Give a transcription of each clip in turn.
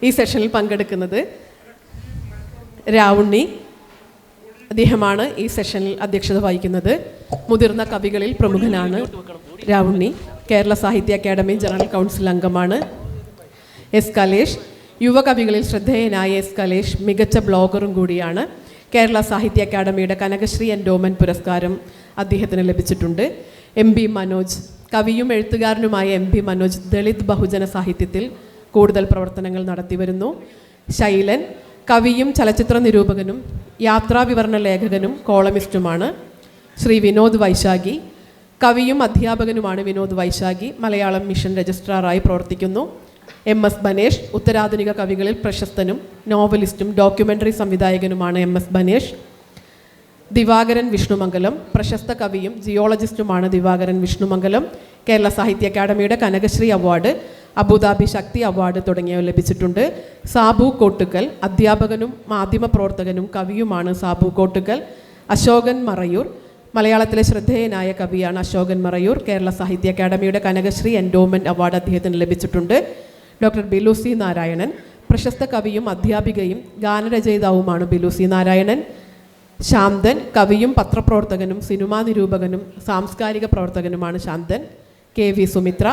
ഈ സെഷനിൽ പങ്കെടുക്കുന്നത് രാവുണ്ണി. അദ്ദേഹമാണ് ഈ സെഷനിൽ അധ്യക്ഷത വഹിക്കുന്നത്. മുതിർന്ന കവികളിൽ പ്രമുഖനാണ് രാവുണ്ണി. കേരള സാഹിത്യ അക്കാദമി ജനറൽ കൗൺസിൽ അംഗമാണ്. എസ് കലേഷ്, യുവകവികളിൽ ശ്രദ്ധേയനായ എസ് കലേഷ് മികച്ച ബ്ലോഗറും കൂടിയാണ്. കേരള സാഹിത്യ അക്കാദമിയുടെ കനകശ്രീ എൻഡോമെൻറ്റ് പുരസ്കാരം അദ്ദേഹത്തിന് ലഭിച്ചിട്ടുണ്ട്. എം പി മനോജ്, കവിയും എഴുത്തുകാരനുമായ എം പി മനോജ് ദളിത് ബഹുജന സാഹിത്യത്തിൽ കൂടുതൽ പ്രവർത്തനങ്ങൾ നടത്തിവരുന്നു. ശൈലൻ കവിയും ചലച്ചിത്ര നിരൂപകനും യാത്രാവിവരണ ലേഖകനും കോളമിസ്റ്റുമാണ്. ശ്രീ വിനോദ് വൈശാഖി കവിയും അധ്യാപകനുമാണ്. വിനോദ് വൈശാഖി മലയാളം മിഷൻ രജിസ്ട്രാറായി പ്രവർത്തിക്കുന്നു. എം എസ് ബനേഷ് ഉത്തരാധുനിക കവികളിൽ പ്രശസ്തനും നോവലിസ്റ്റും ഡോക്യുമെൻ്ററി സംവിധായകനുമാണ് എം എസ് ബനേഷ്. ദിവാകരൻ വിഷ്ണുമംഗലം പ്രശസ്ത കവിയും ജിയോളജിസ്റ്റുമാണ്. ദിവാകരൻ വിഷ്ണുമംഗലം കേരള സാഹിത്യ അക്കാദമിയുടെ Kanakasree award, Abu Dhabi Sakthi award തുടങ്ങിയവ ലഭിച്ചിട്ടുണ്ട്. സാബു കോട്ടുക്കൽ അധ്യാപകനും മാധ്യമപ്രവർത്തകനും കവിയുമാണ്. സാബു കോട്ടുക്കൽ. അശോകൻ മറയൂർ മലയാളത്തിലെ ശ്രദ്ധേയനായ കവിയാണ്. അശോകൻ മറയൂർ കേരള സാഹിത്യ അക്കാദമിയുടെ കനകശ്രീ എൻഡോമെൻറ്റ് അവാർഡ് അദ്ദേഹത്തിന് ലഭിച്ചിട്ടുണ്ട്. ഡോക്ടർ ബിലു സി നാരായണൻ പ്രശസ്ത കവിയും അധ്യാപികയും ഗാനരചയിതാവുമാണ്. ബിലു സി നാരായണൻ. ശാന്തൻ കവിയും പത്രപ്രവർത്തകനും സിനിമാ നിരൂപകനും സാംസ്കാരിക പ്രവർത്തകനുമാണ്. ശാന്തൻ. കെ വി സുമിത്ര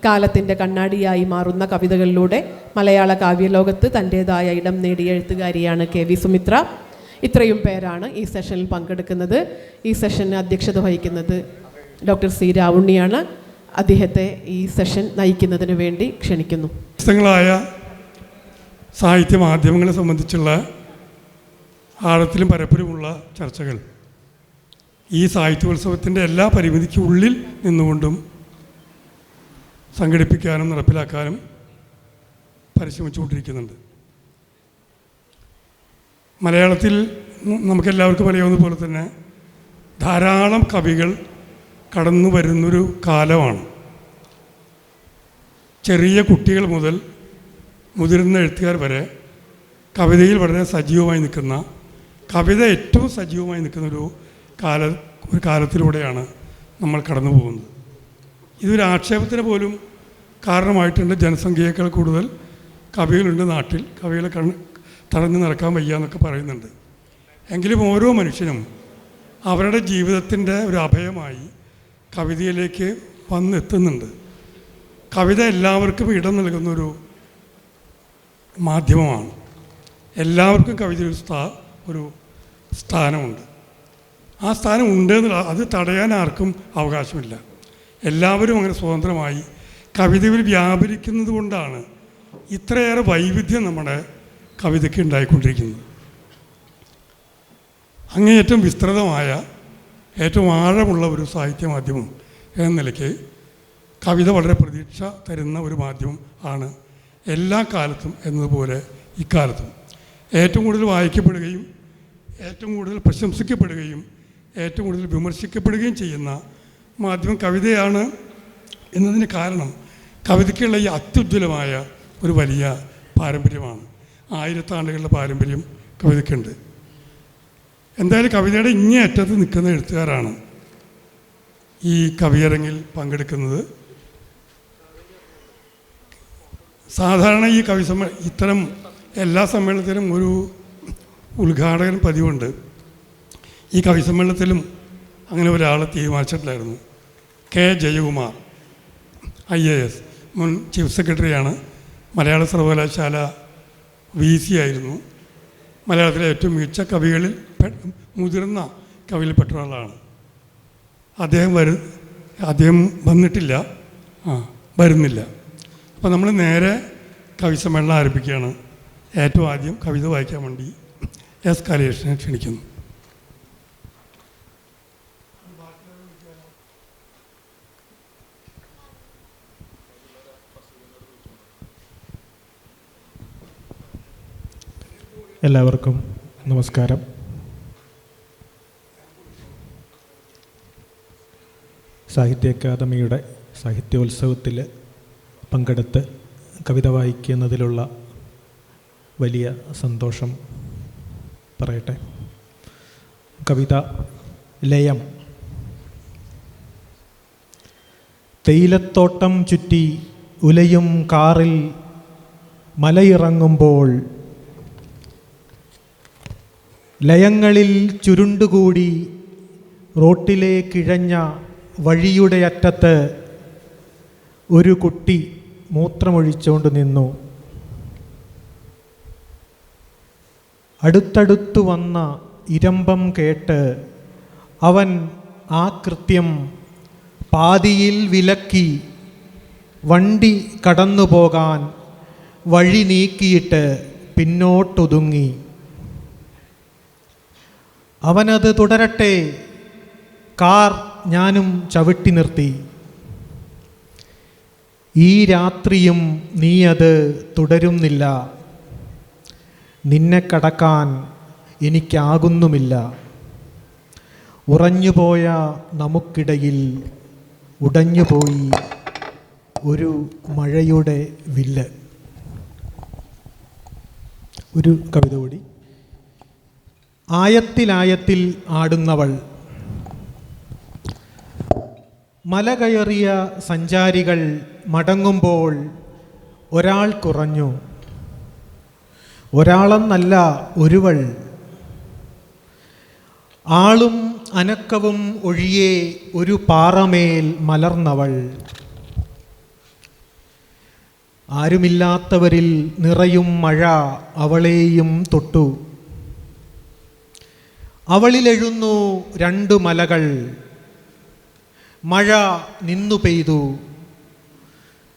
കാലത്തിൻ്റെ കണ്ണാടിയായി മാറുന്ന കവിതകളിലൂടെ മലയാള കാവ്യലോകത്ത് തൻ്റേതായ ഇടം നേടിയ എഴുത്തുകാരിയാണ് കെ വി സുമിത്ര. ഇത്രയും പേരാണ് ഈ സെഷനിൽ പങ്കെടുക്കുന്നത്. ഈ സെഷന് അധ്യക്ഷത വഹിക്കുന്നത് ഡോക്ടർ സി രാവുണ്ണിയാണ്. അദ്ദേഹത്തെ ഈ സെഷൻ നയിക്കുന്നതിന് വേണ്ടി ക്ഷണിക്കുന്നു. പ്രശസ്തങ്ങളായ സാഹിത്യ മാധ്യമങ്ങളെ സംബന്ധിച്ചുള്ള ആഴത്തിലും പരപ്പരമുള്ള ചർച്ചകൾ ഈ സാഹിത്യോത്സവത്തിൻ്റെ എല്ലാ പരിമിതിക്കുള്ളിൽ നിന്നുകൊണ്ടും സംഘടിപ്പിക്കാനും നടപ്പിലാക്കാനും പരിശ്രമിച്ചുകൊണ്ടിരിക്കുന്നുണ്ട്. മലയാളത്തിൽ നമുക്കെല്ലാവർക്കും അറിയാവുന്ന പോലെ തന്നെ ധാരാളം കവികൾ കടന്നു വരുന്നൊരു കാലമാണ്. ചെറിയ കുട്ടികൾ മുതൽ മുതിർന്ന എഴുത്തുകാർ വരെ കവിതയിൽ വളരെ സജീവമായി നിൽക്കുന്ന, കവിത ഏറ്റവും സജീവമായി നിൽക്കുന്ന ഒരു കാലത്തിലൂടെയാണ് നമ്മൾ കടന്നു പോകുന്നത്. ഇതൊരു ആക്ഷേപത്തിന് പോലും കാരണമായിട്ടുണ്ട്. ജനസംഖ്യയേക്കാൾ കൂടുതൽ കവികളുണ്ട് നാട്ടിൽ, കവികളെ തടഞ്ഞു നടക്കാൻ വയ്യ എന്നൊക്കെ പറയുന്നുണ്ട്. എങ്കിലും ഓരോ മനുഷ്യനും അവരുടെ ജീവിതത്തിൻ്റെ ഒരു അഭയമായി കവിതയിലേക്ക് വന്നെത്തുന്നുണ്ട്. കവിത എല്ലാവർക്കും ഇടം നൽകുന്നൊരു മാധ്യമമാണ്. എല്ലാവർക്കും കവിതയിൽ ഒരു സ്ഥാനമുണ്ട്. ആ സ്ഥാനം ഉണ്ട് എന്നുള്ള അത് തടയാൻ ആർക്കും അവകാശമില്ല. എല്ലാവരും അങ്ങനെ സ്വതന്ത്രമായി കവിതയിൽ വ്യാപരിക്കുന്നത് കൊണ്ടാണ് ഇത്രയേറെ വൈവിധ്യം നമ്മുടെ കവിതയ്ക്ക് ഉണ്ടായിക്കൊണ്ടിരിക്കുന്നത്. അങ്ങേയറ്റം വിസ്തൃതമായ ഏറ്റവും ആഴമുള്ള ഒരു സാഹിത്യ മാധ്യമം എന്ന നിലയ്ക്ക് കവിത വളരെ പ്രതീക്ഷ തരുന്ന ഒരു മാധ്യമം ആണ് എല്ലാ കാലത്തും എന്നതുപോലെ ഇക്കാലത്തും. ഏറ്റവും കൂടുതൽ വായിക്കപ്പെടുകയും ഏറ്റവും കൂടുതൽ പ്രശംസിക്കപ്പെടുകയും ഏറ്റവും കൂടുതൽ വിമർശിക്കപ്പെടുകയും ചെയ്യുന്ന മാധ്യമം കവിതയാണ് എന്നതിന് കാരണം കവിതയ്ക്കുള്ള ഈ അത്യുജ്വലമായ ഒരു വലിയ പാരമ്പര്യമാണ്. 1000 ആണ്ടുകളുടെ പാരമ്പര്യം കവിതയ്ക്കുണ്ട്. എന്തായാലും കവിതയുടെ ഇങ്ങേ അറ്റത്ത് നിൽക്കുന്ന എഴുത്തുകാരാണ് ഈ കവിയരങ്ങിൽ പങ്കെടുക്കുന്നത്. സാധാരണ ഈ ഇത്തരം എല്ലാ സമ്മേളനത്തിലും ഒരു ഉദ്ഘാടകൻ പതിവുണ്ട്. ഈ കവിസമ്മേളനത്തിലും അങ്ങനെ ഒരാളെ തീരുമാനിച്ചിട്ടില്ലായിരുന്നു. കെ ജയകുമാർ IAS മുൻ ചീഫ് സെക്രട്ടറിയാണ്. മലയാള സർവകലാശാല VC ആയിരുന്നു. മലയാളത്തിലെ ഏറ്റവും മികച്ച കവികളിൽ മുതിർന്ന കവിയിൽപ്പെട്ട ഒരാളാണ്. അദ്ദേഹം വന്നിട്ടില്ല, വരുന്നില്ല. അപ്പോൾ നമ്മൾ നേരെ കവിസമ്മേളനം ആരംഭിക്കുകയാണ്. ഏറ്റവും ആദ്യം കവിത വായിക്കാൻ വേണ്ടി എസ് കലേഷിനെ ക്ഷണിക്കുന്നു. എല്ലാവർക്കും നമസ്കാരം. സാഹിത്യ അക്കാദമിയുടെ സാഹിത്യോത്സവത്തിൽ പങ്കെടുത്ത് കവിത വായിക്കുന്നതിലുള്ള വലിയ സന്തോഷം പറയട്ടെ. കവിത ലയം. തേയിലത്തോട്ടം ചുറ്റി ഉലയും കാറിൽ മലയിറങ്ങുമ്പോൾ ലയങ്ങളിൽ ചുരുണ്ടുകൂടി റോട്ടിലെ കിഴഞ്ഞ വഴിയുടെ അറ്റത്ത് ഒരു കുട്ടി മൂത്രമൊഴിച്ചുകൊണ്ട് നിന്നു. അടുത്തടുത്തു വന്ന ഇരമ്പം കേട്ട് അവൻ ആ കൃത്യം പാതിയിൽ വിലക്കി വണ്ടി കടന്നു പോകാൻ വഴി നീക്കിയിട്ട് പിന്നോട്ടൊതുങ്ങി. അവനത് തുടരട്ടെ, കാർ ഞാനും ചവിട്ടി നിർത്തി. ഈ രാത്രിയും നീ അത് തുടരുന്നില്ല. നിന്നെ കടക്കാൻ എനിക്കാകുന്നുമില്ല. ഉറഞ്ഞുപോയ നമുക്കിടയിൽ ഉടഞ്ഞുപോയി ഒരു മഴയുടെ വില്ല്. ഒരു കവിത കൂടി. ആയത്തിലായത്തിൽ ആടുന്നവൾ. മല കയറിയ സഞ്ചാരികൾ മടങ്ങുമ്പോൾ ഒരാൾ കുറഞ്ഞു. ഒരാളെന്നല്ല, ഒരുവൾ. ആളും അനക്കവും ഒഴിയെ ഒരു പാറമേൽ മലർന്നവൾ. ആരുമില്ലാത്തവരിൽ നിറയും മഴ അവളെയും തൊട്ടു. അവളിലെഴുന്നു രണ്ടു മലകൾ. മഴ നിന്നു പെയ്തു.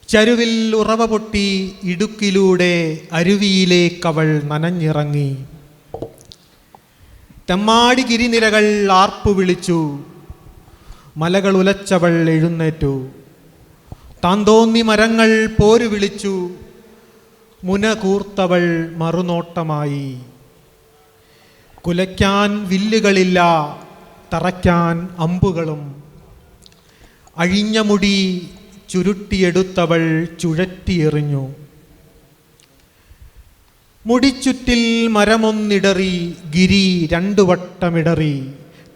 ചരുവിൽ ഉറവ പൊട്ടി ഇടുക്കിലൂടെ അരുവിയിലേക്കവൾ നനഞ്ഞിറങ്ങി. തെമ്മാടി ഗിരിനിരകൾ ആർപ്പു വിളിച്ചു. മലകൾ ഉലച്ചവൾ എഴുന്നേറ്റു. താന്തോന്നി മരങ്ങൾ പോരു വിളിച്ചു. മുന കൂർത്തവൾ മറുനോട്ടമായി. കുലയ്ക്കാൻ വില്ലുകളില്ല, തറയ്ക്കാൻ അമ്പുകളും. അഴിഞ്ഞ മുടി ചുരുട്ടിയെടുത്തവൾ ചുഴറ്റിയെറിഞ്ഞു. മുടിച്ചുറ്റിൽ മരമൊന്നിടറി, ഗിരി രണ്ടു വട്ടമിടറി.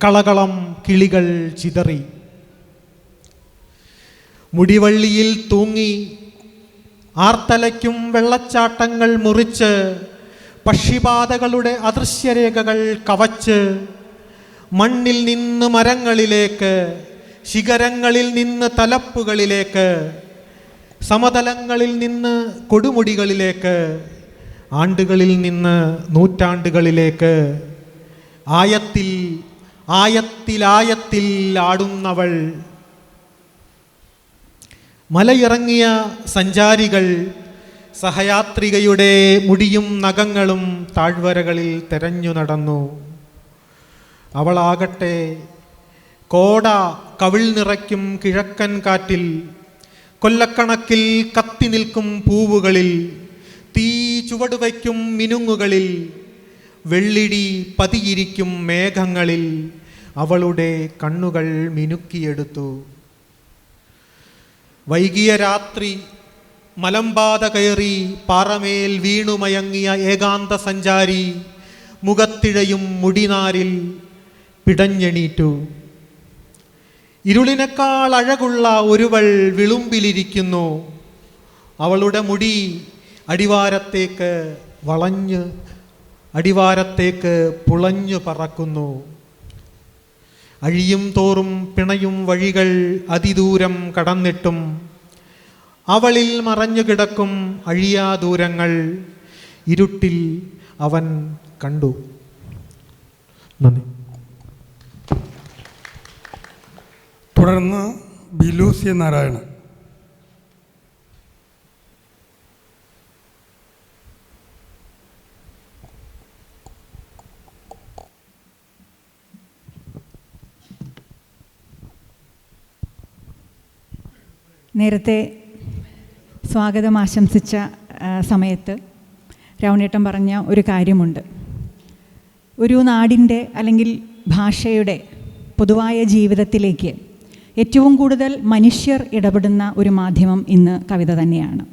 കളകളം കിളികൾ ചിതറി. മുടിവള്ളിയിൽ തൂങ്ങി ആർത്തലയ്ക്കും വെള്ളച്ചാട്ടങ്ങൾ മുറിച്ച് പക്ഷിപാതകളുടെ അദൃശ്യരേഖകൾ കവച്ച് മണ്ണിൽ നിന്ന് മരങ്ങളിലേക്ക്, ശിഖരങ്ങളിൽ നിന്ന് തലപ്പുകളിലേക്ക്, സമതലങ്ങളിൽ നിന്ന് കൊടുമുടികളിലേക്ക്, ആണ്ടുകളിൽ നിന്ന് നൂറ്റാണ്ടുകളിലേക്ക് ആയത്തിൽ ആയത്തിൽ ആടുന്നവൾ. മലയിറങ്ങിയ സഞ്ചാരികൾ സഹയാത്രികയുടെ മുടിയും നഖങ്ങളും താഴ്വരകളിൽ തെരഞ്ഞു നടന്നു. അവളാകട്ടെ കോട കവിൾ നിറയ്ക്കും കിഴക്കൻ കാറ്റിൽ, കൊല്ലക്കണക്കിൽ കത്തി നിൽക്കും പൂവുകളിൽ, തീ ചുവടുവയ്ക്കും മിനുങ്ങുകളിൽ, വെള്ളിടി പതിയിരിക്കും മേഘങ്ങളിൽ അവളുടെ കണ്ണുകൾ മിനുക്കിയെടുത്തു. വൈകിയ രാത്രി മലമ്പാത കയറി പാറമേൽ വീണുമയങ്ങിയ ഏകാന്ത സഞ്ചാരി മുഖത്തിഴയും മുടിനാരിൽ പിടഞ്ഞെണീറ്റു. ഇരുളിനേക്കാൾ അഴകുള്ള ഒരുവൾ വിളുമ്പിലിരിക്കുന്നു. അവളുടെ മുടി അടിവാരത്തേക്ക് വളഞ്ഞ് അടിവാരത്തേക്ക് പുളഞ്ഞു പറക്കുന്നു. അഴിയും തോറും പിണയും വഴികൾ അതിദൂരം കടന്നിട്ടും അവളിൽ മറഞ്ഞു കിടക്കും അഴിയാ ദൂരങ്ങൾ ഇരുട്ടിൽ അവൻ കണ്ടു. നന്ദി. തുടർന്ന് ബിലു സി നാരായണൻ. നേരത്തെ സ്വാഗതം ആശംസിച്ച സമയത്ത് രാവണേട്ടൻ പറഞ്ഞ ഒരു കാര്യമുണ്ട്. ഒരു നാടിൻ്റെ അല്ലെങ്കിൽ ഭാഷയുടെ പൊതുവായ ജീവിതത്തിലേക്ക് ഏറ്റവും കൂടുതൽ മനുഷ്യർ ഇടപെടുന്ന ഒരു മാധ്യമം ഇന്ന് കവിത തന്നെയാണ്.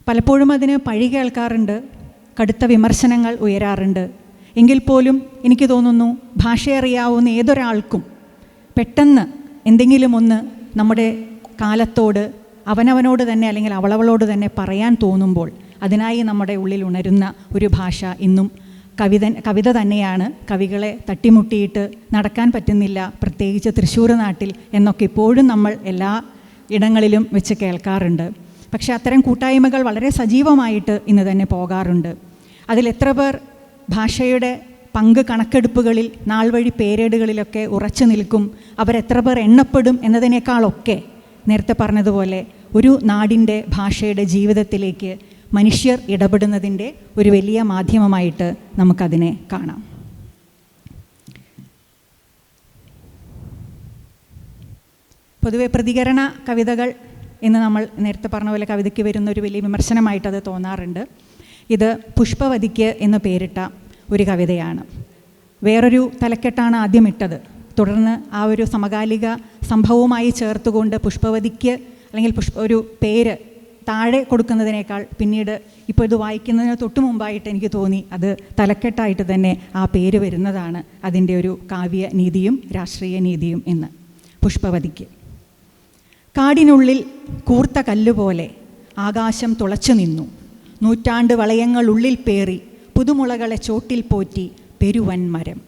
പലപ്പോഴും അതിന് പഴി കേൾക്കാറുണ്ട്, കടുത്ത വിമർശനങ്ങൾ ഉയരാറുണ്ട്. എങ്കിൽ പോലും എനിക്ക് തോന്നുന്നു ഭാഷയറിയാവുന്ന ഏതൊരാൾക്കും പെട്ടെന്ന് എന്തെങ്കിലും ഒന്ന് നമ്മുടെ കാലത്തോട് അവനവനോട് തന്നെ അല്ലെങ്കിൽ അവളവളോട് തന്നെ പറയാൻ തോന്നുമ്പോൾ അതിനായി നമ്മുടെ ഉള്ളിൽ ഉണരുന്ന ഒരു ഭാഷ ഇന്നും കവിത തന്നെയാണ്. കവികളെ തട്ടിമുട്ടിയിട്ട് നടക്കാൻ പറ്റുന്നില്ല, പ്രത്യേകിച്ച് തൃശ്ശൂർ നാട്ടിൽ എന്നൊക്കെ ഇപ്പോഴും നമ്മൾ എല്ലാ ഇടങ്ങളിലും വെച്ച് കേൾക്കാറുണ്ട്. പക്ഷേ അത്തരം കൂട്ടായ്മകൾ വളരെ സജീവമായിട്ട് ഇന്ന് തന്നെ പോകാറുണ്ട്. അതിലെത്ര പേർ ഭാഷയുടെ പങ്ക് കണക്കെടുപ്പുകളിൽ നാൾ വഴി പേരേടുകളിലൊക്കെ ഉറച്ചു നിൽക്കും, അവരെത്ര പേർ എണ്ണപ്പെടും എന്നതിനേക്കാളൊക്കെ നേരത്തെ പറഞ്ഞതുപോലെ ഒരു നാടിൻ്റെ ഭാഷയുടെ ജീവിതത്തിലേക്ക് മനുഷ്യർ ഇടപെടുന്നതിൻ്റെ ഒരു വലിയ മാധ്യമമായിട്ട് നമുക്കതിനെ കാണാം. പൊതുവെ പ്രതികരണ കവിതകൾ എന്ന് നമ്മൾ നേരത്തെ പറഞ്ഞ പോലെ കവിതയ്ക്ക് വരുന്ന ഒരു വലിയ വിമർശനമായിട്ടത് തോന്നാറുണ്ട്. ഇത് പുഷ്പവതിക്ക് എന്ന് പേരിട്ട ഒരു കവിതയാണ്. വേറൊരു തലക്കെട്ടാണ് ആദ്യം ഇട്ടത്. തുടർന്ന് ആ ഒരു സമകാലിക സംഭവവുമായി ചേർത്തുകൊണ്ട് പുഷ്പവതിക്ക് അല്ലെങ്കിൽ ഒരു പേര് താഴെ കൊടുക്കുന്നതിനേക്കാൾ പിന്നീട് ഇപ്പോൾ ഇത് വായിക്കുന്നതിന് തൊട്ട് മുമ്പായിട്ട് എനിക്ക് തോന്നി അത് തലക്കെട്ടായിട്ട് തന്നെ ആ പേര് വരുന്നതാണ് അതിൻ്റെ ഒരു കാവ്യ നീതിയും രാഷ്ട്രീയ നീതിയും എന്ന്. പുഷ്പവതിക്ക്. കാടിനുള്ളിൽ കൂർത്ത കല്ലുപോലെ ആകാശം തുളച്ചു നിന്നു, നൂറ്റാണ്ട് വളയങ്ങൾ ഉള്ളിൽ പേറി പുതുമുളകളെ ചോട്ടിൽ പോറ്റി പെരുവൻ മരം.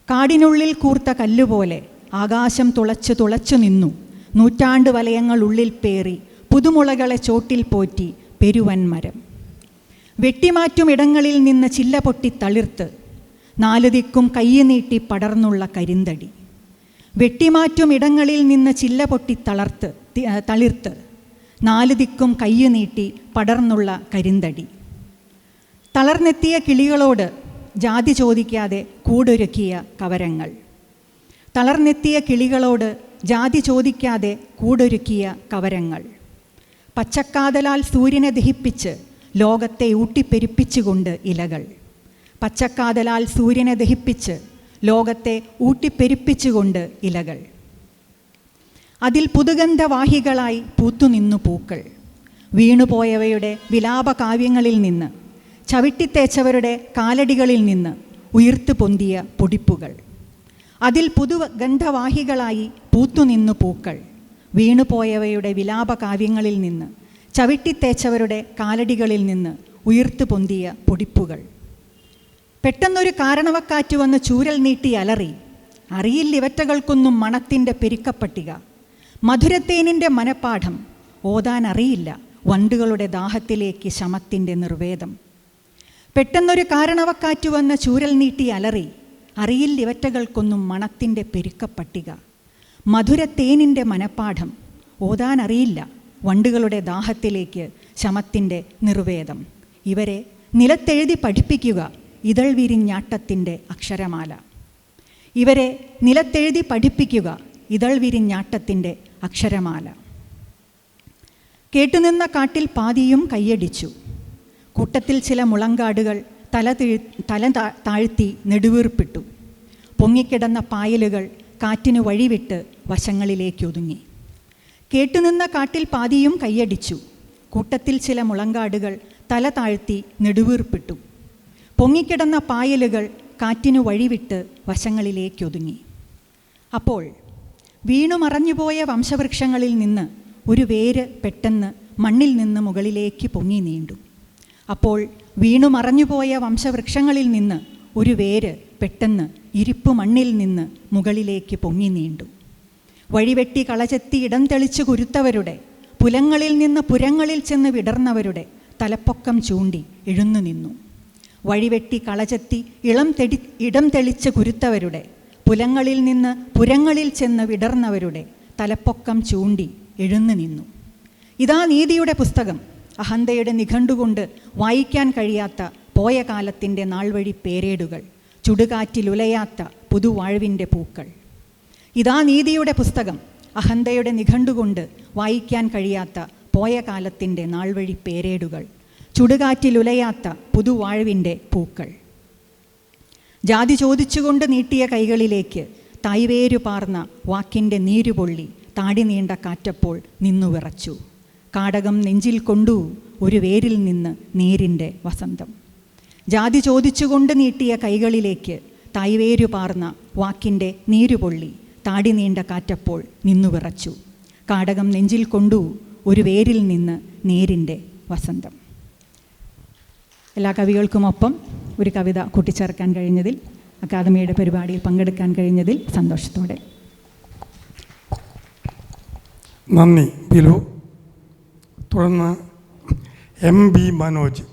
കാടിനുള്ളിൽ കൂർത്ത കല്ലുപോലെ ആകാശം തുളച്ചു നിന്നു, നൂറ്റാണ്ട് വലയങ്ങൾ ഉള്ളിൽ പേറി പുതുമുളകളെ ചോട്ടിൽ പോറ്റി പെരുവൻ മരം. വെട്ടിമാറ്റും ഇടങ്ങളിൽ നിന്ന് ചില്ല പൊട്ടി തളിർത്ത് നാലു ദിക്കും കയ്യ് നീട്ടി പടർന്നുള്ള കരിന്തടി. വെട്ടിമാറ്റും ഇടങ്ങളിൽ നിന്ന് ചില്ല പൊട്ടി തളിർത്ത് നാലു ദിക്കും കയ്യ് നീട്ടി പടർന്നുള്ള കരിന്തടി. തളർന്നെത്തിയ കിളികളോട് ജാതി ചോദിക്കാതെ കൂടൊരുക്കിയ കവരങ്ങൾ. തളർന്നെത്തിയ കിളികളോട് ജാതി ചോദിക്കാതെ കൂടൊരുക്കിയ കവരങ്ങൾ. പച്ചക്കാതലാൽ സൂര്യനെ ദഹിപ്പിച്ച് ലോകത്തെ ഊട്ടിപ്പെരുപ്പിച്ചുകൊണ്ട് ഇലകൾ. പച്ചക്കാതലാൽ സൂര്യനെ ദഹിപ്പിച്ച് ലോകത്തെ ഊട്ടിപ്പെരുപ്പിച്ചുകൊണ്ട് ഇലകൾ. അതിൽ പുതുഗന്ധവാഹികളായി പൂത്തുനിന്നു പൂക്കൾ. വീണുപോയവയുടെ വിലാപകാവ്യങ്ങളിൽ നിന്ന്, ചവിട്ടിത്തേച്ചവരുടെ കാലടികളിൽ നിന്ന് ഉയർത്തു പൊന്തിയ പൊടിപ്പുകൾ. അതിൽ പുതുഗന്ധവാഹികളായി പൂത്തുനിന്നു പൂക്കൾ. വീണുപോയവയുടെ വിലാപകാവ്യങ്ങളിൽ നിന്ന്, ചവിട്ടിത്തേച്ചവരുടെ കാലടികളിൽ നിന്ന് ഉയർത്തു പൊന്തിയ പൊടിപ്പുകൾ. പെട്ടെന്നൊരു കാരണവക്കാറ്റ് വന്ന് ചൂരൽ നീട്ടി അലറി. അറിയില്ലിവറ്റകൾക്കൊന്നും മണത്തിൻ്റെ പെരുക്കപ്പട്ടിക. മധുരത്തേനിൻ്റെ മനപ്പാഠം ഓതാൻ അറിയില്ല വണ്ടുകളുടെ ദാഹത്തിലേക്ക് ശമത്തിൻ്റെ നിർവേദം. പെട്ടെന്നൊരു കാരണവക്കാറ്റ് വന്ന് ചൂരൽ നീട്ടി അലറി. അറിയില്ലിവറ്റകൾക്കൊന്നും മണത്തിൻ്റെ പെരുക്കപ്പട്ടിക. മധുരത്തേനിൻ്റെ മനപ്പാഠം ഓതാൻ അറിയില്ല വണ്ടുകളുടെ ദാഹത്തിലേക്ക് ശമത്തിൻ്റെ നിർവേദം. ഇവരെ നിലത്തെഴുതി പഠിപ്പിക്കുക ഇതൾ വിരിഞ്ഞാട്ടത്തിൻ്റെ അക്ഷരമാല. ഇവരെ നിലത്തെഴുതി പഠിപ്പിക്കുക ഇതൾ വിരിഞ്ഞാട്ടത്തിൻ്റെ അക്ഷരമാല. കേട്ടുനിന്ന കാട്ടിൽ പാതിയും കയ്യടിച്ചു. കൂട്ടത്തിൽ ചില മുളങ്കാടുകൾ തല താഴ്ത്തി നെടുവീർപ്പിട്ടു. പൊങ്ങിക്കിടന്ന പായലുകൾ കാറ്റിനു വഴിവിട്ട് വശങ്ങളിലേക്കൊതുങ്ങി. കേട്ടുനിന്ന കാട്ടിൽ പാതിയും കയ്യടിച്ചു. കൂട്ടത്തിൽ ചില മുളങ്കാടുകൾ തല താഴ്ത്തി നെടുവീർപ്പിട്ടു. പൊങ്ങിക്കിടന്ന പായലുകൾ കാറ്റിനു വഴിവിട്ട് വശങ്ങളിലേക്കൊതുങ്ങി. അപ്പോൾ വീണുമറഞ്ഞുപോയ വംശവൃക്ഷങ്ങളിൽ നിന്ന് ഒരു വേര് പെട്ടെന്ന് മണ്ണിൽ നിന്ന് മുകളിലേക്ക് പൊങ്ങി നീണ്ടു. അപ്പോൾ വീണുമറഞ്ഞുപോയ വംശവൃക്ഷങ്ങളിൽ നിന്ന് ഒരു വേര് പെട്ടെന്ന് ഇരിപ്പു മണ്ണിൽ നിന്ന് മുകളിലേക്ക് പൊങ്ങി നീണ്ടു. വഴിവെട്ടി കളചെത്തി ഇടം തെളിച്ച് കുരുത്തവരുടെ, പുലങ്ങളിൽ നിന്ന് പുരങ്ങളിൽ ചെന്ന് വിടർന്നവരുടെ തലപ്പൊക്കം ചൂണ്ടി എഴുന്നു നിന്നു. വഴിവെട്ടി കളചെത്തി ഇടം തെളിച്ച് കുരുത്തവരുടെ, പുലങ്ങളിൽ നിന്ന് പുരങ്ങളിൽ ചെന്ന് വിടർന്നവരുടെ തലപ്പൊക്കം ചൂണ്ടി എഴുന്നു നിന്നു. ഇതാ നീതിയുടെ പുസ്തകം, അഹന്തയുടെ നിഘണ്ടുകൊണ്ട് വായിക്കാൻ കഴിയാത്ത പോയ കാലത്തിൻ്റെ നാൾവഴി പേരേടുകൾ, ചുടുകാറ്റിലുലയാത്ത പുതുവാഴ്വിൻ്റെ പൂക്കൾ. ഇതാ നീതിയുടെ പുസ്തകം, അഹന്തയുടെ നിഘണ്ടുകൊണ്ട് വായിക്കാൻ കഴിയാത്ത പോയ കാലത്തിൻ്റെ നാൾവഴി പേരേടുകൾ, ചുടുകാറ്റിലുലയാത്ത പുതുവാഴ്വിൻ്റെ പൂക്കൾ. ജാതി ചോദിച്ചുകൊണ്ട് നീട്ടിയ കൈകളിലേക്ക് തായ്വേരു പാർന്ന വാക്കിൻ്റെ നീരുപൊള്ളി താടി നീണ്ട കാറ്റപ്പോൾ നിന്നു വിറച്ചു. കാടകം നെഞ്ചിൽ കൊണ്ടു ഒരു വേരിൽ നിന്ന് നേരിൻ്റെ വസന്തം. ജാതി ചോദിച്ചുകൊണ്ട് നീട്ടിയ കൈകളിലേക്ക് തായ്വേരു പാർന്ന വാക്കിൻ്റെ നീരുപൊള്ളി താടി നീണ്ട കാറ്റപ്പോൾ നിന്നു വിറച്ചു. കാടകം നെഞ്ചിൽ കൊണ്ടു ഒരു വേരിൽ നിന്ന് നേരിൻ്റെ വസന്തം. എല്ലാ കവികൾക്കുമൊപ്പം ഒരു കവിത കൂട്ടിച്ചേർക്കാൻ കഴിഞ്ഞതിൽ, അക്കാദമിയുടെ പരിപാടിയിൽ പങ്കെടുക്കാൻ കഴിഞ്ഞതിൽ സന്തോഷത്തോടെ. നന്ദി ബിലു. തുടർന്ന് MB മനോജ്.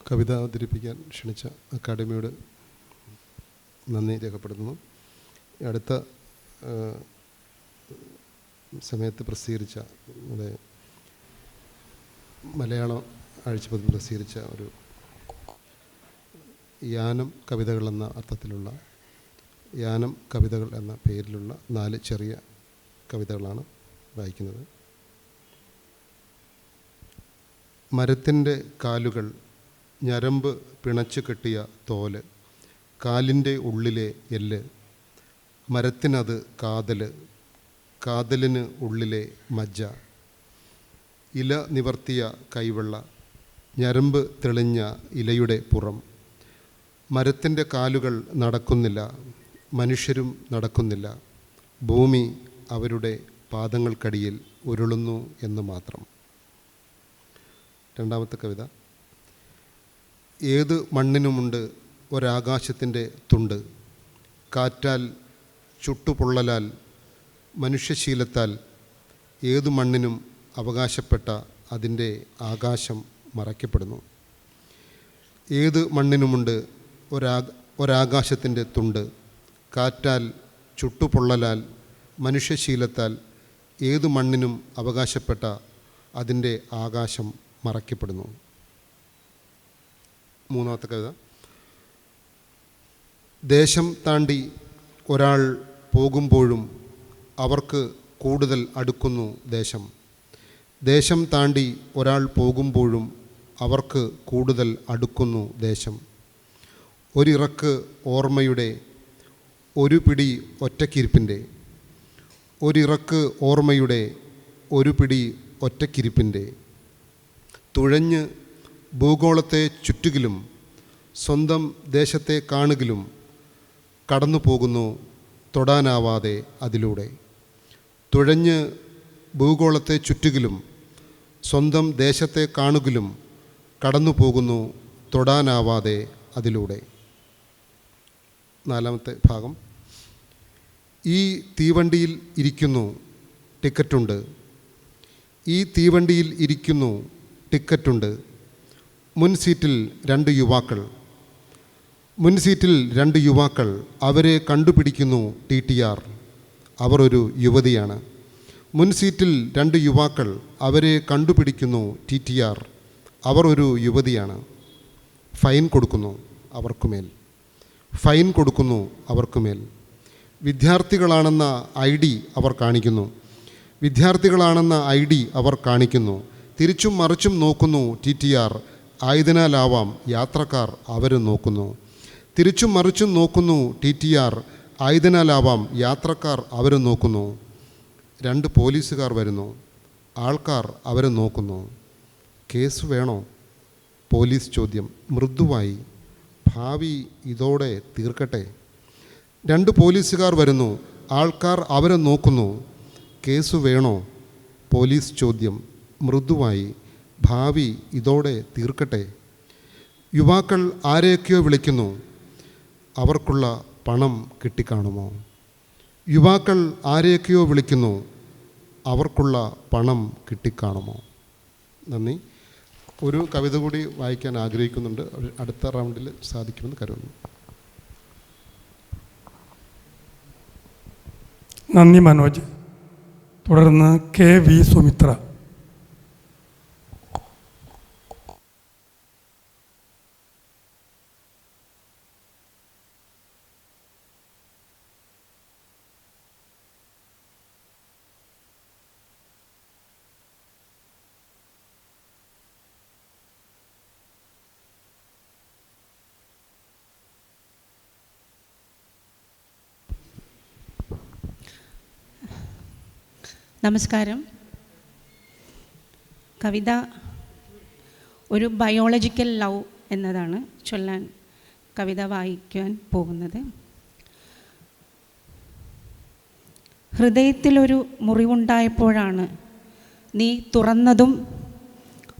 കവിത അവതരിപ്പിക്കാൻ ക്ഷണിച്ച അക്കാദമിയോട് നന്ദി രേഖപ്പെടുത്തുന്നു. അടുത്ത സമയത്ത് പ്രസിദ്ധീകരിച്ച നമ്മുടെ മലയാളം ആഴ്ചപ്പതിൽ പ്രസിദ്ധീകരിച്ച ഒരു യാനം കവിതകൾ എന്ന അർത്ഥത്തിലുള്ള യാനം കവിതകൾ എന്ന പേരിലുള്ള 4 ചെറിയ കവിതകളാണ് വായിക്കുന്നത്. മരത്തിൻ്റെ കാലുകൾ ഞരമ്പ് പിണച്ചു കെട്ടിയ തോല്, കാലിൻ്റെ ഉള്ളിലെ എല്ല്, മരത്തിനത് കാതല്, കാതലിന് ഉള്ളിലെ മജ്ജ, ഇല നിവർത്തിയ കൈവെള്ള, ഞരമ്പ് തെളിഞ്ഞ ഇലയുടെ പുറം. മരത്തിൻ്റെ കാലുകൾ നടക്കുന്നില്ല, മനുഷ്യരും നടക്കുന്നില്ല, ഭൂമി അവരുടെ പാദങ്ങൾക്കടിയിൽ ഉരുളുന്നു എന്ന് മാത്രം. രണ്ടാമത്തെ കവിത. ഏത് മണ്ണിനുമുണ്ട് ഒരാകാശത്തിൻ്റെ തുണ്ട്, കാറ്റാൽ ചുട്ടുപൊള്ളലാൽ മനുഷ്യശീലത്താൽ ഏതു മണ്ണിനും അവകാശപ്പെട്ട അതിൻ്റെ ആകാശം മറയ്ക്കപ്പെടുന്നു. ഏത് മണ്ണിനുമുണ്ട് ഒരാകാശത്തിൻ്റെ തുണ്ട്, കാറ്റാൽ ചുട്ടുപൊള്ളലാൽ മനുഷ്യശീലത്താൽ ഏതു മണ്ണിനും അവകാശപ്പെട്ട അതിൻ്റെ ആകാശം മറയ്ക്കപ്പെടുന്നു. മൂന്നാമത്തെ കവിത. ദേശം താണ്ടി ഒരാൾ പോകുമ്പോഴും അവർക്ക് കൂടുതൽ അടുക്കുന്നു ദേശം. ദേശം താണ്ടി ഒരാൾ പോകുമ്പോഴും അവർക്ക് കൂടുതൽ അടുക്കുന്നു ദേശം. ഒരിറക്ക് ഓർമ്മയുടെ ഒരു പിടി ഒറ്റക്കിരിപ്പിൻ്റെ, ഒരിറക്ക് ഓർമ്മയുടെ ഒരു പിടി ഒറ്റക്കിരിപ്പിൻ്റെ, തുഴഞ്ഞ് ഭൂഗോളത്തെ ചുറ്റുകിലും സ്വന്തം ദേശത്തെ കാണുകിലും കടന്നു പോകുന്നു തൊടാനാവാതെ അതിലൂടെ. തുഴഞ്ഞ് ഭൂഗോളത്തെ ചുറ്റുകിലും സ്വന്തം ദേശത്തെ കാണുകിലും കടന്നു പോകുന്നു തൊടാനാവാതെ അതിലൂടെ. നാലാമത്തെ ഭാഗം. ഈ തീവണ്ടിയിൽ ഇരിക്കുന്നു, ടിക്കറ്റുണ്ട്. ഈ തീവണ്ടിയിൽ ഇരിക്കുന്നു, ടിക്കറ്റുണ്ട്. മുൻ സീറ്റിൽ 2 യുവാക്കൾ, മുൻ സീറ്റിൽ 2 യുവാക്കൾ. അവരെ കണ്ടുപിടിക്കുന്നു TTR, അവർ ഒരു യുവതിയാണ്. മുൻ സീറ്റിൽ 2 യുവാക്കൾ. അവരെ കണ്ടുപിടിക്കുന്നു TTR, അവർ ഒരു യുവതിയാണ്. ഫൈൻ കൊടുക്കുന്നു അവർക്കുമേൽ, ഫൈൻ കൊടുക്കുന്നു അവർക്കുമേൽ. വിദ്യാർത്ഥികളാണെന്ന ID അവർ കാണിക്കുന്നു, വിദ്യാർത്ഥികളാണെന്ന ID അവർ കാണിക്കുന്നു. തിരിച്ചും മറിച്ചും നോക്കുന്നു TTR, ആയതിനാലാവാം യാത്രക്കാർ അവരും നോക്കുന്നു. തിരിച്ചും മറിച്ചും നോക്കുന്നു TTR, ആയതിനാലാവാം യാത്രക്കാർ അവരും നോക്കുന്നു. 2 പോലീസുകാർ വരുന്നു, ആൾക്കാർ അവരും നോക്കുന്നു. കേസ് വേണോ? പോലീസ് ചോദ്യം മൃദുവായി. ഭാവി ഇതോടെ തീർക്കട്ടെ. 2 പോലീസുകാർ വരുന്നു, ആൾക്കാർ അവരും നോക്കുന്നു. കേസ് വേണോ? പോലീസ് ചോദ്യം മൃദുവായി. ഭാവി ഇതോടെ തീർക്കട്ടെ. യുവാക്കൾ ആരെയൊക്കെയോ വിളിക്കുന്നു, അവർക്കുള്ള പണം കിട്ടിക്കാണുമോ? യുവാക്കൾ ആരെയൊക്കെയോ വിളിക്കുന്നു, അവർക്കുള്ള പണം കിട്ടിക്കാണുമോ? നന്ദി. ഒരു കവിത കൂടി വായിക്കാൻ ആഗ്രഹിക്കുന്നുണ്ട്, അടുത്ത റൗണ്ടിൽ സാധിക്കുമെന്ന് കരുതുന്നു. നന്ദി മനോജ്. തുടർന്ന് KV സുമിത്ര. നമസ്കാരം. കവിത ഒരു ബയോളജിക്കൽ ലവ് എന്നതാണ് ചൊല്ലാൻ കവിത വായിക്കാൻ പോകുന്നത്. ഹൃദയത്തിലൊരു മുറിവുണ്ടായപ്പോഴാണ് നീ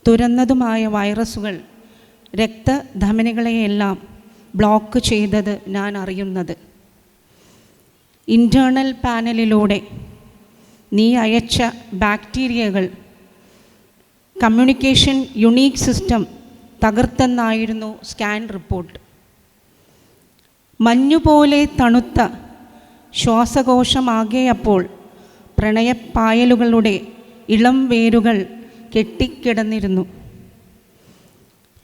തുറന്നതുമായ വൈറസുകൾ രക്തധമനികളെയെല്ലാം ബ്ലോക്ക് ചെയ്തത് ഞാൻ അറിയുന്നത്. ഇൻറ്റേർണൽ പാനലിലൂടെ നീ അയച്ച ബാക്ടീരിയകൾ കമ്മ്യൂണിക്കേഷൻ യുണീക്ക് സിസ്റ്റം തകർത്തെന്നായിരുന്നു സ്കാൻ റിപ്പോർട്ട്. മഞ്ഞുപോലെ തണുത്ത ശ്വാസകോശമാകെയപ്പോൾ പ്രണയപ്പായലുകളുടെ ഇളം വേരുകൾ കെട്ടിക്കിടന്നിരുന്നു.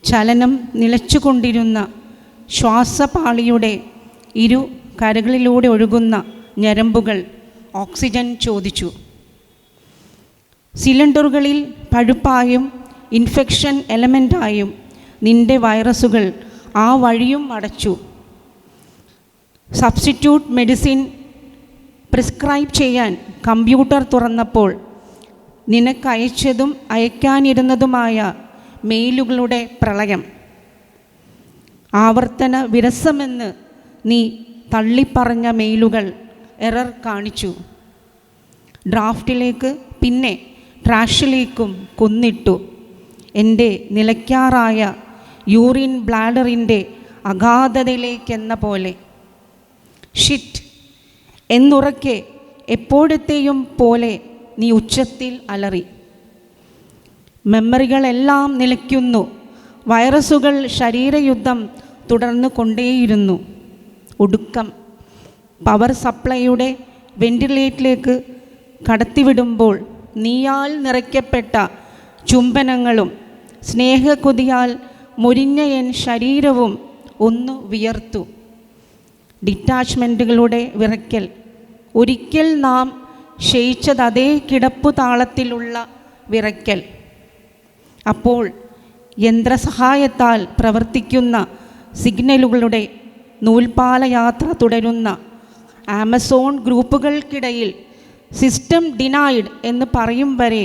ചലനം നിലച്ചുകൊണ്ടിരുന്ന ശ്വാസപാളിയുടെ ഇരു കരകളിലൂടെ ഒഴുകുന്ന ഞരമ്പുകൾ ഓക്സിജൻ ചോദിച്ചു. സിലിണ്ടറുകളിൽ പഴുപ്പായും ഇൻഫെക്ഷൻ എലമെൻ്റായും നിന്റെ വൈറസുകൾ ആ വഴിയും അടച്ചു. സബ്സ്റ്റിറ്റ്യൂട്ട് മെഡിസിൻ പ്രിസ്ക്രൈബ് ചെയ്യാൻ കമ്പ്യൂട്ടർ തുറന്നപ്പോൾ നിനക്കയച്ചതും അയക്കാനിരുന്നതുമായ മെയിലുകളുടെ പ്രളയം. ആവർത്തന വിരസമെന്ന് നീ തള്ളിപ്പറഞ്ഞ മെയിലുകൾ എറർ കാണിച്ചു. ഡ്രാഫ്റ്റിലേക്ക് പിന്നെ ട്രാഷിലേക്കും കുന്നിട്ടു. എൻ്റെ നിലയ്ക്കാറായ യൂറിൻ ബ്ലാഡറിൻ്റെ അഗാധതയിലേക്കെന്ന പോലെ. ഷിറ്റ് എന്നുറക്കെ എപ്പോഴത്തെയും പോലെ നീ ഉച്ചത്തിൽ അലറി. മെമ്മറികളെല്ലാം നിലയ്ക്കുന്നു. വൈറസുകൾ ശരീരയുദ്ധം തുടർന്നു കൊണ്ടേയിരുന്നു. ഒടുക്കം പവർ സപ്ലൈയുടെ വെന്റിലേറ്ററിലേക്ക് കടത്തിവിടുമ്പോൾ നീയാൽ നിറയ്ക്കപ്പെട്ട ചുംബനങ്ങളും സ്നേഹക്കൊതിയാൽ മുരിഞ്ഞ എൻ ശരീരവും ഒന്നു വിയർത്തു. ഡിറ്റാച്ച്മെൻറ്റുകളുടെ വിറയ്ക്കൽ. ഒരിക്കൽ നാം ക്ഷയിച്ചത് അതേ കിടപ്പു താളത്തിലുള്ള വിറയ്ക്കൽ. അപ്പോൾ യന്ത്രസഹായത്താൽ പ്രവർത്തിക്കുന്ന സിഗ്നലുകളുടെ നൂൽപാലയാത്ര തുടരുന്ന ആമസോൺ ഗ്രൂപ്പുകൾക്കിടയിൽ സിസ്റ്റം ഡിനൈഡ് എന്ന് പറയും വരെ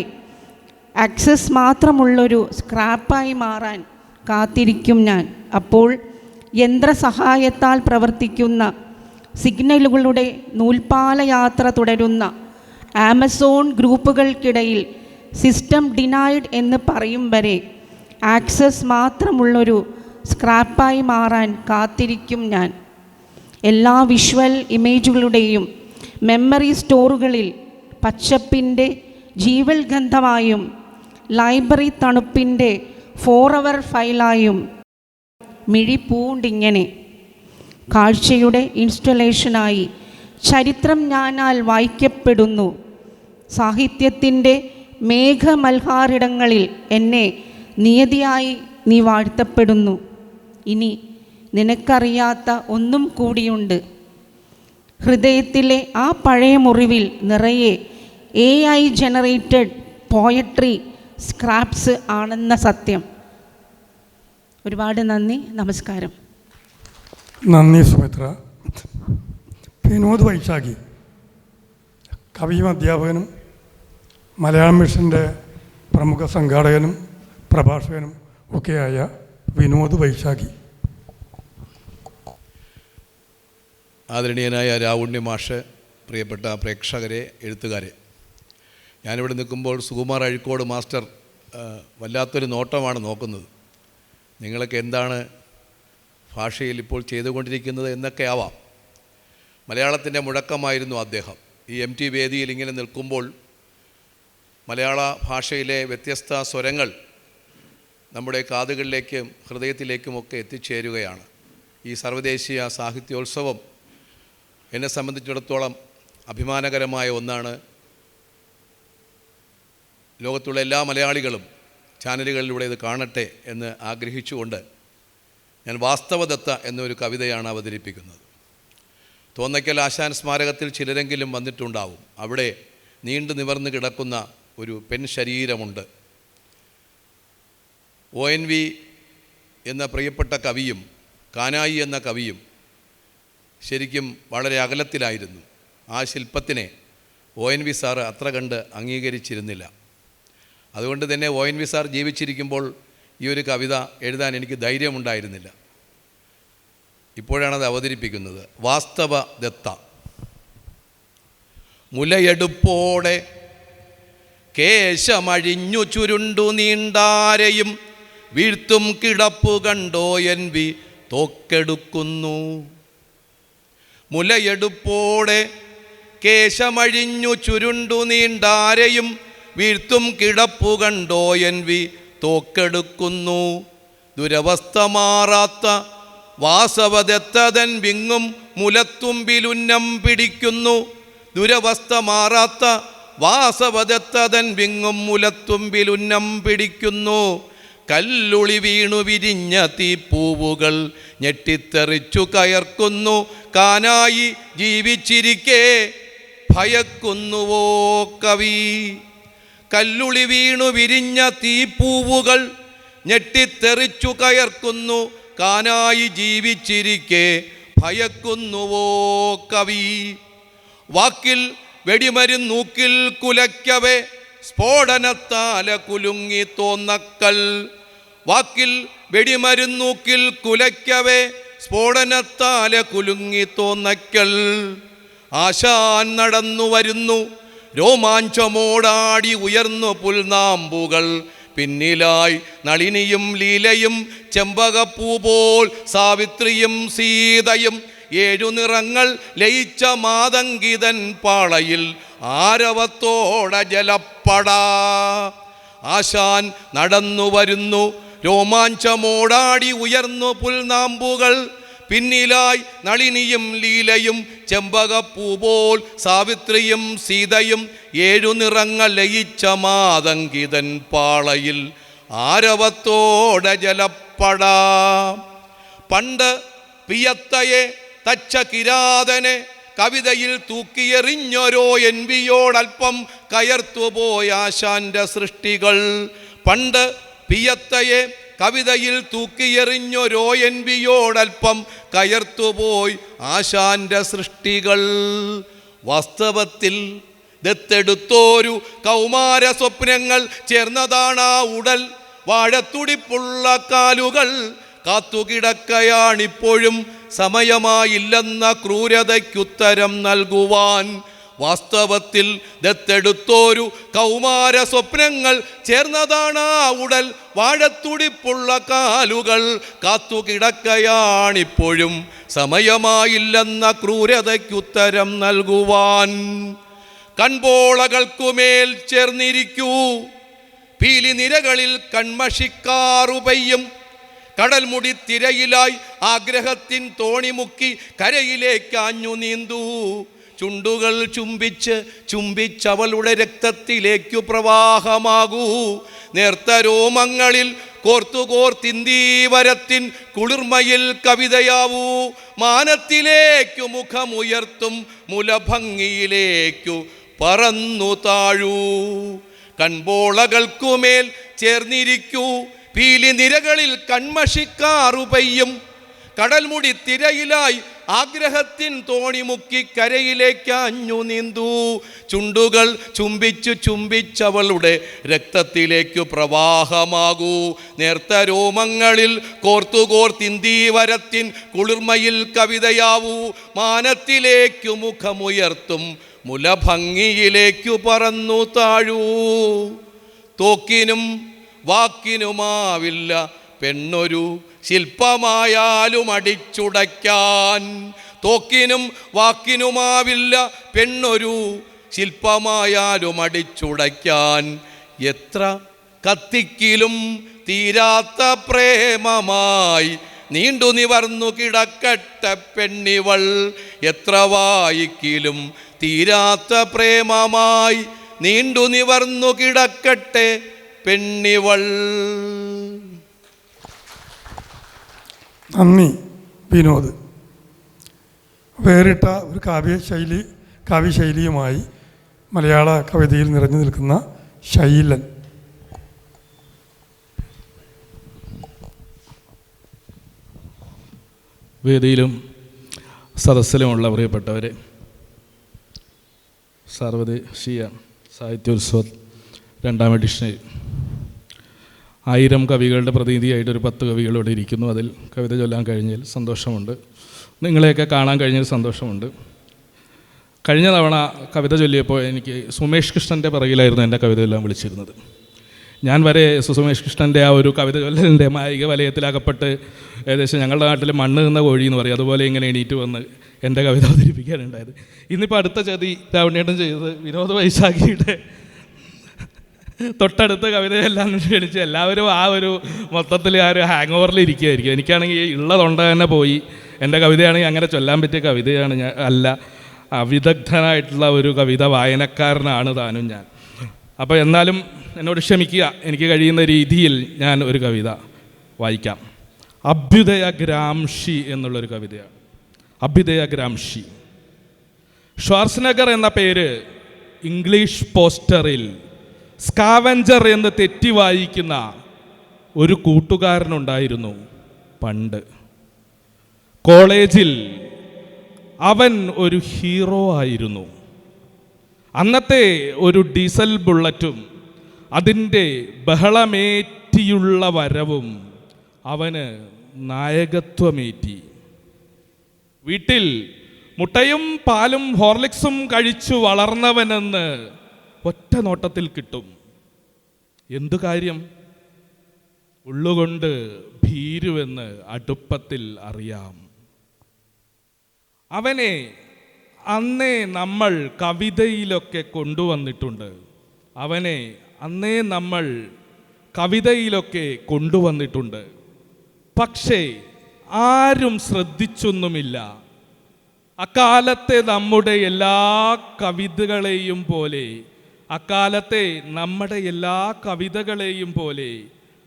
ആക്സസ് മാത്രമുള്ളൊരു സ്ക്രാപ്പായി മാറാൻ കാത്തിരിക്കും ഞാൻ. അപ്പോൾ യന്ത്രസഹായത്താൽ പ്രവർത്തിക്കുന്ന സിഗ്നലുകളുടെ നൂൽപാലയാത്ര തുടരുന്ന ആമസോൺ ഗ്രൂപ്പുകൾക്കിടയിൽ സിസ്റ്റം ഡിനൈഡ് എന്ന് പറയും വരെ ആക്സസ് മാത്രമുള്ളൊരു സ്ക്രാപ്പായി മാറാൻ കാത്തിരിക്കും ഞാൻ. എല്ലാ വിഷ്വൽ ഇമേജുകളുടെയും മെമ്മറി സ്റ്റോറുകളിൽ പച്ചപ്പിൻ്റെ ജീവൽ ഗന്ധമായും ലൈബ്രറി തണുപ്പിൻ്റെ ഫോറവർ ഫയലായും മിഴിപ്പൂണ്ടിങ്ങനെ കാഴ്ചയുടെ ഇൻസ്റ്റലേഷനായി ചരിത്രം ഞാനാൽ വായിക്കപ്പെടുന്നു. സാഹിത്യത്തിൻ്റെ മേഘമൽഹാരിടങ്ങളിൽ എന്നെ നിയതിയായി നീ വാഴ്ത്തപ്പെടുന്നു. ഇനി നിനക്കറിയാത്ത ഒന്നും കൂടിയുണ്ട്. ഹൃദയത്തിലെ ആ പഴയ മുറിവിൽ നിറയെ AI ജനറേറ്റഡ് പോയട്രി സ്ക്രാപ്സ് ആണെന്ന സത്യം. ഒരുപാട് നന്ദി, നമസ്കാരം. നന്ദി സുമിത്ര. വിനോദ് വൈശാഖി, കവിയും അധ്യാപകനും മലയാളം മിഷൻ്റെ പ്രമുഖ സംഘാടകനും പ്രഭാഷകനും ഒക്കെയായ വിനോദ് വൈശാഖി. ആദരണീയനായ രാവുണ്ണി മാഷ്, പ്രിയപ്പെട്ട പ്രേക്ഷകരെ, എഴുത്തുകാരെ, ഞാനിവിടെ നിൽക്കുമ്പോൾ സുകുമാർ അഴീക്കോട് മാസ്റ്റർ വല്ലാത്തൊരു നോട്ടമാണ് നോക്കുന്നത്. നിങ്ങളൊക്കെ എന്താണ് ഭാഷയിൽ ഇപ്പോൾ ചെയ്തുകൊണ്ടിരിക്കുന്നത് എന്നൊക്കെ ആവാം. മലയാളത്തിൻ്റെ മുഴക്കമായിരുന്നു അദ്ദേഹം. ഈ MT വേദിയിൽ ഇങ്ങനെ നിൽക്കുമ്പോൾ മലയാള ഭാഷയിലെ വ്യത്യസ്ത സ്വരങ്ങൾ നമ്മുടെ കാതുകളിലേക്കും ഹൃദയത്തിലേക്കുമൊക്കെ എത്തിച്ചേരുകയാണ്. ഈ സർവ്വദേശീയ സാഹിത്യോത്സവം എന്നെ സംബന്ധിച്ചിടത്തോളം അഭിമാനകരമായ ഒന്നാണ്. ലോകത്തുള്ള എല്ലാ മലയാളികളും ചാനലുകളിലൂടെ ഇത് കാണട്ടെ എന്ന് ആഗ്രഹിച്ചുകൊണ്ട് ഞാൻ വാസ്തവദത്ത എന്നൊരു കവിതയാണ് അവതരിപ്പിക്കുന്നത്. തോന്നയ്ക്കൽ ആശാൻ സ്മാരകത്തിൽ ചിലരെങ്കിലും വന്നിട്ടുണ്ടാവും. അവിടെ നീണ്ടു നിവർന്ന് കിടക്കുന്ന ഒരു പെൺ ശരീരമുണ്ട്. ONV എന്ന പ്രിയപ്പെട്ട കവിയും കാനായി എന്ന കവിയും ശരിക്കും വളരെ അകലത്തിലായിരുന്നു. ആ ശില്പത്തിനെ ONV സാറ് അത്ര കണ്ട് അംഗീകരിച്ചിരുന്നില്ല. അതുകൊണ്ട് തന്നെ ONV സാർ ജീവിച്ചിരിക്കുമ്പോൾ ഈ ഒരു കവിത എഴുതാൻ എനിക്ക് ധൈര്യമുണ്ടായിരുന്നില്ല. ഇപ്പോഴാണത് അവതരിപ്പിക്കുന്നത്. വാസ്തവദത്ത. മുലയെടുപ്പോടെ കേശമഴിഞ്ഞു ചുരുണ്ടു നീണ്ടാരെയും വീഴ്ത്തും കിടപ്പു കണ്ടോ NV തോക്കെടുക്കുന്നു. മുലയെടുപ്പോടെ കേശമഴിഞ്ഞു ചുരുണ്ടു നീണ്ടാരെയും വീഴ്ത്തും കിടപ്പു കണ്ടോ NV തോക്കെടുക്കുന്നു. ദുരവസ്ഥ മാറാത്ത വാസവദത്തതൻ വിങ്ങും മുലത്തുമ്പിലുന്നം പിടിക്കുന്നു. ദുരവസ്ഥ മാറാത്ത വാസവദത്തതൻ വിങ്ങും മുലത്തുമ്പിലുന്നം പിടിക്കുന്നു. കല്ലുളി വീണു വിരിഞ്ഞ തീപ്പൂവുകൾ ഞെട്ടിത്തെറിച്ചു കയർക്കുന്നു. കാനായി ജീവിച്ചിരിക്കെ ഭയക്കുന്നുവോ കവി. കല്ലുളി വീണു വിരിഞ്ഞ തീപ്പൂവുകൾ ഞെട്ടിത്തെറിച്ചു കയർക്കുന്നു. കാനായി ജീവിച്ചിരിക്കെ ഭയക്കുന്നുവോ കവി. വാക്കിൽ വെടിമരുന്നൂക്കിൽ കുലയ്ക്കവേ സ്ഫോടനത്താല കുലുങ്ങി തോന്നക്കൽ. വാക്കിൽ വെടിമരുന്നൂക്കിൽ കുലയ്ക്കവേ സ്ഫോടനത്താല കുലുങ്ങി തോന്നക്കൽ. ആശാൻ നടന്നു വരുന്നു രോമാഞ്ചമോടാടി ഉയർന്നു പുൽനാമ്പുകൾ. പിന്നിലായി നളിനിയും ലീലയും ചെമ്പകപ്പൂ പോൽ സാവിത്രിയും സീതയും. 7 നിറങ്ങൾ ലയിച്ച മാതങ്കിതൻ പാളയിൽ ആരവത്തോടെ ജലപ്പട. ആശാൻ നടന്നു വരുന്നു രോമാഞ്ചമോടാടി ഉയർന്നു പുൽനാമ്പുകൾ. പിന്നിലായി നളിനിയും ലീലയും ചെമ്പകപ്പൂ പോൽ സാവിത്രിയും സീതയും. 7 നിറങ്ങൾ ലയിച്ച മാതങ്കിതൻ പാളയിൽ ആരവത്തോടെ ജലപ്പട. പണ്ട് പിയത്തയെ തച്ച കിരാതനെ കവിതയിൽ തൂക്കിയെറിഞ്ഞൊരോ NVയോടൽപ്പം കയർത്തുപോയ ആശാന്റെ സൃഷ്ടികൾ. പണ്ട് പിയത്തയെ കവിതയിൽ തൂക്കിയെറിഞ്ഞൊരോ NVയോടൽപ്പം കയർത്തുപോയി ആശാന്റെ സൃഷ്ടികൾ. വാസ്തവത്തിൽ ദത്തെടുത്തോരു കൗമാര സ്വപ്നങ്ങൾ ചേർന്നതാണ് ആ ഉടൽ. വാഴത്തുടിപ്പുള്ള കാലുകൾ കാത്തുകിടക്കയാണിപ്പോഴും സമയമായില്ലെന്ന ക്രൂരതയ്ക്കുത്തരം നൽകുവാൻ. വാസ്തവത്തിൽ ദത്തെടുത്തോരു കൗമാര സ്വപ്നങ്ങൾ ചേർന്നതാണ് ആ ഉടൽ. വാഴത്തുടിപ്പുള്ള കാലുകൾ കാത്തുകിടക്കയാണിപ്പോഴും സമയമായില്ലെന്ന ക്രൂരതയ്ക്കുത്തരം നൽകുവാൻ. കൺപോളകൾക്കുമേൽ ചേർന്നിരിക്കൂ പീലി നിരകളിൽ കൺമഷിക്കാറു പെയ്യും. കടൽമുടി തിരയിലായി ആഗ്രഹത്തിൻ തോണിമുക്കി കരയിലേക്കാഞ്ഞു നീന്തൂ. ചുണ്ടുകൾ ചുംബിച്ചവളുടെ രക്തത്തിലേക്കു പ്രവാഹമാകൂ. നേർത്ത രോമങ്ങളിൽ കോർത്തുകോർത്തിന്തീവരത്തിൻ കുളിർമയിൽ കവിതയാവൂ. മാനത്തിലേക്കു മുഖമുയർത്തും മുലഭംഗിയിലേക്കു പറന്നു താഴൂ. കൺപോളകൾക്കുമേൽ ചേർന്നിരിക്കൂ പീലി നിരകളിൽ കൺമഷിക്കാറു പെയ്യും. കടൽമുടി തിരയിലായി ആഗ്രഹത്തിൻ തോണിമുക്കി കരയിലേക്കാഞ്ഞു നീന്തൂ. ചുണ്ടുകൾ ചുംബിച്ചവളുടെ രക്തത്തിലേക്കു പ്രവാഹമാകൂ. നേർത്ത രോമങ്ങളിൽ കോർത്തുകോർത്തിന്തീവരത്തിൻ കുളിർമയിൽ കവിതയാവൂ. മാനത്തിലേക്കു മുഖമുയർത്തും മുലഭംഗിയിലേക്കു പറന്നു താഴൂ. തോക്കിനും വാക്കിനുമാവില്ല പെണ്ണൊരു ശില്പമായാലും അടിച്ചുടയ്ക്കാൻ. തോക്കിനും വാക്കിനുമാവില്ല പെണ്ണൊരു ശില്പമായാലും അടിച്ചുടയ്ക്കാൻ. എത്ര കത്തിക്കിലും തീരാത്ത പ്രേമമായി നീണ്ടു നിവർന്നു കിടക്കട്ടെ പെണ്ണിവൾ. എത്ര വായിക്കിലും തീരാത്ത പ്രേമമായി നീണ്ടു നിവർന്നു കിടക്കട്ടെ പെണ്ണിവൾ. നന്ദി വിനോദ്. വേറിട്ട ഒരു കാവ്യശൈലിയുമായി മലയാള കവിതയിൽ നിറഞ്ഞു നിൽക്കുന്ന ശൈലൻ. വേദിയിലും സദസ്സിലുമുള്ള പ്രിയപ്പെട്ടവരെ, സാർവദേശീയ സാഹിത്യോത്സവം 2ാം എഡിഷനിൽ 1000 കവികളുടെ പ്രതിനിധിയായിട്ട് ഒരു 10 കവികളോട് ഇരിക്കുന്നു. അതിൽ കവിത ചൊല്ലാൻ കഴിഞ്ഞതിൽ സന്തോഷമുണ്ട്. നിങ്ങളെയൊക്കെ കാണാൻ കഴിഞ്ഞതിൽ സന്തോഷമുണ്ട്. കഴിഞ്ഞ തവണ കവിത ചൊല്ലിയപ്പോൾ എനിക്ക് സുമേഷ് കൃഷ്ണൻ്റെ പിറകിലായിരുന്നു എൻ്റെ കവിതയെല്ലാം വിളിച്ചിരുന്നത്. ഞാൻ വരെ സുമേഷ് കൃഷ്ണൻ്റെ ആ ഒരു കവിത ചൊല്ലലിൻ്റെ മായിക വലയത്തിലകപ്പെട്ട് ഏകദേശം ഞങ്ങളുടെ നാട്ടിൽ മണ്ണ് നിന്ന കോഴി എന്ന് പറയും, അതുപോലെ ഇങ്ങനെ എണീറ്റ് വന്ന് എൻ്റെ കവിത അവതരിപ്പിക്കാനുണ്ടായത്. ഇന്നിപ്പോൾ അടുത്ത ചതി രാവണേട്ടൻ ചെയ്തത് വിനോദ് വൈശാഖിയുടെ തൊട്ടടുത്ത കവിതയെല്ലാം ക്ഷണിച്ച് എല്ലാവരും ആ ഒരു മൊത്തത്തിൽ ആ ഒരു ഹാങ് ഓവറിൽ ഇരിക്കുകയായിരിക്കും. എനിക്കാണെങ്കിൽ ഉള്ളതൊണ്ട തന്നെ പോയി. എൻ്റെ കവിതയാണെങ്കിൽ അങ്ങനെ ചൊല്ലാൻ പറ്റിയ കവിതയാണ് ഞാൻ അല്ല, അവിദഗ്ധനായിട്ടുള്ള ഒരു കവിത വായനക്കാരനാണ് താനും ഞാൻ. അപ്പോൾ എന്നാലും എന്നോട് ക്ഷമിക്കുക, എനിക്ക് കഴിയുന്ന രീതിയിൽ ഞാൻ ഒരു കവിത വായിക്കാം. അഭ്യുദയ ഗ്രാംഷി എന്നുള്ളൊരു കവിതയാണ്. അഭ്യുദയ ഗ്രാംഷി. ഷ്വാർസ്നെഗർ എന്ന പേര് ഇംഗ്ലീഷ് പോസ്റ്ററിൽ സ്കാവഞ്ചർ എന്ന് തെറ്റി വായിക്കുന്ന ഒരു കൂട്ടുകാരനുണ്ടായിരുന്നു പണ്ട്. കോളേജിൽ അവൻ ഒരു ഹീറോ ആയിരുന്നു. അന്നത്തെ ഒരു ഡീസൽ ബുള്ളറ്റും അതിൻ്റെ ബഹളമേറ്റിയുള്ള വരവും അവന് നായകത്വമേറ്റി. വീട്ടിൽ മുട്ടയും പാലും ഹോർലിക്സും കഴിച്ചു വളർന്നവനെന്ന് ഒറ്റ നോട്ടത്തിൽ കിട്ടും. എന്തു കാര്യം? ഉള്ളുകൊണ്ട് ഭീരുവെന്ന് അടുപ്പത്തിൽ അറിയാം. അവനെ അന്നേ നമ്മൾ കവിതയിലൊക്കെ കൊണ്ടുവന്നിട്ടുണ്ട്. അവനെ അന്നേ നമ്മൾ കവിതയിലൊക്കെ കൊണ്ടുവന്നിട്ടുണ്ട്. പക്ഷേ ആരും ശ്രദ്ധിച്ചൊന്നുമില്ല. അക്കാലത്തെ നമ്മുടെ എല്ലാ കവിതകളെയും പോലെ, അക്കാലത്തെ നമ്മുടെ എല്ലാ കവിതകളെയും പോലെ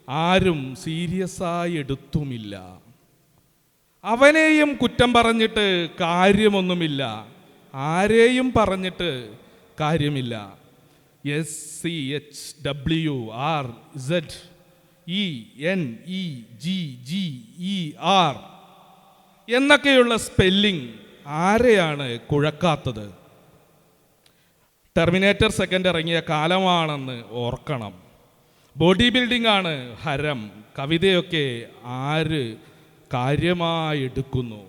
ആരും സീരിയസായി എടുത്തുമില്ല. അവനെയും കുറ്റം പറഞ്ഞിട്ട് കാര്യമൊന്നുമില്ല, ആരെയും പറഞ്ഞിട്ട് കാര്യമില്ല. SCHWRZENEGGER എന്നൊക്കെയുള്ള സ്പെല്ലിംഗ് ആരെയാണ് കുഴക്കാത്തത്? ടെർമിനേറ്റർ സെക്കൻഡ് ഇറങ്ങിയ കാലമാണെന്ന് ഓർക്കണം. ബോഡി ബിൽഡിംഗ് ആണ് ഹരം. കവിതയൊക്കെ ആര് കാര്യമായി എടുക്കുന്നു?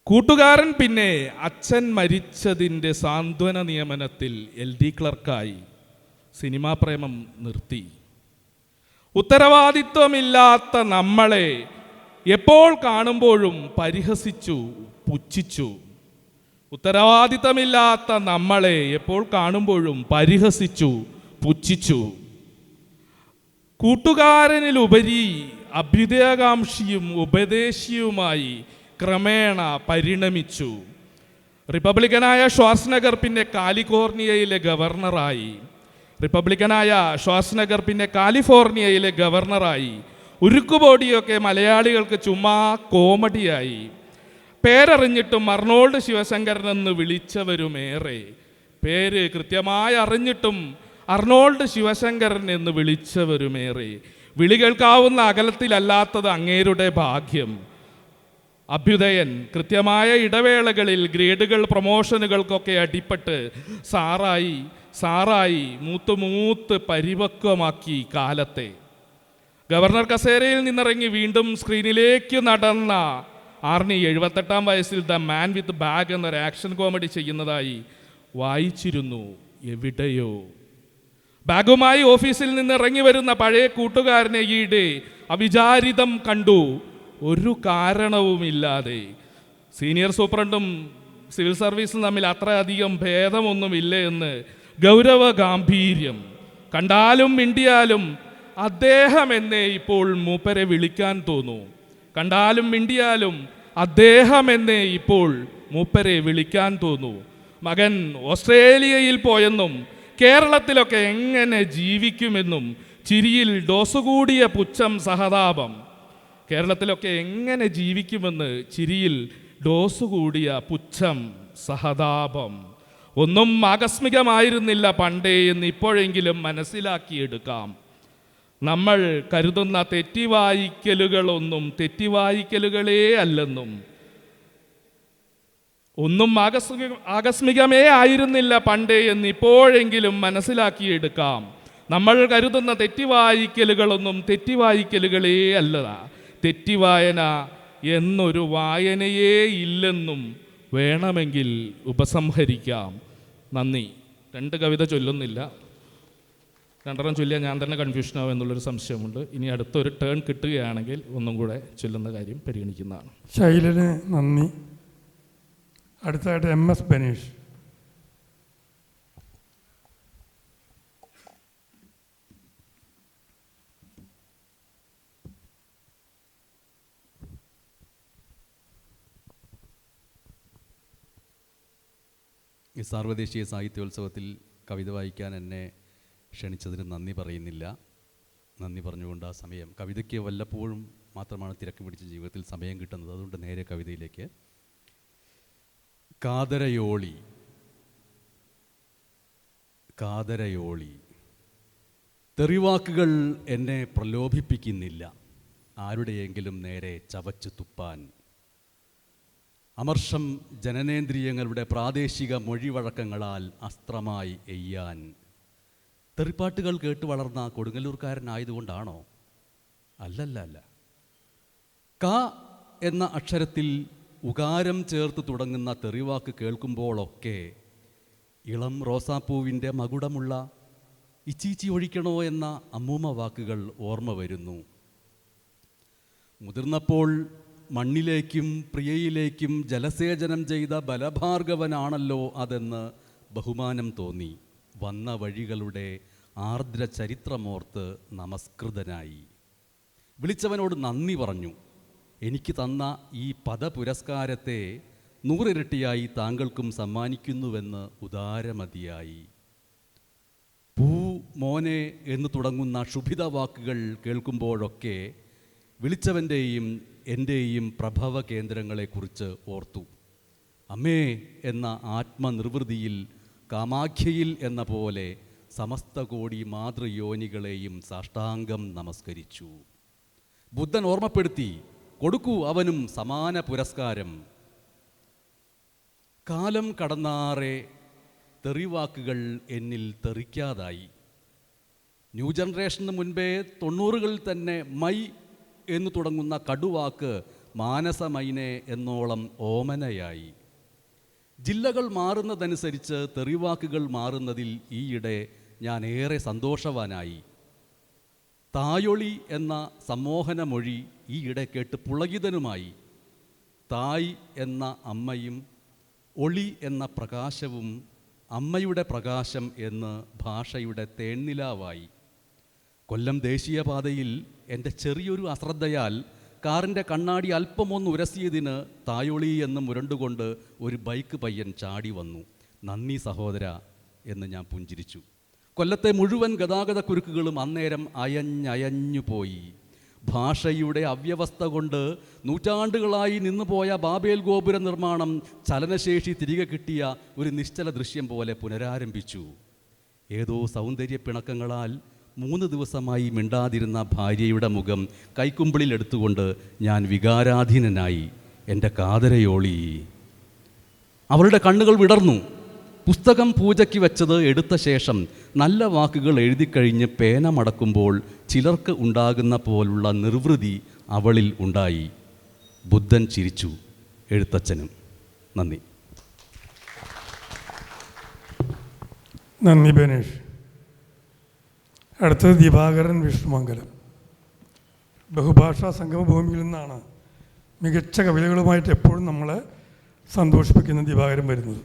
കൂട്ടുകാരൻ പിന്നെ അച്ഛൻ മരിച്ചതിൻ്റെ സാന്ത്വന നിയമനത്തിൽ LD ക്ലർക്കായി. സിനിമാ പ്രേമം നിർത്തി. ഉത്തരവാദിത്വമില്ലാത്ത നമ്മളെ എപ്പോൾ കാണുമ്പോഴും പരിഹസിച്ചു, പുച്ഛിച്ചു. ഉത്തരവാദിത്തമില്ലാത്ത നമ്മളെ എപ്പോൾ കാണുമ്പോഴും പരിഹസിച്ചു, പുച്ഛിച്ചു. കൂട്ടുകാരനിലുപരി അഭ്യുദയകാംക്ഷിയും ഉപദേശിയുമായി ക്രമേണ പരിണമിച്ചു. റിപ്പബ്ലിക്കനായ ഷ്വാർസ്നെഗർ പിന്നെ കാലിഫോർണിയയിലെ ഗവർണറായി. ഉരുക്കുബോഡിയൊക്കെ മലയാളികൾക്ക് ചുമ്മാ കോമഡിയായി. പേരറിഞ്ഞിട്ടും അർണോൾഡ് ശിവശങ്കരൻ എന്ന് വിളിച്ചവരുമേറെ. പേര് കൃത്യമായി അറിഞ്ഞിട്ടും അർണോൾഡ് ശിവശങ്കരൻ എന്ന് വിളിച്ചവരുമേറെ. വിളി കേൾക്കാവുന്ന അകലത്തിലല്ലാത്തത് അങ്ങേരുടെ ഭാഗ്യം. അഭ്യുദയൻ കൃത്യമായ ഇടവേളകളിൽ ഗ്രേഡുകൾ പ്രൊമോഷനുകൾക്കൊക്കെ അടിപ്പെട്ട് സാറായി മൂത്ത് പരിപക്വമാക്കി കാലത്തെ. ഗവർണർ കസേരയിൽ നിന്നിറങ്ങി വീണ്ടും സ്ക്രീനിലേക്ക് നടന്ന ആർണി 78-ാം വയസ്സിൽ ദ മാൻ വിത്ത് ബാഗ് എന്നൊരു ആക്ഷൻ കോമഡി ചെയ്യുന്നതായി വായിച്ചിരുന്നു എവിടെയോ. ബാഗുമായി ഓഫീസിൽ നിന്ന് ഇറങ്ങി വരുന്ന പഴയ കൂട്ടുകാരനെ ഈയിടെ അവിചാരിതം കണ്ടു. ഒരു കാരണവുമില്ലാതെ. സീനിയർ സൂപ്രണ്ടും സിവിൽ സർവീസും തമ്മിൽ അത്ര അധികം ഭേദമൊന്നുമില്ല എന്ന് ഗൗരവ ഗാംഭീര്യം. കണ്ടാലും മിണ്ടിയാലും അദ്ദേഹം എന്നെ ഇപ്പോൾ മൂപ്പരെ വിളിക്കാൻ തോന്നൂ. കണ്ടാലും മിണ്ടിയാലും അദ്ദേഹം എന്നെ ഇപ്പോൾ മൂപ്പരെ വിളിക്കാൻ തോന്നൂ. മകൻ ഓസ്ട്രേലിയയിൽ പോയെന്നും കേരളത്തിലൊക്കെ എങ്ങനെ ജീവിക്കുമെന്നും ചിരിയിൽ ഡോസ് കൂടിയ പുച്ഛം സഹതാപം. കേരളത്തിലൊക്കെ എങ്ങനെ ജീവിക്കുമെന്ന് ചിരിയിൽ ഡോസ് കൂടിയ പുച്ഛം സഹതാപം. ഒന്നും ആകസ്മികമായിരുന്നില്ല പണ്ടേ എന്ന് ഇപ്പോഴെങ്കിലും മനസ്സിലാക്കിയെടുക്കാം. നമ്മൾ കരുതുന്ന തെറ്റിവായിക്കലുകളൊന്നും തെറ്റിവായിക്കലുകളേ അല്ലെന്നും, ഒന്നും ആകസ്മികമേ ആയിരുന്നില്ല പണ്ടേ എന്ന് ഇപ്പോഴെങ്കിലും മനസ്സിലാക്കിയെടുക്കാം. നമ്മൾ കരുതുന്ന തെറ്റിവായിക്കലുകളൊന്നും തെറ്റിവായിക്കലുകളേ അല്ലതാ. തെറ്റിവായന എന്നൊരു വായനയേ ഇല്ലെന്നും വേണമെങ്കിൽ ഉപസംഹരിക്കാം. നന്ദി. 2 കവിത ചൊല്ലുന്നില്ല, 2 ചൊല്ലിയാൽ ഞാൻ തന്നെ കൺഫ്യൂഷനാവും എന്നുള്ളൊരു സംശയമുണ്ട്. ഇനി അടുത്തൊരു ടേൺ കിട്ടുകയാണെങ്കിൽ ഒന്നും കൂടെ ചൊല്ലുന്ന കാര്യം പരിഗണിക്കുന്നതാണ്. ശൈലന് നന്ദി. അടുത്തതായിട്ട് MS ബനീഷ്. ഈ സാർവദേശീയ സാഹിത്യോത്സവത്തിൽ കവിത വായിക്കാൻ എന്നെ ക്ഷണിച്ചതിന് നന്ദി പറയുന്നില്ല. നന്ദി പറഞ്ഞുകൊണ്ട് ആ സമയം, കവിതയ്ക്ക് വല്ലപ്പോഴും മാത്രമാണ് തിരക്ക് പിടിച്ച ജീവിതത്തിൽ സമയം കിട്ടുന്നത്. അതുകൊണ്ട് നേരെ കവിതയിലേക്ക്. കാതരയോളി. കാതരയോളി. തെറിവാക്കുകൾ എന്നെ പ്രലോഭിപ്പിക്കുന്നില്ല, ആരുടെയെങ്കിലും നേരെ ചവച്ചു തുപ്പാൻ. അമർഷം ജനനേന്ദ്രിയങ്ങളുടെ പ്രാദേശിക മൊഴിവഴക്കങ്ങളാൽ അസ്ത്രമായി എയ്യാൻ. തെറിപ്പാട്ടുകൾ കേട്ട് വളർന്ന കൊടുങ്ങല്ലൂർക്കാരനായതുകൊണ്ടാണോ? അല്ല. ക എന്ന അക്ഷരത്തിൽ ഉകാരം ചേർത്ത് തുടങ്ങുന്ന തെറിവാക്ക് കേൾക്കുമ്പോഴൊക്കെ ഇളം റോസാപ്പൂവിൻ്റെ മകുടമുള്ള ഇച്ചീച്ചി ഒഴിക്കണോ എന്ന അമ്മൂമ്മ വാക്കുകൾ ഓർമ്മ വരുന്നു. മുതിർന്നപ്പോൾ മണ്ണിലേക്കും പ്രിയയിലേക്കും ജലസേചനം ചെയ്ത ബലഭാർഗവനാണല്ലോ അതെന്ന് ബഹുമാനം തോന്നി. വന്ന വഴികളുടെ ആർദ്ര ചരിത്രമോർത്ത് നമസ്കൃതനായി. വിളിച്ചവനോട് നന്ദി പറഞ്ഞു. എനിക്ക് തന്ന ഈ പദപുരസ്കാരത്തെ 100 ഇരട്ടിയായി താങ്കൾക്കും സമ്മാനിക്കുന്നുവെന്ന് ഉദാരമതിയായി. പൂ മോനെ എന്ന് തുടങ്ങുന്ന ക്ഷുഭിത വാക്കുകൾ കേൾക്കുമ്പോഴൊക്കെ വിളിച്ചവൻ്റെയും എൻ്റെയും പ്രഭവ കേന്ദ്രങ്ങളെക്കുറിച്ച് ഓർത്തു. അമ്മേ എന്ന ആത്മനിർവൃതിയിൽ കാമാഖ്യയിൽ എന്ന പോലെ സമസ്ത കോടി മാതൃയോനികളെയും സാഷ്ടാംഗം നമസ്കരിച്ചു. ബുദ്ധൻ ഓർമ്മപ്പെടുത്തി, കൊടുക്കൂ അവനും സമാന പുരസ്കാരം. കാലം കടന്നാറെ തെറിവാക്കുകൾ എന്നിൽ തെറിക്കാതായി. ന്യൂ ജനറേഷന് മുൻപേ 90കളിൽ തന്നെ മൈ എന്ന് തുടങ്ങുന്ന കടുവാക്ക് മാനസമൈനെ എന്നോളം ഓമനയായി. ജില്ലകൾ മാറുന്നതനുസരിച്ച് തെറിവാക്കുകൾ മാറുന്നതിൽ ഈയിടെ ഞാൻ ഏറെ സന്തോഷവാനായി. തായൊളി എന്ന സമ്മോഹന മൊഴി ഈയിടെ കേട്ട് പുളകിതനുമായി. തായ് എന്ന അമ്മയും ഒളി എന്ന പ്രകാശവും അമ്മയുടെ പ്രകാശം എന്ന് ഭാഷയുടെ തേൻനിലാവായി. കൊല്ലം ദേശീയപാതയിൽ എൻ്റെ ചെറിയൊരു അശ്രദ്ധയാൽ കാറിൻ്റെ കണ്ണാടി അല്പമൊന്ന് ഉരസിയതിന് തായൊളി എന്ന് മുരണ്ടുകൊണ്ട് ഒരു ബൈക്ക് പയ്യൻ ചാടി വന്നു. നന്ദി സഹോദര എന്ന് ഞാൻ പുഞ്ചിരിച്ചു. കൊല്ലത്തെ മുഴുവൻ ഗതാഗതക്കുരുക്കുകളും അന്നേരം അയഞ്ഞുപോയി. ഭാഷയുടെ അവ്യവസ്ഥ കൊണ്ട് നൂറ്റാണ്ടുകളായി നിന്നുപോയ ബാബേൽ ഗോപുര നിർമ്മാണം ചലനശേഷി തിരികെ കിട്ടിയ ഒരു നിശ്ചല ദൃശ്യം പോലെ പുനരാരംഭിച്ചു. ഏതോ സൗന്ദര്യ പിണക്കങ്ങളാൽ 3 ദിവസമായി മിണ്ടാതിരുന്ന ഭാര്യയുടെ മുഖം കൈക്കുമ്പിളിൽ എടുത്തുകൊണ്ട് ഞാൻ വികാരാധീനനായി. എൻ്റെ കാതരയോളി. അവളുടെ കണ്ണുകൾ വിടർന്നു. പുസ്തകം പൂജയ്ക്ക് വെച്ചത് എടുത്ത ശേഷം നല്ല വാക്കുകൾ എഴുതിക്കഴിഞ്ഞ് പേന മടക്കുമ്പോൾ ചിലർക്ക് ഉണ്ടാകുന്ന പോലുള്ള നിർവൃതി അവളിൽ ഉണ്ടായി. ബുദ്ധൻ ചിരിച്ചു, എഴുത്തച്ഛനും. നന്ദി. നന്ദി ബനേഷ്. അടുത്തത് ദിവാകരൻ വിഷ്ണുമംഗലം. ബഹുഭാഷാ സംഗമഭൂമിയിൽ നിന്നാണ് മികച്ച കവിതകളുമായിട്ട് എപ്പോഴും നമ്മളെ സന്തോഷിപ്പിക്കുന്ന ദിവാകരൻ വരുന്നത്.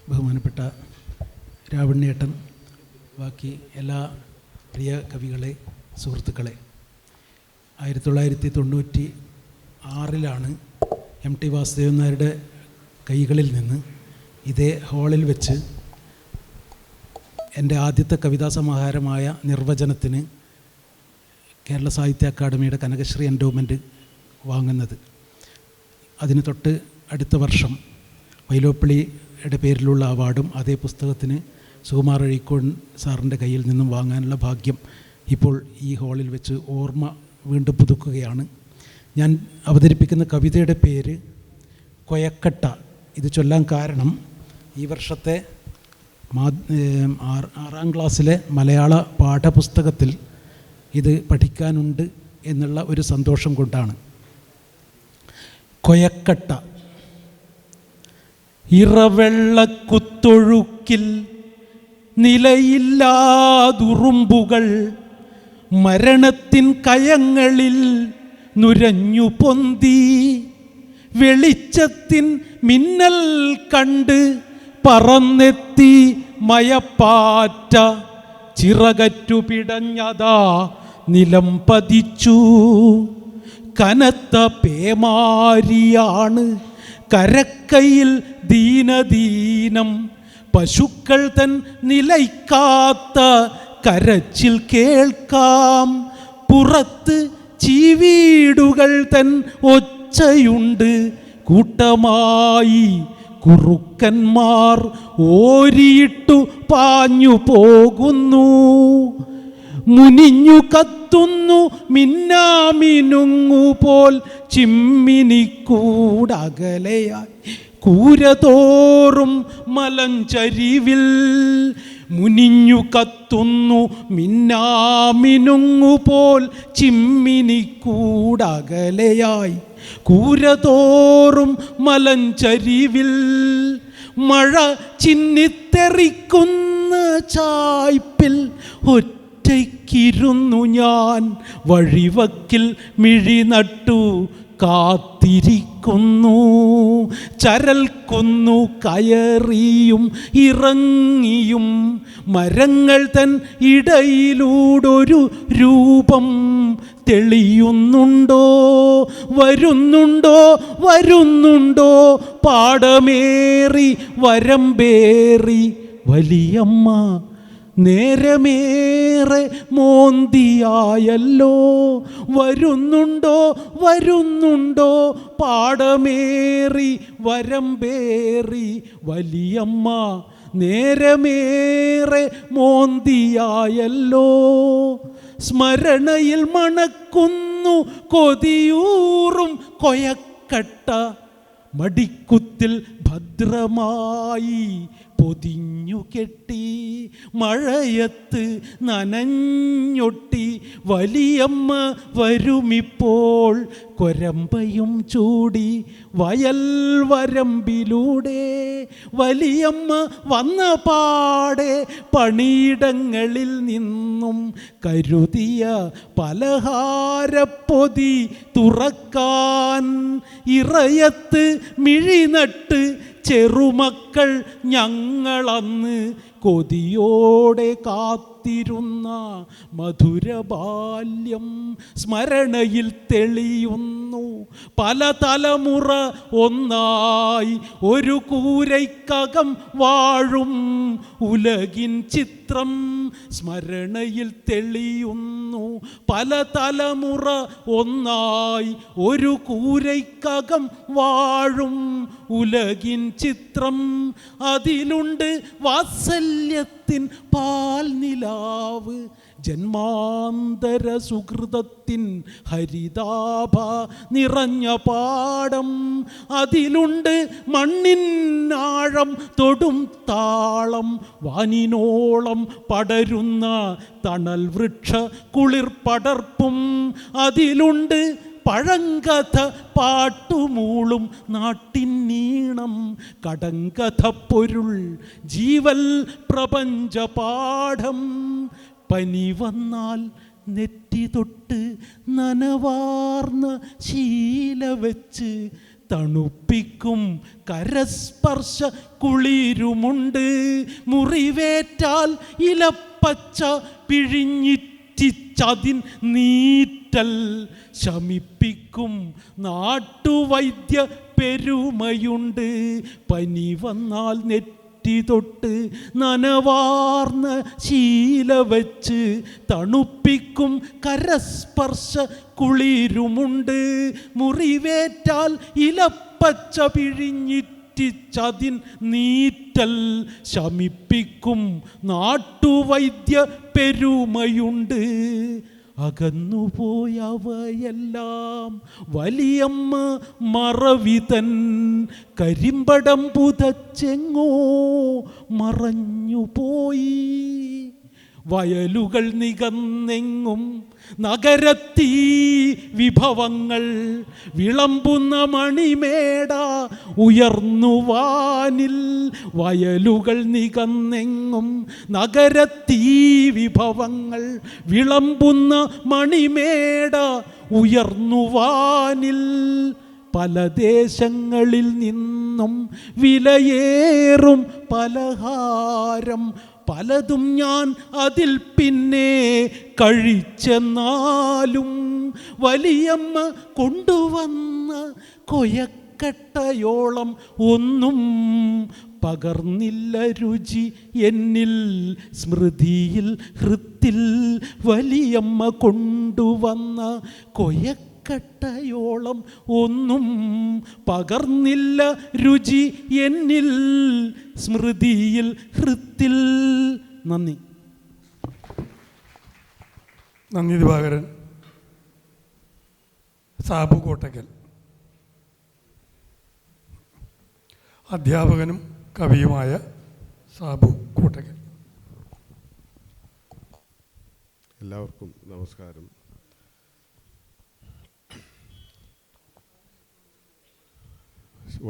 ബഹുമാനപ്പെട്ട രാവണ്യേട്ടൻ, ബാക്കി എല്ലാ പ്രിയ കവികളെ, സുഹൃത്തുക്കളെ, 1996 MT വാസുദേവൻ നായരുടെ കൈകളിൽ നിന്ന് ഇതേ ഹാളിൽ വെച്ച് എൻ്റെ ആദ്യത്തെ കവിതാ സമാഹാരമായ നിർവചനത്തിന് കേരള സാഹിത്യ അക്കാദമിയുടെ കനകശ്രീ എൻഡോമെൻ്റ് വാങ്ങുന്നത്. അതിന് തൊട്ട് അടുത്ത വർഷം വൈലോപ്പിള്ളിയുടെ പേരിലുള്ള അവാർഡും അതേ പുസ്തകത്തിന് സുകുമാർ അഴീക്കോൺ സാറിൻ്റെ കയ്യിൽ നിന്നും വാങ്ങാനുള്ള ഭാഗ്യം ഇപ്പോൾ ഈ ഹാളിൽ വെച്ച് ഓർമ്മ വീണ്ടും പുതുക്കുകയാണ്. ഞാൻ അവതരിപ്പിക്കുന്ന കവിതയുടെ പേര് കൊയക്കട്ട. ഇത് ചൊല്ലാൻ കാരണം ഈ വർഷത്തെ 6ാം ക്ലാസ്സിലെ മലയാള പാഠപുസ്തകത്തിൽ ഇത് പഠിക്കാനുണ്ട് എന്നുള്ള ഒരു സന്തോഷം കൊണ്ടാണ്. കൊയക്കട്ട. ഇറവെള്ളക്കുത്തൊഴുക്കിൽ നിലയില്ലാതുറുമ്പുകൾ മരണത്തിൻ കയങ്ങളിൽ നുരഞ്ഞു പൊന്തി, വെളിച്ചത്തിൻ മിന്നൽ കണ്ട് പറന്നെത്തി മയപ്പാറ്റ ചിറകറ്റു പിടഞ്ഞതാ നിലം പതിച്ചു. കനത്ത പേമാരിയാണ് കരക്കയിൽ ദീനദീനം, പശുക്കൾ തൻ നിലയ്ക്കാത്ത കരച്ചിൽ കേൾക്കാം. പുറത്ത് ചീവീടുകൾ തൻ ഒച്ചയുണ്ട്, കൂട്ടമായി കുറുക്കന്മാർ ഓരിയിട്ടു പാഞ്ഞു പോകുന്നു. മുനിഞ്ഞു കത്തുന്നു മിന്നാമിനുങ്ങുപോൽ ചിമ്മിനിക്കൂടകലയായി കൂരതോറും മലഞ്ചരിവിൽ. മുനിഞ്ഞു കത്തുന്നു മിന്നാമിനുങ്ങുപോൽ ചിമ്മിനിക്കൂടകലയായി കൂരതോറും മലഞ്ചരിവിൽ. മഴ ചിന്നിത്തെറിക്കുന്ന ചായ്പിൽ ഒറ്റയ്ക്കിരുന്നു ഞാൻ വഴിവക്കിൽ മിഴി നട്ടു കാത്തിരിക്കുന്നു. ചരൽക്കുന്നു കയറിയും ഇറങ്ങിയും മരങ്ങൾ തൻ ഇടയിലൂടൊരു രൂപം തെളിയുന്നുണ്ടോ? വരുന്നുണ്ടോ വരുന്നുണ്ടോ പാടമേറി വരമ്പേറി വലിയമ്മ നേരമേറെ മോന്തിയായല്ലോ. വരുന്നുണ്ടോ വരുന്നുണ്ടോ പാടമേറി വരമ്പേറി വലിയമ്മ നേരമേറെ മോന്തിയായല്ലോ. സ്മരണയിൽ മണക്കുന്നു കൊതിയൂറും കൊയക്കട്ട, മടിക്കുത്തിൽ ഭദ്രമായി പൊതിഞ്ഞു കെട്ടി. മഴയത്ത് നനഞ്ഞൊട്ടി വലിയമ്മ വരുമിപ്പോൾ കൊരമ്പയും ചൂടി വയൽ വരമ്പിലൂടെ. വലിയമ്മ വന്ന പാടെ പണിയിടങ്ങളിൽ നിന്നും കരുതിയ പലഹാരപ്പൊതി തുറക്കാൻ ഇറയത്ത് മിഴിനട്ട് ചെറുമക്കൾ ഞങ്ങളന്ന് കൊതിയോടെ കാത്തിരുന്ന മധുരബാല്യം സ്മരണയിൽ തെളിയുന്നു. പല തലമുറ ഒന്നായി ഒരു കൂരയ്ക്കകം വാഴും ഉലകിൻ ചിത്രം സ്മരണയിൽ തെളിയുന്നു. പല തലമുറ ഒന്നായി ഒരു കൂരയ്ക്കകം വാഴും ഉലകിൻ ചിത്രം. അതിലുണ്ട് വാത്സല്യത്തിൻ പാൽ നിലാവ്, ജന്മാന്തര സുഹൃതത്തിൻ ഹരിതാഭ നിറഞ്ഞ പാടം. അതിലുണ്ട് മണ്ണിനാഴം തൊടും താളം, വാനിനോളം പടരുന്ന തണൽ വൃക്ഷ കുളിർ പടർപ്പും. അതിലുണ്ട് പഴങ്കഥ പാട്ടുമൂളും നാട്ടിന്നീണം, കടങ്കഥ പൊരുൾ ജീവൽ പ്രപഞ്ച പാഠം. പനി വന്നാൽ നെറ്റി തൊട്ട് നനവാർന്ന ശീല വെച്ച് തണുപ്പിക്കും കരസ്പർശ കുളിരുമുണ്ട്. മുറിവേറ്റാൽ ഇലപ്പച്ച പിഴിഞ്ഞിറ്റിച്ചതിൻ നീറ്റൽ ശമിപ്പിക്കും നാട്ടുവൈദ്യ പെരുമയുണ്ട്. പനി വന്നാൽ നെറ്റി തൊട്ട് നനവാർന്ന ശീല വെച്ച് തണുപ്പിക്കും കരസ്പർശ കുളിരുമുണ്ട്. മുറിവേറ്റാൽ ഇലപ്പച്ച പിഴിഞ്ഞിറ്റിച്ചതിൻ നീറ്റൽ ശമിപ്പിക്കും നാട്ടുവൈദ്യ പെരുമയുണ്ട്. അകന്നുപോയവയെല്ലാം വലിയമ്മ മറവിതൻ കരിമ്പടം പുതച്ചെങ്ങോ മറഞ്ഞു മറഞ്ഞു പോയി. വയലുകൾ നികന്നെങ്ങും നഗരത്തീ വിഭവങ്ങൾ വിളമ്പുന്ന മണിമേട ഉയർന്നു വാനിൽ. വയലുകൾ നികന്നെങ്ങും നഗരത്തീ വിഭവങ്ങൾ വിളമ്പുന്ന മണിമേട ഉയർന്നു വാനിൽ. പല ദേശങ്ങളിൽ നിന്നും വിലയേറും പലഹാരം പലതും ഞാൻ അതിൽ പിന്നെ കഴിച്ചെന്നാലും വലിയമ്മ കൊണ്ടുവന്ന കൊയക്കട്ടയോളം ഒന്നും പകർന്നില്ല രുചി എന്നിൽ സ്മൃതിയിൽ ഹൃത്തിൽ. വലിയമ്മ കൊണ്ടുവന്ന കൊയക്കട്ടയോളം ഒന്നും പകർന്നില്ല രുചി എന്നിൽ സ്മൃതിയിൽ ഹൃത്തിൽ. നന്ദി. നന്ദി ദിവാകരൻ. സാബു കോട്ടക്കൽ, അധ്യാപകനും കവിയുമായ സാബു കോട്ടക്കൽ. എല്ലാവർക്കും നമസ്കാരം.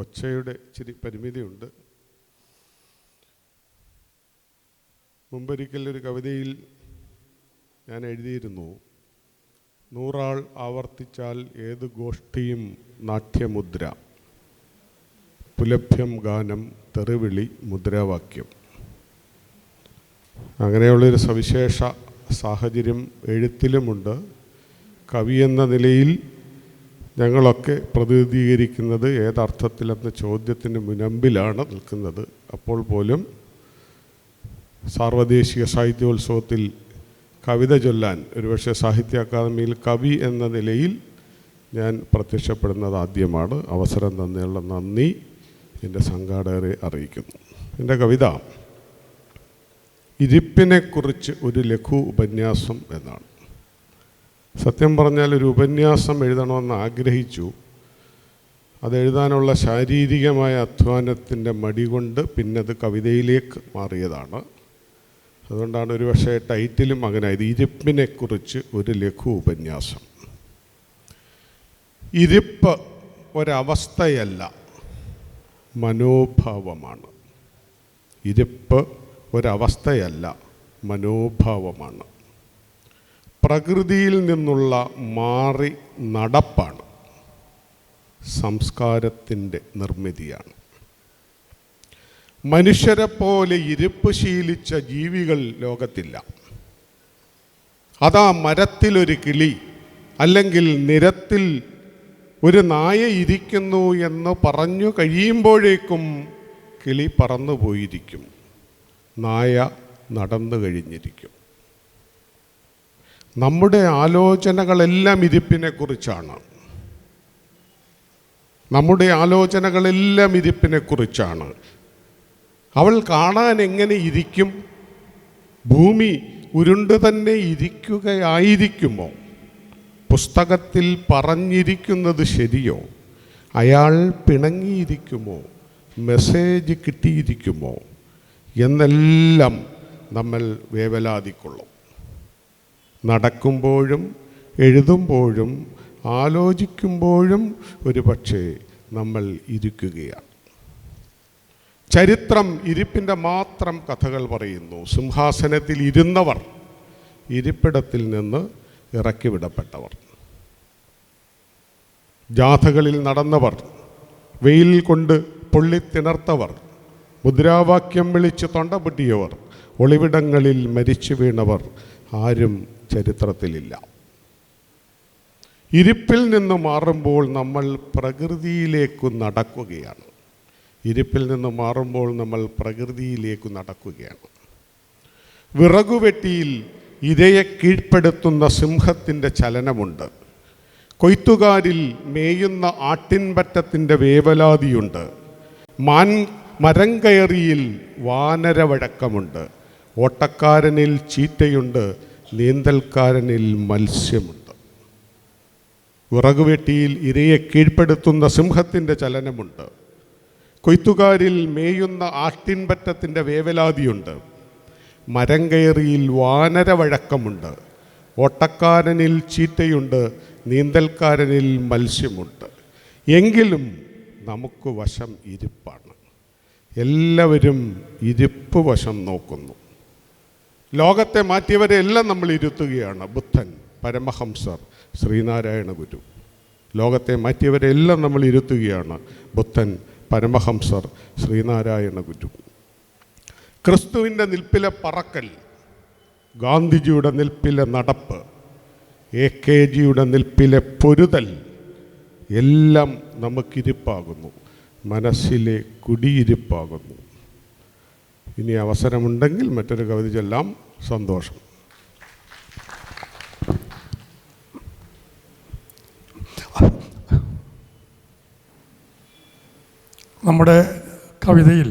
ഒച്ചയുടെ ഇച്ചിരി പരിമിതിയുണ്ട്. മുമ്പൊരിക്കൽ ഒരു കവിതയിൽ ഞാൻ എഴുതിയിരുന്നു, 100 ആൾ ആവർത്തിച്ചാൽ ഏത് ഗോഷ്ഠിയും നാട്യമുദ്ര, പുലഭ്യം ഗാനം തെറിവിളി മുദ്രാവാക്യം. അങ്ങനെയുള്ളൊരു സവിശേഷ സാഹചര്യം എഴുത്തിലുമുണ്ട്. കവി എന്ന നിലയിൽ ഞങ്ങളൊക്കെ പ്രതിനിധീകരിക്കുന്നത് ഏതർത്ഥത്തിലെന്ന ചോദ്യത്തിന് മുനമ്പിലാണ് നിൽക്കുന്നത്. അപ്പോൾ പോലും സാർവദേശീയ സാഹിത്യോത്സവത്തിൽ കവിത ചൊല്ലാൻ ഒരുപക്ഷെ സാഹിത്യ അക്കാദമിയിൽ കവി എന്ന നിലയിൽ ഞാൻ പ്രത്യക്ഷപ്പെടുന്നത് ആദ്യമാണ്. അവസരം തന്നെയുള്ള നന്ദി എൻ്റെ സംഘാടകരെ അറിയിക്കുന്നു. എൻ്റെ കവിത ഇരിപ്പിനെക്കുറിച്ച് ഒരു ലഘു ഉപന്യാസം എന്നാണ്. സത്യം പറഞ്ഞാൽ ഒരു ഉപന്യാസം എഴുതണമെന്ന് ആഗ്രഹിച്ചു. അതെഴുതാനുള്ള ശാരീരികമായ അധ്വാനത്തിൻ്റെ മടി കൊണ്ട് പിന്നെ അത് കവിതയിലേക്ക് മാറിയതാണ്. അതുകൊണ്ടാണ് ഒരു പക്ഷേ ടൈറ്റിലും അങ്ങനെ ആയത്, ഇരിപ്പിനെക്കുറിച്ച് ഒരു ലഘു ഉപന്യാസം. ഇരിപ്പ് ഒരവസ്ഥയല്ല, മനോഭാവമാണ്. ഇരിപ്പ് ഒരവസ്ഥയല്ല, മനോഭാവമാണ്. പ്രകൃതിയിൽ നിന്നുള്ള മാറി നടപ്പാണ്, സംസ്കാരത്തിൻ്റെ നിർമ്മിതിയാണ്. മനുഷ്യരെ പോലെ ഇരിപ്പ് ശീലിച്ച ജീവികൾ ലോകത്തില്ല. അതാ മരത്തിലൊരു കിളി അല്ലെങ്കിൽ നിരത്തിൽ ഒരു നായ ഇരിക്കുന്നു എന്ന് പറഞ്ഞു കഴിയുമ്പോഴേക്കും കിളി പറന്നു പോയിരിക്കും, നായ നടന്നു കഴിഞ്ഞിരിക്കും. നമ്മുടെ ആലോചനകളെല്ലാം ഇരിപ്പിനെക്കുറിച്ചാണ്. നമ്മുടെ ആലോചനകളെല്ലാം ഇരിപ്പിനെക്കുറിച്ചാണ്. അവൾ കാണാൻ എങ്ങനെ ഇരിക്കും? ഭൂമി ഉരുണ്ടു തന്നെ ഇരിക്കുകയായിരിക്കുമോ? പുസ്തകത്തിൽ പറഞ്ഞിരിക്കുന്നത് ശരിയോ? അയാൾ പിണങ്ങിയിരിക്കുമോ? മെസ്സേജ് കിട്ടിയിരിക്കുമോ? എന്നെല്ലാം നമ്മൾ വേവലാതിക്കൊള്ളും. നടക്കുമ്പോഴും എഴുതുമ്പോഴും ആലോചിക്കുമ്പോഴും ഒരു പക്ഷേ നമ്മൾ ഇരിക്കുകയാണ്. ചരിത്രം ഇരിപ്പിൻ്റെ മാത്രം കഥകൾ പറയുന്നു. സിംഹാസനത്തിൽ ഇരുന്നവർ, ഇരിപ്പിടത്തിൽ നിന്ന് ഇറക്കിവിടപ്പെട്ടവർ. ജാഥകളിൽ നടന്നവർ, വെയിൽ കൊണ്ട് പൊള്ളിത്തിണർത്തവർ, മുദ്രാവാക്യം വിളിച്ച് തൊണ്ട പൊട്ടിയവർ, ഒളിവിടങ്ങളിൽ മരിച്ചു വീണവർ ആരും ചരിത്രത്തിലില്ല. ഇരിപ്പിൽ നിന്ന് മാറുമ്പോൾ നമ്മൾ പ്രകൃതിയിലേക്ക് നടക്കുകയാണ്. ഇരിപ്പിൽ നിന്ന് മാറുമ്പോൾ നമ്മൾ പ്രകൃതിയിലേക്ക് നടക്കുകയാണ്. വിറകുവെട്ടിയിൽ ഇരയെ കീഴ്പ്പെടുത്തുന്ന സിംഹത്തിൻ്റെ ചലനമുണ്ട്. കൊയ്ത്തുകാരിൽ മേയുന്ന ആട്ടിൻപറ്റത്തിൻ്റെ വേവലാതിയുണ്ട്. മരം കയറിയിൽ വാനരവഴക്കമുണ്ട്. ഓട്ടക്കാരനിൽ ചീറ്റയുണ്ട്, നീന്തൽക്കാരനിൽ മത്സ്യമുണ്ട്. വിറകുവെട്ടിയിൽ ഇരയെ കീഴ്പ്പെടുത്തുന്ന സിംഹത്തിൻ്റെ ചലനമുണ്ട്. കൊയ്ത്തുകാരിൽ മേയുന്ന ആട്ടിൻപറ്റത്തിൻ്റെ വേവലാതിയുണ്ട്. മരം കയറിയിൽ വാനര വഴക്കമുണ്ട്. ഓട്ടക്കാരനിൽ ചീറ്റയുണ്ട്, നീന്തൽക്കാരനിൽ മത്സ്യമുണ്ട്. എങ്കിലും നമുക്ക് വശം ഇരിപ്പാണ്. എല്ലാവരും ഇരിപ്പ് വശം നോക്കുന്നു. ലോകത്തെ മാറ്റിയവരെ എല്ലാം നമ്മൾ ഇരുത്തുകയാണ്. ബുദ്ധൻ, പരമഹംസർ, ശ്രീനാരായണ ഗുരു. ലോകത്തെ മാറ്റിയവരെ എല്ലാം നമ്മൾ ഇരുത്തുകയാണ്. ബുദ്ധൻ, പരമഹംസർ, ശ്രീനാരായണ ഗുരു. ക്രിസ്തുവിൻ്റെ നിൽപ്പിലെ പറക്കൽ, ഗാന്ധിജിയുടെ നിൽപ്പിലെ നടപ്പ്, AKGയുടെ നിൽപ്പിലെ പൊരുതൽ എല്ലാം നമുക്കിരിപ്പാകുന്നു, മനസ്സിലെ കുടിയിരിപ്പാകുന്നു. ഇനി അവസരമുണ്ടെങ്കിൽ മറ്റൊരു കവിത ചൊല്ലാം. സന്തോഷം. നമ്മുടെ കവിതയിൽ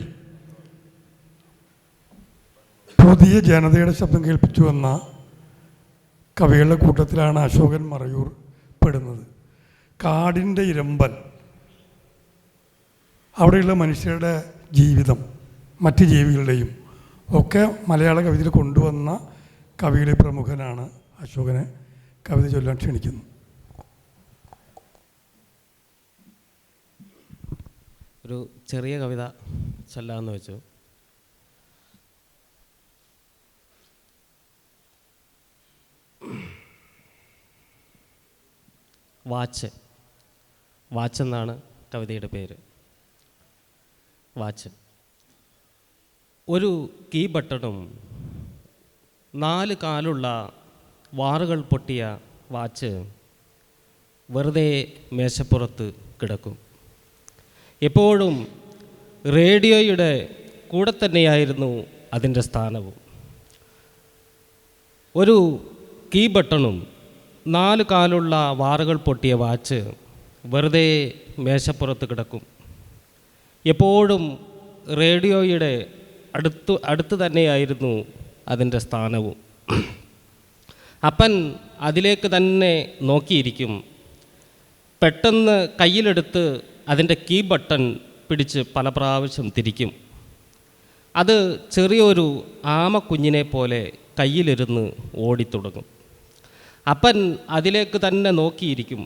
പുതിയ ജനതയുടെ ശബ്ദം കേൾപ്പിച്ചു വന്ന കവികളുടെ കൂട്ടത്തിലാണ് അശോകൻ മറയൂർ പെടുന്നത്. കാടിൻ്റെ ഇരമ്പൽ, അവിടെയുള്ള മനുഷ്യരുടെ ജീവിതം, മറ്റ് ജീവികളുടെയും ഒക്കെ മലയാള കവിതയിൽ കൊണ്ടുവന്ന കവിയുടെ പ്രമുഖനാണ്. അശോകനെ കവിത ചൊല്ലാൻ ക്ഷണിക്കുന്നു. ഒരു ചെറിയ കവിത ചൊല്ലാമെന്ന് വെച്ചു. വാച്ച്. വാച്ച് എന്നാണ് കവിതയുടെ പേര്. വാച്ച്. ഒരു കീ ബട്ടണും 4 കാലുള്ള വാറുകൾ പൊട്ടിയ വാച്ച് വെറുതെ മേശപ്പുറത്ത് കിടക്കും. എപ്പോഴും റേഡിയോയുടെ കൂടെ തന്നെയായിരുന്നു അതിൻ്റെ സ്ഥാനവും. ഒരു കീ ബട്ടണും 4 കാലുള്ള വാറുകൾ പൊട്ടിയ വാച്ച് വെറുതെ മേശപ്പുറത്ത് കിടക്കും. എപ്പോഴും റേഡിയോയുടെ അടുത്ത് തന്നെയായിരുന്നു അതിൻ്റെ സ്ഥാനവും. അപ്പൻ അതിലേക്ക് തന്നെ നോക്കിയിരിക്കും. പെട്ടെന്ന് കയ്യിലെടുത്ത് അതിൻ്റെ കീ ബട്ടൺ പിടിച്ച് പല പ്രാവശ്യം തിരിക്കും. അത് ചെറിയൊരു ആമക്കുഞ്ഞിനെ പോലെ കയ്യിലിരുന്ന് ഓടിത്തുടങ്ങും. അപ്പൻ അതിലേക്ക് തന്നെ നോക്കിയിരിക്കും.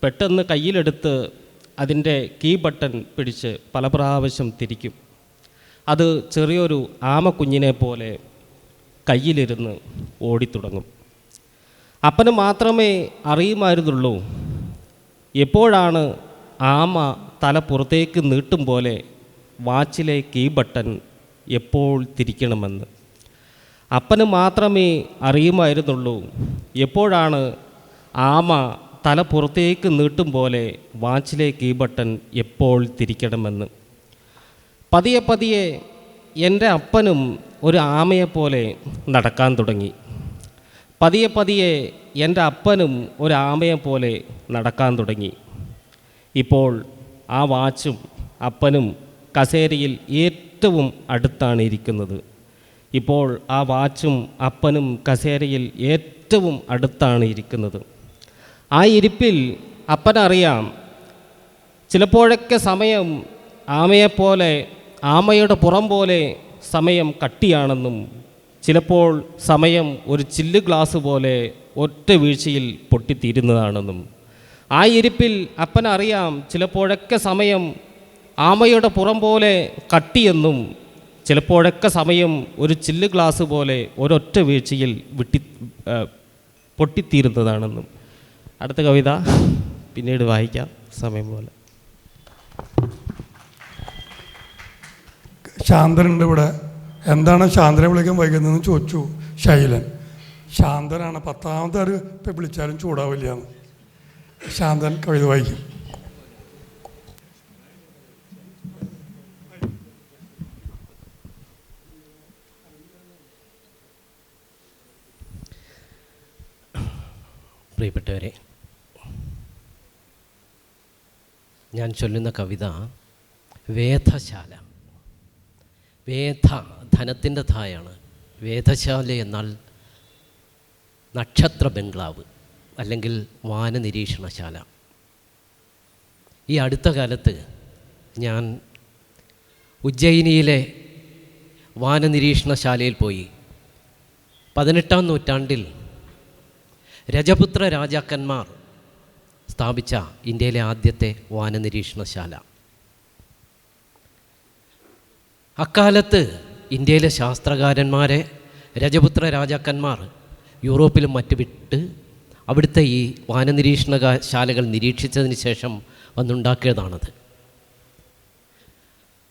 പെട്ടെന്ന് കയ്യിലെടുത്ത് അതിൻ്റെ കീ ബട്ടൺ പിടിച്ച് പല പ്രാവശ്യം തിരിക്കും. അത് ചെറിയൊരു ആമക്കുഞ്ഞിനെ പോലെ കയ്യിലിരുന്ന് ഓടിത്തുടങ്ങും. അപ്പന് മാത്രമേ അറിയുമായിരുന്നുള്ളൂ എപ്പോഴാണ് ആമ തല പുറത്തേക്ക് നീട്ടും പോലെ വാച്ചിലെ കീ ബട്ടൺ എപ്പോൾ തിരിക്കണമെന്ന്. അപ്പന് മാത്രമേ അറിയുമായിരുന്നുള്ളൂ എപ്പോഴാണ് ആമ തല പുറത്തേക്ക് നീട്ടും പോലെ വാച്ചിലെ കീ ബട്ടൺ എപ്പോൾ തിരിക്കണമെന്ന്. പതിയെ പതിയെ എൻ്റെ അപ്പനും ഒരു ആമയെപ്പോലെ നടക്കാൻ തുടങ്ങി. പതിയെ പതിയെ എൻ്റെ അപ്പനും ഒരു ആമയെപ്പോലെ നടക്കാൻ തുടങ്ങി. ഇപ്പോൾ ആ വാച്ചും അപ്പനും കസേരയിൽ ഏറ്റവും അടുത്താണ് ഇരിക്കുന്നത്. ഇപ്പോൾ ആ വാച്ചും അപ്പനും കസേരയിൽ ഏറ്റവും അടുത്താണ് ഇരിക്കുന്നത്. ആ ഇരിപ്പിൽ അപ്പനറിയാം ചിലപ്പോഴൊക്കെ സമയം ആമയെപ്പോലെ, ആമയുടെ പുറം പോലെ സമയം കട്ടിയാണെന്നും ചിലപ്പോൾ സമയം ഒരു ചില്ല് ഗ്ലാസ് പോലെ ഒറ്റ വീഴ്ചയിൽ പൊട്ടിത്തീരുന്നതാണെന്നും. ആ ഇരിപ്പിൽ അപ്പനറിയാം ചിലപ്പോഴൊക്കെ സമയം ആമയുടെ പുറം പോലെ കട്ടിയെന്നും ചിലപ്പോഴൊക്കെ സമയം ഒരു ചില്ല് ഗ്ലാസ് പോലെ ഒരൊറ്റ വീഴ്ചയിൽ പൊട്ടിത്തീരുന്നതാണെന്നും. അടുത്ത കവിത പിന്നീട് വായിക്കാം സമയം പോലെ. ശാന്തനുണ്ട് ഇവിടെ. എന്താണ് ശാന്തനെ വിളിക്കാൻ വൈകുന്നതെന്ന് ചോദിച്ചു ശൈലൻ. ശാന്തനാണ് 10ാമത്തെ ആര് ഇപ്പം വിളിച്ചാലും ചൂടാവില്ല എന്ന്. ശാന്തൻ കവിത വായിക്കും. പ്രിയപ്പെട്ടവരെ, ഞാൻ ചൊല്ലുന്ന കവിത വേദശാല. വേദ ധനത്തിൻ്റെ ധായാണ്. വേദശാല എന്നാൽ നക്ഷത്ര ബംഗ്ലാവ് അല്ലെങ്കിൽ വാനനിരീക്ഷണശാല. ഈ അടുത്ത കാലത്ത് ഞാൻ ഉജ്ജയിനിയിലെ വാനനിരീക്ഷണശാലയിൽ പോയി. 18-ാം നൂറ്റാണ്ടിൽ രജപുത്ര രാജാക്കന്മാർ സ്ഥാപിച്ച ഇന്ത്യയിലെ ആദ്യത്തെ വാനനിരീക്ഷണശാല. അക്കാലത്ത് ഇന്ത്യയിലെ ശാസ്ത്രകാരന്മാരെ രജപുത്ര രാജാക്കന്മാർ യൂറോപ്പിലും മറ്റു വിട്ട് അവിടുത്തെ ഈ വാനനിരീക്ഷണശാലകൾ നിരീക്ഷിച്ചതിന് ശേഷം വന്നുണ്ടാക്കിയതാണത്.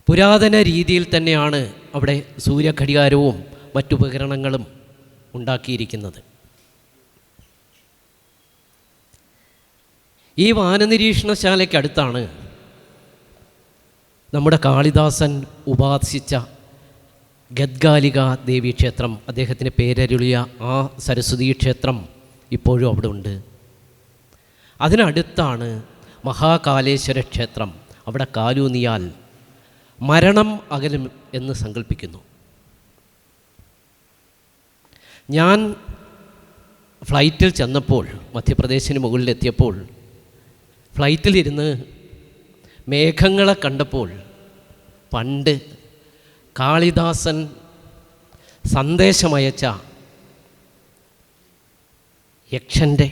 പുരാതന രീതിയിൽ തന്നെയാണ് അവിടെ സൂര്യഘടികാരവും മറ്റുപകരണങ്ങളും ഉണ്ടാക്കിയിരിക്കുന്നത്. ഈ വാനനിരീക്ഷണശാലയ്ക്കടുത്താണ് നമ്മുടെ കാളിദാസൻ ഉപാസിച്ച ഗദ്ഗാലിക ദേവീക്ഷേത്രം, അദ്ദേഹത്തിന് പേരരുളിയ ആ സരസ്വതീ ക്ഷേത്രം ഇപ്പോഴും അവിടെ ഉണ്ട്. അതിനടുത്താണ് മഹാകാലേശ്വര ക്ഷേത്രം. അവിടെ കാലൂന്നിയാൽ മരണം അകലും എന്ന് സങ്കല്പിക്കുന്നു. ഞാൻ ഫ്ലൈറ്റിൽ ചെന്നപ്പോൾ, മധ്യപ്രദേശിന് മുകളിലെത്തിയപ്പോൾ ഫ്ലൈറ്റിലിരുന്ന് മേഘങ്ങളെ കണ്ടപ്പോൾ പണ്ട് കാളിദാസൻ സന്ദേശമയച്ച യക്ഷൻ്റെ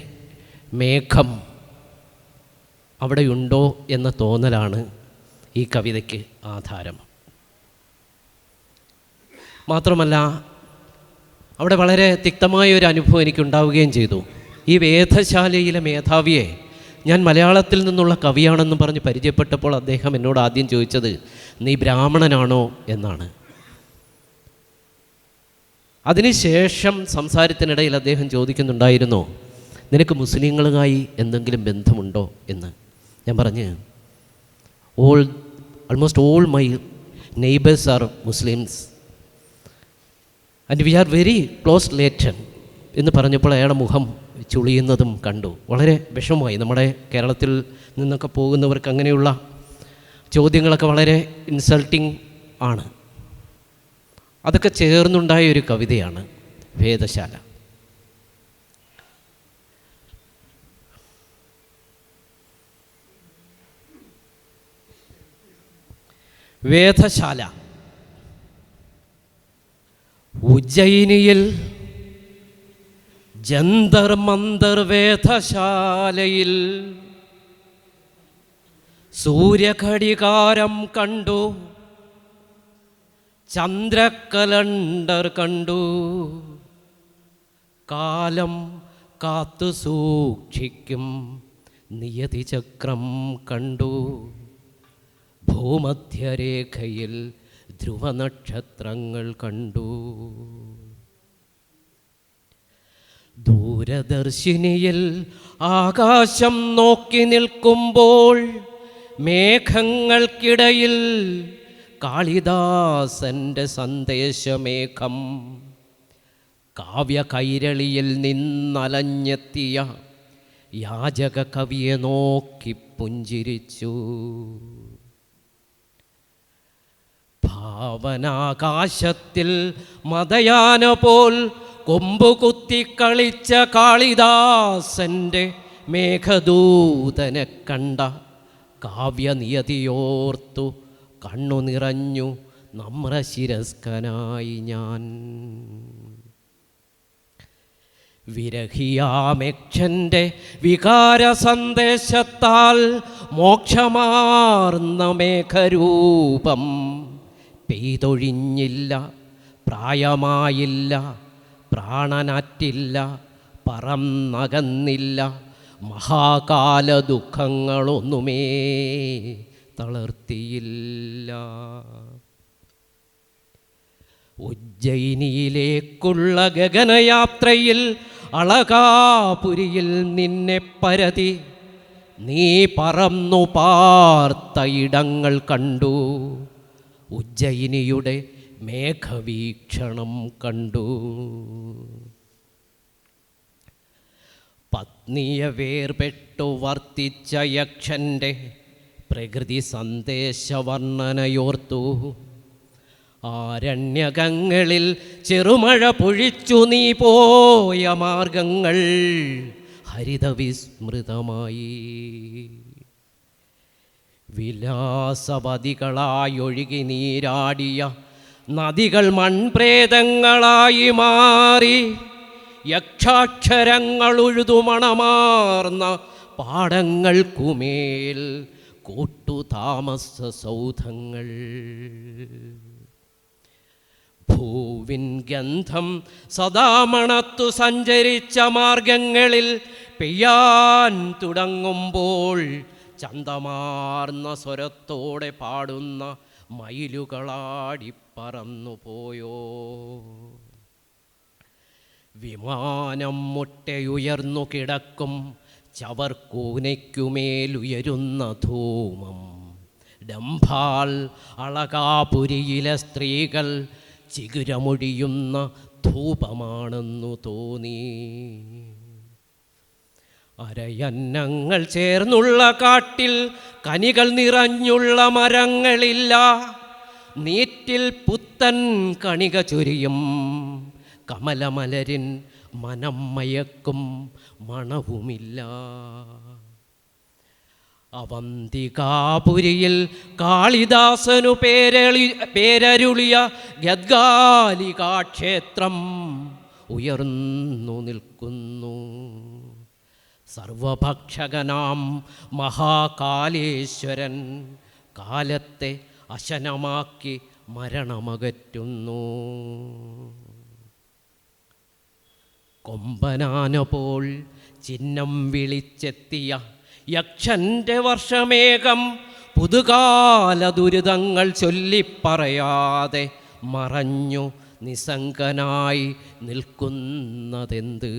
മേഘം അവിടെയുണ്ടോ എന്ന തോന്നലാണ് ഈ കവിതയ്ക്ക് ആധാരം. മാത്രമല്ല അവിടെ വളരെ തിക്തമായൊരു അനുഭവം എനിക്കുണ്ടാവുകയും ചെയ്തു. ഈ വേദശാലയിലെ മേധാവിയെ ഞാൻ മലയാളത്തിൽ നിന്നുള്ള കവിയാണെന്ന് പറഞ്ഞ് പരിചയപ്പെട്ടപ്പോൾ അദ്ദേഹം എന്നോട് ആദ്യം ചോദിച്ചത്, നീ ബ്രാഹ്മണനാണോ എന്നാണ്. അതിനുശേഷം സംസാരത്തിനിടയിൽ അദ്ദേഹം ചോദിക്കുന്നുണ്ടായിരുന്നു, നിനക്ക് മുസ്ലിങ്ങളുമായി എന്തെങ്കിലും ബന്ധമുണ്ടോ എന്ന്. ഞാൻ പറഞ്ഞ്, almost all my neighbors are Muslims and we are very close related എന്ന് പറഞ്ഞപ്പോൾ അയാളുടെ മുഖം ചുളിയുന്നതും കണ്ടു. വളരെ വിഷമമായി. നമ്മുടെ കേരളത്തിൽ നിന്നൊക്കെ പോകുന്നവർക്ക് അങ്ങനെയുള്ള ചോദ്യങ്ങളൊക്കെ വളരെ ഇൻസൾട്ടിങ് ആണ്. അതൊക്കെ ചേർന്നുണ്ടായ ഒരു കവിതയാണ് വേദശാല. വേദശാല ഉജ്ജയിനിയിൽ ജന്തർ മന്തർ വേദശാലയിൽ സൂര്യഘടികാരം കണ്ടു, ചന്ദ്രക്കലണ്ടർ കണ്ടു, കാലം കാത്തു സൂക്ഷിക്കും നിയതിചക്രം കണ്ടു, ഭൂമധ്യരേഖയിൽ ധ്രുവനക്ഷത്രങ്ങൾ കണ്ടു, ദൂരദർശിനിയിൽ ആകാശം നോക്കി നിൽക്കുമ്പോൾ മേഘങ്ങൾക്കിടയിൽ കാളിദാസൻ്റെ സന്ദേശമേഘം, കാവ്യ കൈരളിയിൽ നിന്നലഞ്ഞെത്തിയ യാചക കവിയെ നോക്കി പുഞ്ചിരിച്ചു. ഭാവനാകാശത്തിൽ മതയാന പോൽ കൊമ്പുകുത്തിക്കളിച്ച കാളിദാസൻ്റെ മേഘദൂതനെ കണ്ട കാവ്യനിയതിയോർത്തു കണ്ണു നിറഞ്ഞു നമ്രശിരസ്കനായി ഞാൻ. വിരഹിയാമെക്ഷൻ്റെ വികാര സന്ദേശത്താൽ മോക്ഷമാർന്ന മേഘരൂപം പെയ്തൊഴിഞ്ഞില്ല, പ്രായമായില്ല, പ്രാണനാറ്റില്ല, പറന്നകന്നില്ല, മഹാകാല ദുഃഖങ്ങളൊന്നുമേ തളർത്തിയില്ല. ഉജ്ജയിനിയിലേക്കുള്ള ഗഗനയാത്രയിൽ അളകാപുരിയിൽ നിന്നെ പരതി നീ പറന്നു പാർത്ത ഇടങ്ങൾ കണ്ടു, ഉജ്ജയിനിയുടെ മേഘവീക്ഷണം കണ്ടു. പത്നിയെ വേർപെട്ടു വർത്തിച്ച യക്ഷൻ്റെ പ്രകൃതി സന്ദേശവർണ്ണനയോർത്തു, ആരണ്യകങ്ങളിൽ ചെറുമഴ പൊഴിച്ചു നീ പോയ മാർഗങ്ങൾ ഹരിതവിസ്മൃതമായി. വിലാസവതികളായൊഴുകി നീരാടിയ നദികൾ മൺപ്രേതങ്ങളായി മാറി, യക്ഷാക്ഷരങ്ങൾ ഉഴുതുമണമാർന്ന പാടങ്ങൾക്കുമേൽ കൂട്ടുതാമസ സൗധങ്ങൾ. ഭൂവിൻ ഗന്ധം സദാ മണത്തു സഞ്ചരിച്ച മാർഗങ്ങളിൽ പെയ്യാൻ തുടങ്ങുമ്പോൾ ചന്തമാർന്ന സ്വരത്തോടെ പാടുന്ന മയിലുകളാടിപ്പറന്നു പോയോ? വിമാനം മുട്ടയുയർന്നു കിടക്കും ചവർക്കൂനയ്ക്കുമേലുയരുന്ന ധൂമം. ഡംഭാൽ അളകാപുരിയിലെ സ്ത്രീകൾ ചിഗുരമൊഴിയുന്ന ധൂപമാണെന്നു തോന്നി. അരയന്നങ്ങൾ ചേർന്നുള്ള കാട്ടിൽ കനികൾ നിറഞ്ഞുള്ള മരങ്ങളില്ല. നീറ്റിൽ പുത്തൻ കണിക ചൊരിയും കമലമലരിൻ മനം മയക്കും മണവുമില്ല. അവന്തികാപുരിയിൽ കാളിദാസനു പേരരുളിയ ഗദ്ഗാലികാക്ഷേത്രം ഉയർന്നു നിൽക്കുന്നു. സർവഭക്ഷകനാം മഹാകാലേശ്വരൻ കാലത്തെ അശനമാക്കി മരണമകറ്റുന്നു. കൊമ്പനാന പോൽ ചിഹ്നം വിളിച്ചെത്തിയ യക്ഷൻ്റെ വർഷമേഘം പുതുകാല ദുരിതങ്ങൾ ചൊല്ലിപ്പറയാതെ മറഞ്ഞു നിസ്സംഗനായി നിൽക്കുന്നതെന്ത്?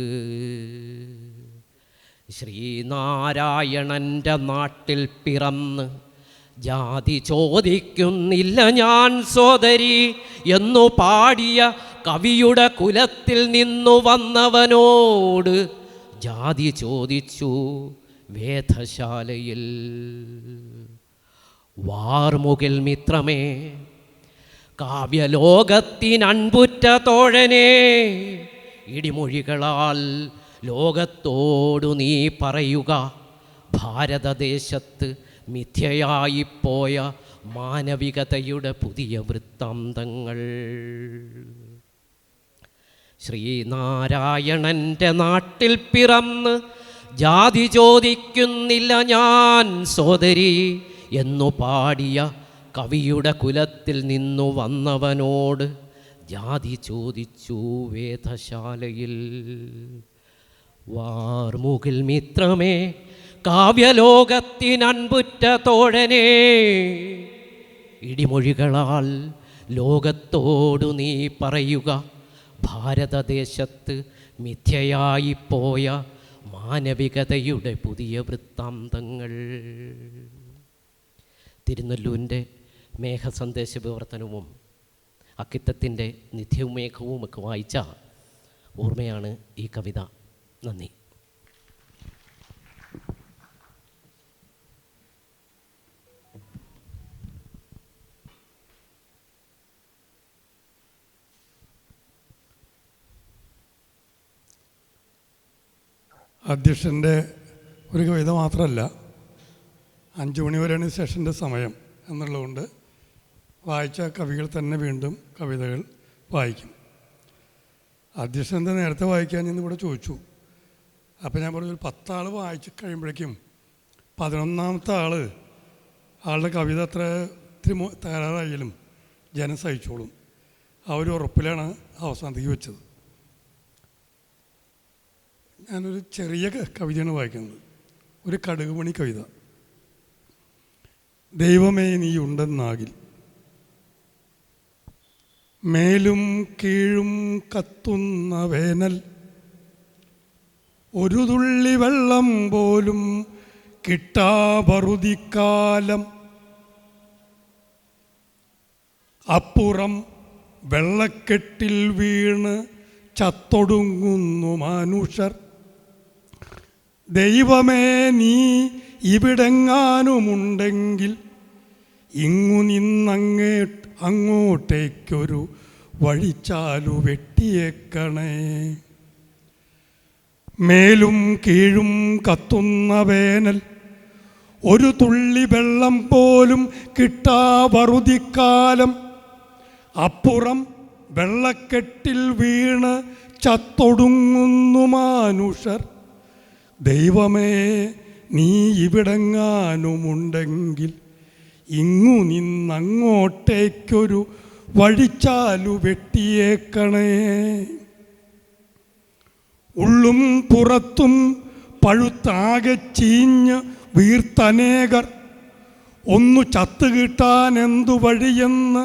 ശ്രീനാരായണൻ്റെ നാട്ടിൽ പിറന്ന് ജാതി ചോദിക്കുന്നില്ല ഞാൻ സോദരി എന്നു പാടിയ കവിയുടെ കുലത്തിൽ നിന്നു വന്നവനോട് ജാതി ചോദിച്ചു വേദശാലയിൽ. വാർമുകിൽ മിത്രമേ, കാവ്യലോകത്തിനൻപുറ്റ തോഴനേ, ഇടിമൊഴികളാൽ ലോകത്തോടു നീ പറയുക ഭാരതദേശത്ത് മിഥ്യയായിപ്പോയ മാനവികതയുടെ പുതിയ വൃത്താന്തങ്ങൾ. ശ്രീനാരായണൻ്റെ നാട്ടിൽ പിറന്ന് ജാതി ചോദിക്കുന്നില്ല ഞാൻ സോദരി എന്നു പാടിയ കവിയുടെ കുലത്തിൽ നിന്നു വന്നവനോട് ജാതി ചോദിച്ചു വേദശാലയിൽ. വാർമുകിൽ മിത്രമേ, കാവ്യലോകത്തിനൻപുറ്റ തോഴനേ, ഇടിമൊഴികളാൽ ലോകത്തോടു നീ പറയുക ഭാരതദേശത്ത് മിഥ്യയായിപ്പോയ മാനവികതയുടെ പുതിയ വൃത്താന്തങ്ങൾ. തിരുനെല്ലൂരിൻ്റെ മേഘസന്ദേശ വിവർത്തനവും അക്കിത്തത്തിൻ്റെ നിത്യവും മേഘവും ഒക്കെ വായിച്ച ഓർമ്മയാണ് ഈ കവിത. നന്ദി. അധ്യക്ഷൻ്റെ ഒരു കവിത മാത്രമല്ല, 5 മണി വരെയാണ് സെഷൻ്റെ സമയം എന്നുള്ളതുകൊണ്ട് വായിച്ച കവികൾ തന്നെ വീണ്ടും കവിതകൾ വായിക്കും. അധ്യക്ഷൻ്റെ നേരത്തെ വായിക്കാൻ ഇന്നിവിടെ ചോദിച്ചു. അപ്പോൾ ഞാൻ പറഞ്ഞു, ഒരു 10 ആൾ വായിച്ച് കഴിയുമ്പോഴേക്കും 11ാമത്തെ ആളുടെ കവിത അത്ര ഇത്തിരി തകരാറായാലും ജനം സഹിച്ചോളും. ആ ഒരു ഉറപ്പിലാണ് അവസാനത്തേക്ക് വെച്ചത്. ഞാനൊരു ചെറിയ കവിതയാണ് വായിക്കുന്നത്, ഒരു കടുകുമണി കവിത. ദൈവമേ നീ ഉണ്ടെന്നാകിൽ, മേലും കീഴും കത്തുന്ന വേനൽ, ഒരു തുള്ളി വെള്ളം പോലും കിട്ടാപറുതിക്കാലം, അപ്പുറം വെള്ളക്കെട്ടിൽ വീണ് ചത്തൊടുങ്ങുന്നു മനുഷ്യർ. ദൈവമേ നീ ഇവിടെങ്ങാനുമുണ്ടെങ്കിൽ ഇങ്ങു അങ്ങോട്ടേക്കൊരു വഴിച്ചാലു വെട്ടിയേക്കണേ. മേലും കീഴും കത്തുന്ന വേനൽ, ഒരു തുള്ളി വെള്ളം പോലും കിട്ടാവറുതിക്കാലം. അപ്പുറം വെള്ളക്കെട്ടിൽ വീണ് ചത്തൊടുങ്ങുന്നു മാനുഷർ. ദൈവമേ, നീ ഇവിടെങ്ങാനുമുണ്ടെങ്കിൽ ഇങ്ങു നിന്നങ്ങോട്ടേക്കൊരു വഴിച്ചാലു വെട്ടിയേക്കണേ. ഉള്ളും പുറത്തും പഴുത്താകെ ചീഞ്ഞ് വീർത്തനേകർ. ഒന്നു ചത്തുകിട്ടാൻ എന്തു വഴിയെന്ന്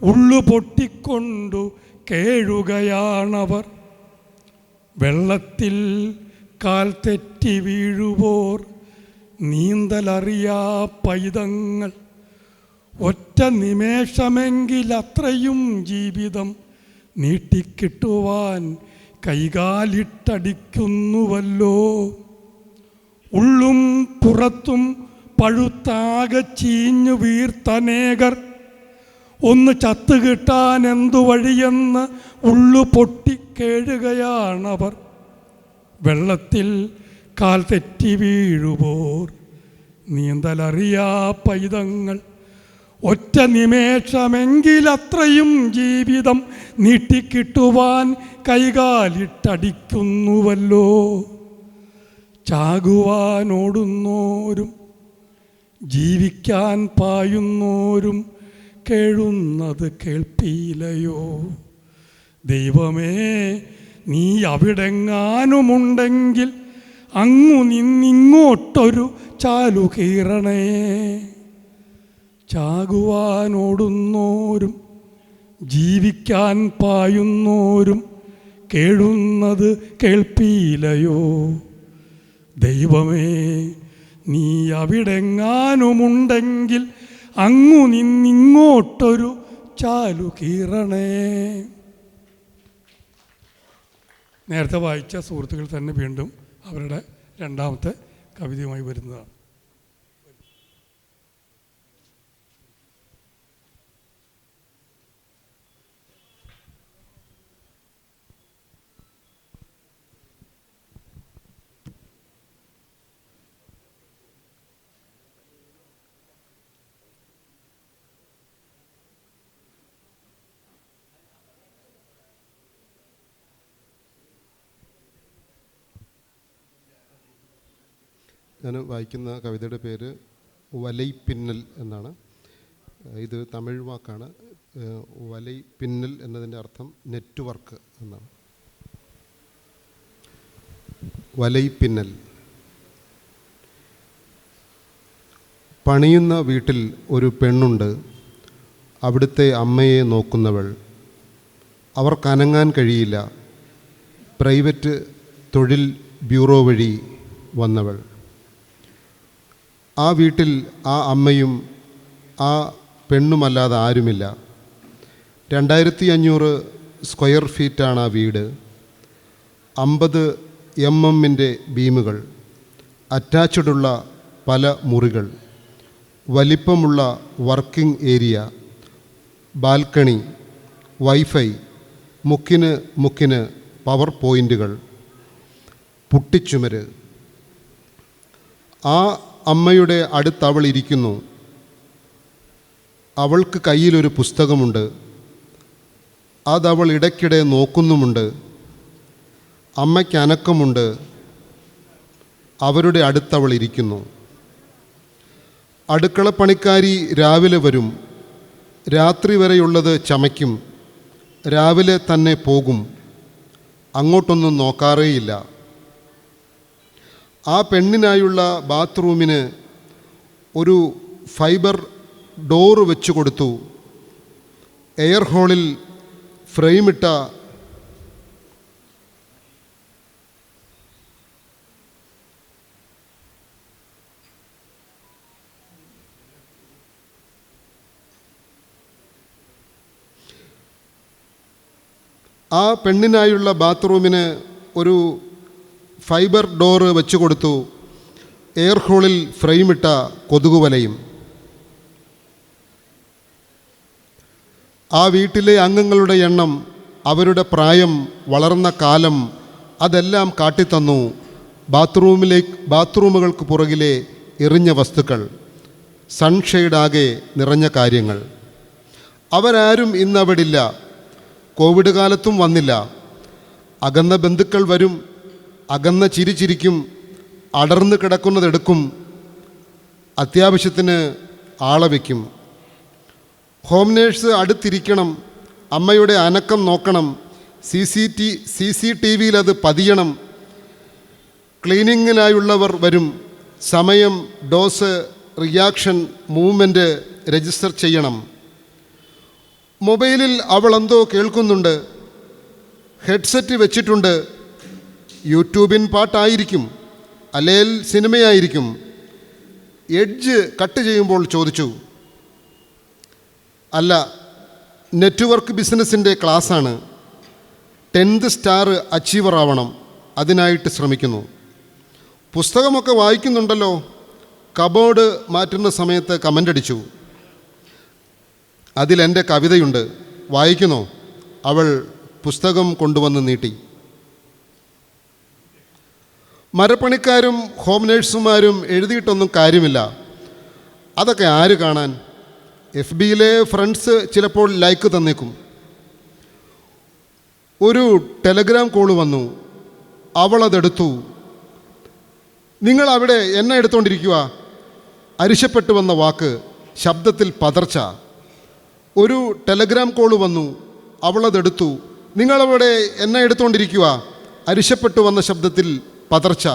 ഉള്ളു പൊട്ടിക്കൊണ്ടു കേഴുകയാണവർ. വെള്ളത്തിൽ കാൽ തെറ്റി വീഴുവോർ, നീന്തലറിയാ പൈതങ്ങൾ. ഒറ്റ നിമേഷമെങ്കിലത്രയും ജീവിതം നീട്ടിക്കിട്ടുവാൻ കൈകാലിട്ടടിക്കുന്നുവല്ലോ. ഉള്ളും പുറത്തും പഴുത്താകെ ചീഞ്ഞു വീർത്തനേകർ. ഒന്ന് ചത്തുകിട്ടാൻ എന്തു വഴിയെന്ന് ഉള്ളു പൊട്ടിക്കേഴുകയാണവർ. വെള്ളത്തിൽ കാൽ തെറ്റി വീഴുവോർ, നീന്തലറിയാ പൈതങ്ങൾ. ഒറ്റ നിമേഷമെങ്കിലത്രയും ജീവിതം നീട്ടിക്കിട്ടുവാൻ കൈകാലിട്ടടിക്കുന്നുവല്ലോ. ചാകുവാനോടുന്നോരും ജീവിക്കാൻ പായുന്നോരും കേഴുന്നത് കേൾപ്പിയില്ലയോ. ദൈവമേ, നീ അവിടെങ്ങാനുമുണ്ടെങ്കിൽ അങ്ങു നിന്നിങ്ങോട്ടൊരു ചാലു കീറണേ. ചാകുവാനോടുന്നോരും ജീവിക്കാൻ പായുന്നോരും കേഴുന്നത് കേൾപ്പിയില്ലയോ. ദൈവമേ, നീ അവിടെങ്ങാനുമുണ്ടെങ്കിൽ അങ്ങു നിന്നിങ്ങോട്ടൊരു ചാലു കീറണേ. നേരത്തെ വായിച്ച സുഹൃത്തുക്കൾ തന്നെ വീണ്ടും അവരുടെ രണ്ടാമത്തെ കവിതയുമായി വരുന്നതാണ്. ഞാൻ വായിക്കുന്ന കവിതയുടെ പേര് വലൈപ്പിന്നൽ എന്നാണ്. ഇത് തമിഴ് വാക്കാണ്. വലൈപ്പിന്നൽ എന്നതിൻ്റെ അർത്ഥം നെറ്റ്വർക്ക് എന്നാണ്. വലൈപ്പിന്നൽ. പണിയുന്ന വീട്ടിൽ ഒരു പെണ്ണുണ്ട്, അവിടുത്തെ അമ്മയെ നോക്കുന്നവൾ. അവർക്ക് അനങ്ങാൻ കഴിയില്ല, പ്രൈവറ്റ് തൊഴിൽ ബ്യൂറോ വഴി വന്നവൾ. ആ വീട്ടിൽ ആ അമ്മയും ആ പെണ്ണുമല്ലാതെ ആരുമില്ല. 2500 സ്ക്വയർ ഫീറ്റാണ് ആ വീട്. 50 mm ബീമുകൾ, അറ്റാച്ച്ഡുള്ള പല മുറികൾ, വലിപ്പമുള്ള വർക്കിംഗ് ഏരിയ, ബാൽക്കണി, വൈഫൈ, മുക്കിന് പവർ പോയിൻ്റുകൾ, പുട്ടിച്ചുമര്. ആ അമ്മയുടെ അടുത്തവൾ ഇരിക്കുന്നു. അവൾക്ക് കയ്യിലൊരു പുസ്തകമുണ്ട്. അതവൾ ഇടയ്ക്കിടെ നോക്കുന്നുമുണ്ട്. അമ്മയ്ക്ക് അനക്കമുണ്ട്. അവരുടെ അടുത്തവൾ ഇരിക്കുന്നു. അടുക്കളപ്പണിക്കാരി രാവിലെ വരും, രാത്രി വരെയുള്ളത് ചമയ്ക്കും, രാവിലെ തന്നെ പോകും, അങ്ങോട്ടൊന്നും നോക്കാറേയില്ല. ആ പെണ്ണിനായുള്ള ബാത്റൂമിന് ഒരു ഫൈബർ ഡോറ് വെച്ച് കൊടുത്തു. എയർ ഹോളിൽ ഫ്രെയിമിട്ട ആ പെണ്ണിനായുള്ള ബാത്റൂമിന് ഒരു ഫൈബർ ഡോറ് വെച്ച് കൊടുത്തു. എയർ ഹോളിൽ ഫ്രെയിമിട്ട കൊതുകുവലയും. ആ വീട്ടിലെ അംഗങ്ങളുടെ എണ്ണം, അവരുടെ പ്രായം, വളർന്ന കാലം, അതെല്ലാം കാട്ടിത്തന്നു ബാത്റൂമുകൾക്ക് പുറകിലെ എറിഞ്ഞ വസ്തുക്കൾ, സൺഷെയ്ഡാകെ നിറഞ്ഞ കാര്യങ്ങൾ. അവരാരും ഇന്നവിടില്ല, കോവിഡ് കാലത്തും വന്നില്ല. അകന്ന ബന്ധുക്കൾ വരും, അകന്ന ചിരി ചിരിക്കും, അടർന്നു കിടക്കുന്നതെടുക്കും, അത്യാവശ്യത്തിന് ആളെ വയ്ക്കും. ഹോം നേഴ്സ് അടുത്തിരിക്കണം, അമ്മയുടെ അനക്കം നോക്കണം, CCTV അത് പതിയണം. ക്ലീനിങ്ങിനായുള്ളവർ വരും, സമയം, ഡോസ്, റിയാക്ഷൻ, മൂവ്മെൻറ്റ് രജിസ്റ്റർ ചെയ്യണം. മൊബൈലിൽ അവളെന്തോ കേൾക്കുന്നുണ്ട്, ഹെഡ്സെറ്റ് വെച്ചിട്ടുണ്ട്. യൂട്യൂബിൻ പാട്ടായിരിക്കും, അല്ലെങ്കിൽ സിനിമയായിരിക്കും. എഡ്ജ് കട്ട് ചെയ്യുമ്പോൾ ചോദിച്ചു, അല്ല, നെറ്റ്വർക്ക് ബിസിനസ്സിൻ്റെ ക്ലാസ്സാണ്. 10th സ്റ്റാർ അച്ചീവർ ആവണം, അതിനായിട്ട് ശ്രമിക്കുന്നു. പുസ്തകമൊക്കെ വായിക്കുന്നുണ്ടല്ലോ. കബോർഡ് മാറ്റുന്ന സമയത്ത് കമൻ്റ് അടിച്ചു, അതിലെൻ്റെ കവിതയുണ്ട്, വായിക്കുന്നോ? അവൾ പുസ്തകം കൊണ്ടുവന്ന് നീട്ടി. മരപ്പണിക്കാരും ഹോം നേഴ്സുമാരും എഴുതിയിട്ടൊന്നും കാര്യമില്ല. അതൊക്കെ ആര് കാണാൻ? FBയിലെ ഫ്രണ്ട്സ് ചിലപ്പോൾ ലൈക്ക് തന്നേക്കും. ഒരു ടെലഗ്രാം കോള് വന്നു, അവളതെടുത്തു. നിങ്ങൾ അവിടെ എന്നെ എടുത്തുകൊണ്ടിരിക്കുക. അരിശപ്പെട്ടു വന്ന വാക്ക്, ശബ്ദത്തിൽ പതർച്ച. ഒരു ടെലഗ്രാം കോള് വന്നു, അവളതെടുത്തു. നിങ്ങളവിടെ എന്നെ എടുത്തുകൊണ്ടിരിക്കുക. അരിശപ്പെട്ടു വന്ന ശബ്ദത്തിൽ പതർച്ച.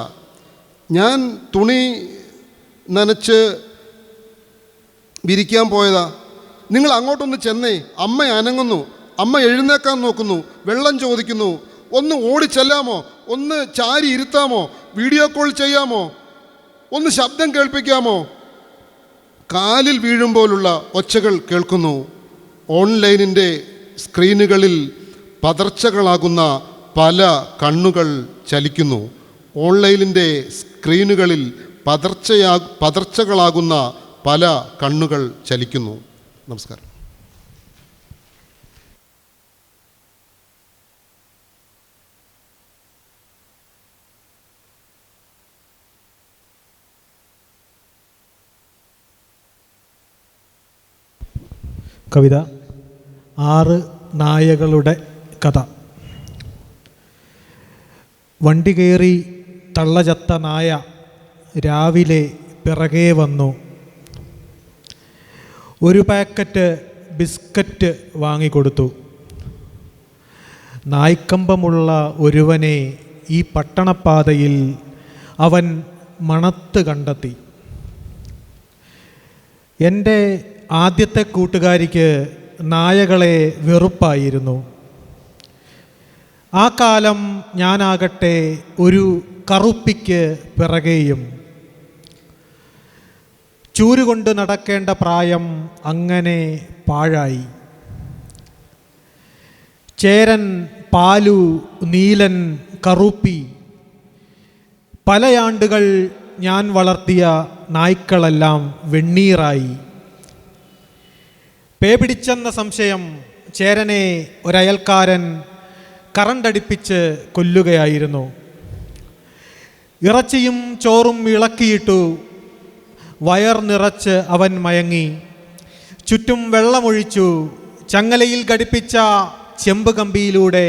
ഞാൻ തുണി നനച്ച് വിരിക്കാൻ പോയതാ. നിങ്ങൾ അങ്ങോട്ടൊന്ന് ചെന്നേ. അമ്മ അനങ്ങുന്നു, അമ്മ എഴുന്നേക്കാൻ നോക്കുന്നു, വെള്ളം ചോദിക്കുന്നു. ഒന്ന് ഓടിച്ചെല്ലാമോ? ഒന്ന് ചാരി ഇരുത്താമോ? വീഡിയോ കോൾ ചെയ്യാമോ? ഒന്ന് ശബ്ദം കേൾപ്പിക്കാമോ? കാലിൽ വീഴുമ്പോലുള്ള ഒച്ചകൾ കേൾക്കുന്നു. ഓൺലൈനിൻ്റെ സ്ക്രീനുകളിൽ പതർച്ചകളാകുന്ന പല കണ്ണുകൾ ചലിക്കുന്നു. ഓൺലൈനിൻ്റെ സ്ക്രീനുകളിൽ പതർച്ചകളാകുന്ന പല കണ്ണുകൾ ചലിക്കുന്നു. നമസ്കാരം. കവിത 6 നായകളുടെ കഥ. വണ്ടി കയറി തള്ളചത്ത നായ രാവിലെ പിറകെ വന്നു. ഒരു പാക്കറ്റ് ബിസ്ക്കറ്റ് വാങ്ങിക്കൊടുത്തു. നായ്ക്കമ്പമുള്ള ഒരുവനെ ഈ പട്ടണപ്പാതയിൽ അവൻ മണത്ത് കണ്ടെത്തി. എൻ്റെ ആദ്യത്തെ കൂട്ടുകാരിക്ക് നായകളെ വെറുപ്പായിരുന്നു. ആ കാലം ഞാനാകട്ടെ ഒരു കറുപ്പിക്ക് പിറകെയും. ചൂരുകൊണ്ട് നടക്കേണ്ട പ്രായം അങ്ങനെ പാഴായി. ചേരൻ, പാലു, നീലൻ, കറുപ്പി, പലയാണ്ടുകൾ ഞാൻ വളർത്തിയ നായ്ക്കളെല്ലാം വെണ്ണീറായി. പേപിടിച്ചെന്ന സംശയം ചേരനെ ഒരയൽക്കാരൻ കറണ്ടടിപ്പിച്ച് കൊല്ലുകയായിരുന്നു. ഇറച്ചിയും ചോറും ഇളക്കിയിട്ടു. വയർ നിറച്ച് അവൻ മയങ്ങി. ചുറ്റും വെള്ളമൊഴിച്ചു. ചങ്ങലയിൽ ഘടിപ്പിച്ച ചെമ്പ് കമ്പിയിലൂടെ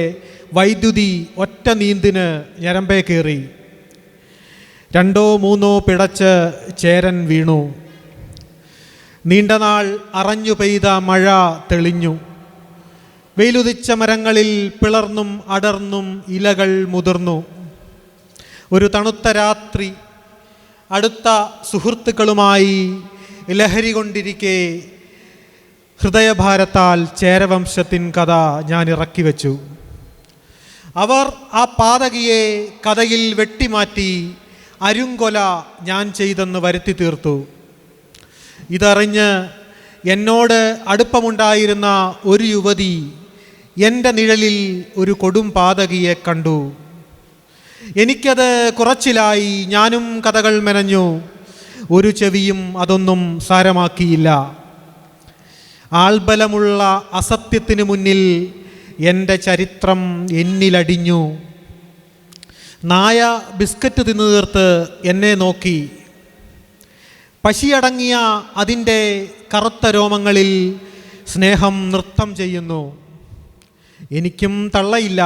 വൈദ്യുതി ഒറ്റ നീന്തിന് ഞരമ്പേ കയറി. 2 3 പിടച്ച് ചേരൻ വീണു. നീണ്ടനാൾ അറഞ്ഞു പെയ്ത മഴ തെളിഞ്ഞു. വെയിലുദിച്ച മരങ്ങളിൽ പിളർന്നും അടർന്നും ഇലകൾ മുതിർന്നു. ഒരു തണുത്ത രാത്രി അടുത്ത സുഹൃത്തുക്കളുമായി ലഹരി കൊണ്ടിരിക്കെ ഹൃദയഭാരത്താൽ ചേരവംശത്തിൻ കഥ ഞാൻ ഇറക്കി വച്ചു. അവർ ആ പാതകിയെ കഥയിൽ വെട്ടിമാറ്റി അരുങ്കൊല ഞാൻ ചെയ്തെന്ന് വരുത്തി തീർത്തു. ഇതറിഞ്ഞ് എന്നോട് അടുപ്പമുണ്ടായിരുന്ന ഒരു യുവതി എൻ്റെ നിഴലിൽ ഒരു കൊടും പാതകിയെ കണ്ടു. എനിക്കത് കുറച്ചിലായി. ഞാനും കഥകൾ മെനഞ്ഞു. ഒരു ചെവിയും അതൊന്നും സാരമാക്കിയില്ല. ആൾബലമുള്ള അസത്യത്തിനു മുന്നിൽ എൻ്റെ ചരിത്രം എന്നിലടിഞ്ഞു. നായ ബിസ്ക്കറ്റ് തിന്നു തീർത്ത് എന്നെ നോക്കി. പശിയടങ്ങിയ അതിൻ്റെ കറുത്ത രോമങ്ങളിൽ സ്നേഹം നൃത്തം ചെയ്യുന്നു. എനിക്കും തള്ളയില്ല,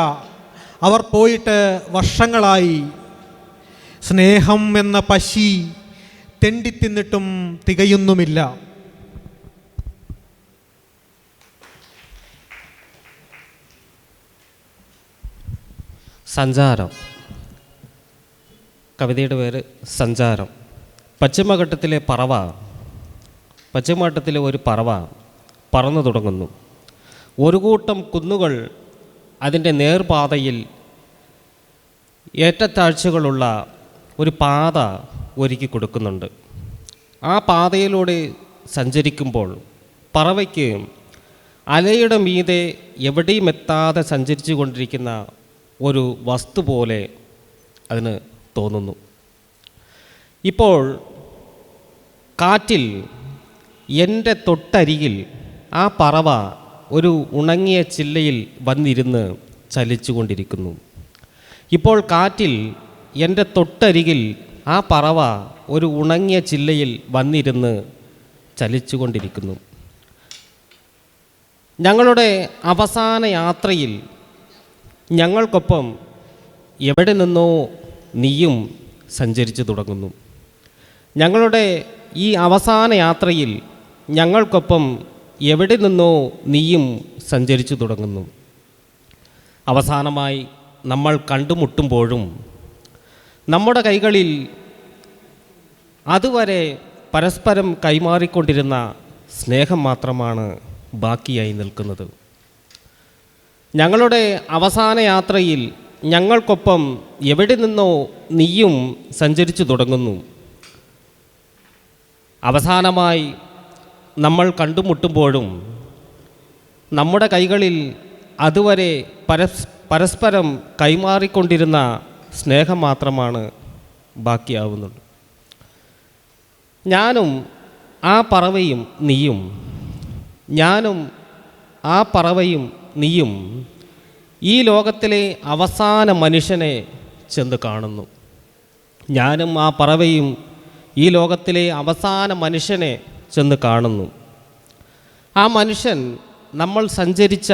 അവർ പോയിട്ട് വർഷങ്ങളായി. സ്നേഹം എന്ന പശി തെണ്ടിത്തിന്നിട്ടും തികയുന്നുമില്ല. സഞ്ചാരം. കവിതയുടെ പേര് സഞ്ചാരം. പശ്ചിമഘട്ടത്തിലെ പറവ, പശ്ചിമഘട്ടത്തിലെ ഒരു പറവ പറന്നു തുടങ്ങുന്നു. ഒരു കൂട്ടം കുന്നുകൾ അതിൻ്റെ നേർപാതയിൽ ഏറ്റത്താഴ്ചകളുള്ള ഒരു പാത ഒരുക്കി കൊടുക്കുന്നുണ്ട്. ആ പാതയിലൂടെ സഞ്ചരിക്കുമ്പോൾ പറവയ്ക്ക് അലയുടെ മീതെ എവിടെയും എത്താതെ സഞ്ചരിച്ചു കൊണ്ടിരിക്കുന്ന ഒരു വസ്തു പോലെ അതിന് തോന്നുന്നു. ഇപ്പോൾ കാറ്റിൽ എൻ്റെ തൊട്ടരികിൽ ആ പറവ ഒരു ഉണങ്ങിയ ചില്ലയിൽ വന്നിരുന്ന് ചലിച്ചു കൊണ്ടിരിക്കുന്നു. ഇപ്പോൾ കാറ്റിൽ എൻ്റെ തൊട്ടരികിൽ ആ പറവ ഒരു ഉണങ്ങിയ ചില്ലയിൽ വന്നിരുന്ന് ചലിച്ചു കൊണ്ടിരിക്കുന്നു. ഞങ്ങളുടെ അവസാന യാത്രയിൽ ഞങ്ങൾക്കൊപ്പം എവിടെ നിന്നോ നീയും സഞ്ചരിച്ചു തുടങ്ങുന്നു. ഞങ്ങളുടെ ഈ അവസാന യാത്രയിൽ ഞങ്ങൾക്കൊപ്പം എവിടെ നിന്നോ നീയും സഞ്ചരിച്ചു തുടങ്ങുന്നു. അവസാനമായി നമ്മൾ കണ്ടുമുട്ടുമ്പോഴും നമ്മുടെ കൈകളിൽ അതുവരെ പരസ്പരം കൈമാറിക്കൊണ്ടിരുന്ന സ്നേഹം മാത്രമാണ് ബാക്കിയായി നിൽക്കുന്നത്. ഞങ്ങളുടെ അവസാന യാത്രയിൽ ഞങ്ങൾക്കൊപ്പം എവിടെ നിന്നോ നീയും സഞ്ചരിച്ചു തുടങ്ങുന്നു. അവസാനമായി നമ്മൾ കണ്ടുമുട്ടുമ്പോഴും നമ്മുടെ കൈകളിൽ അതുവരെ പരസ്പരം കൈമാറിക്കൊണ്ടിരുന്ന സ്നേഹം മാത്രമാണ് ബാക്കിയാവുന്നത്. ഞാനും ആ പറവയും നീയും, ഞാനും ആ പറവയും നീയും ഈ ലോകത്തിലെ അവസാന മനുഷ്യനെ ചെന്ന് കാണുന്നു. ഞാനും ആ പറവയും ഈ ലോകത്തിലെ അവസാന മനുഷ്യനെ ചെന്ന് കാണുന്നു. ആ മനുഷ്യൻ നമ്മൾ സഞ്ചരിച്ച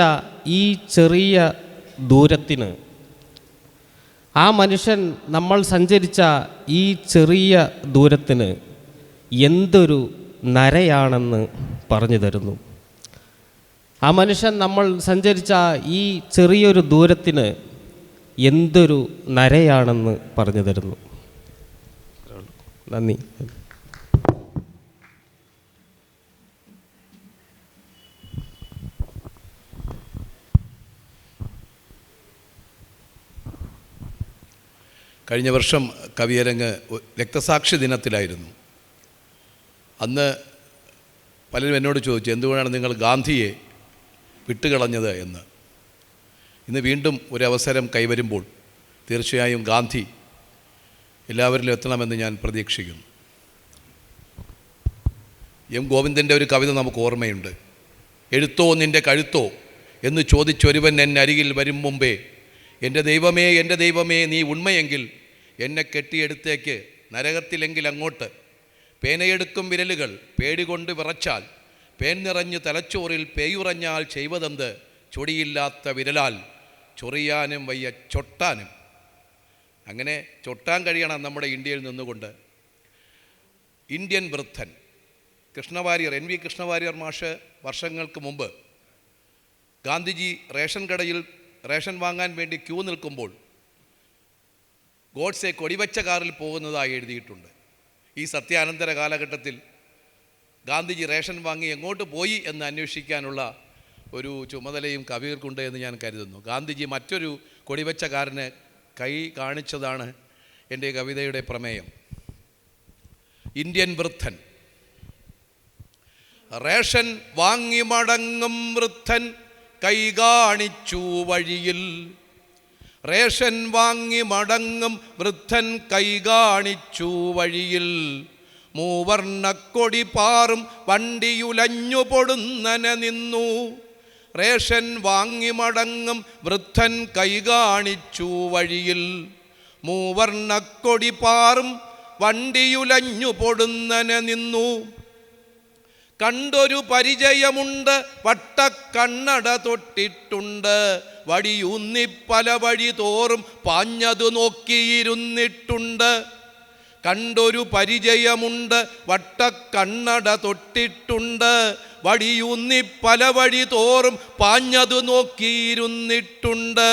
ഈ ചെറിയ ദൂരത്തിന്, ആ മനുഷ്യൻ നമ്മൾ സഞ്ചരിച്ച ഈ ചെറിയ ദൂരത്തിന് എന്തൊരു നരയാണെന്ന് പറഞ്ഞു തരുന്നു. ആ മനുഷ്യൻ നമ്മൾ സഞ്ചരിച്ച ഈ ചെറിയൊരു ദൂരത്തിന് എന്തൊരു നരയാണെന്ന് പറഞ്ഞു തരുന്നു. നന്ദി. കഴിഞ്ഞ വർഷം കവിയരങ്ങ് രക്തസാക്ഷി ദിനത്തിലായിരുന്നു. അന്ന് പലരും എന്നോട് ചോദിച്ചു, എന്തുകൊണ്ടാണ് നിങ്ങൾ ഗാന്ധിയെ വിട്ടുകളഞ്ഞത് എന്ന്. ഇന്ന് വീണ്ടും ഒരവസരം കൈവരുമ്പോൾ തീർച്ചയായും ഗാന്ധി എല്ലാവരിലും എത്തണമെന്ന് ഞാൻ പ്രതീക്ഷിക്കുന്നു. എം ഗോവിന്ദൻ്റെ ഒരു കവിത നമുക്ക് ഓർമ്മയുണ്ട്. എഴുത്തോ നിൻ്റെ കഴുത്തോ എന്ന് ചോദിച്ചൊരുവൻ എന്നെ അരികിൽ വരും മുമ്പേ, എൻ്റെ ദൈവമേ നീ ഉണ്മയെങ്കിൽ എന്നെ കെട്ടിയെടുത്തേക്ക് നരകത്തിലെങ്കിൽ അങ്ങോട്ട്. പേനയെടുക്കും വിരലുകൾ പേടികൊണ്ട് വിറച്ചാൽ, പേൻ നിറഞ്ഞ് തലച്ചോറിൽ പേയുറഞ്ഞാൽ ചെയ്വതെന്ത്, ചൊടിയില്ലാത്ത വിരലാൽ ചൊറിയാനും വയ്യ ചൊട്ടാനും. അങ്ങനെ ചൊട്ടാൻ കഴിയണം നമ്മുടെ ഇന്ത്യയിൽ നിന്നുകൊണ്ട്. ഇന്ത്യൻ വൃദ്ധൻ കൃഷ്ണവാര്യർ, NV കൃഷ്ണവാര്യർ മാഷ് വർഷങ്ങൾക്ക് മുമ്പ് ഗാന്ധിജി റേഷൻ കടയിൽ റേഷൻ വാങ്ങാൻ വേണ്ടി ക്യൂ നിൽക്കുമ്പോൾ ഗോഡ്സെ കൊടിവച്ച കാറിൽ പോകുന്നതായി എഴുതിയിട്ടുണ്ട്. ഈ സത്യാനന്തര കാലഘട്ടത്തിൽ ഗാന്ധിജി റേഷൻ വാങ്ങി എങ്ങോട്ട് പോയി എന്ന് അന്വേഷിക്കാനുള്ള ഒരു ചുമതലയും കവികൾക്കുണ്ട് എന്ന് ഞാൻ കരുതുന്നു. ഗാന്ധിജി മറ്റൊരു കൊടിവച്ചക്കാരന് കൈ കാണിച്ചതാണ് എൻ്റെ കവിതയുടെ പ്രമേയം. ഇന്ത്യൻ വൃദ്ധൻ. റേഷൻ വാങ്ങി മടങ്ങും വൃദ്ധൻ കൈ കാണിച്ചു വഴിയിൽ. റേഷൻ വാങ്ങി മടങ്ങും വൃദ്ധൻ കൈ കാണിച്ചു വഴിയിൽ. മൂവർണ്ണക്കൊടി പാറും വണ്ടിയുലഞ്ഞു പൊടുന്നന നിന്നു. റേഷൻ വാങ്ങി മടങ്ങും വൃദ്ധൻ കൈ കാണിച്ചു വഴിയിൽ. മൂവർണ്ണക്കൊടി പാറും വണ്ടിയുലഞ്ഞു പൊടുന്നനെ നിന്നു. കണ്ടൊരു പരിചയമുണ്ട്, വട്ടക്കണ്ണട തൊട്ടിട്ടുണ്ട്, വടിയൂന്നി പല വഴി തോറും പാഞ്ഞതു നോക്കിയിരുന്നിട്ടുണ്ട്. കണ്ടൊരു പരിചയമുണ്ട്, വട്ടക്കണ്ണട തൊട്ടിട്ടുണ്ട്, വടിയൂന്നി പല വഴി തോറും പാഞ്ഞതു നോക്കിയിരുന്നിട്ടുണ്ട്.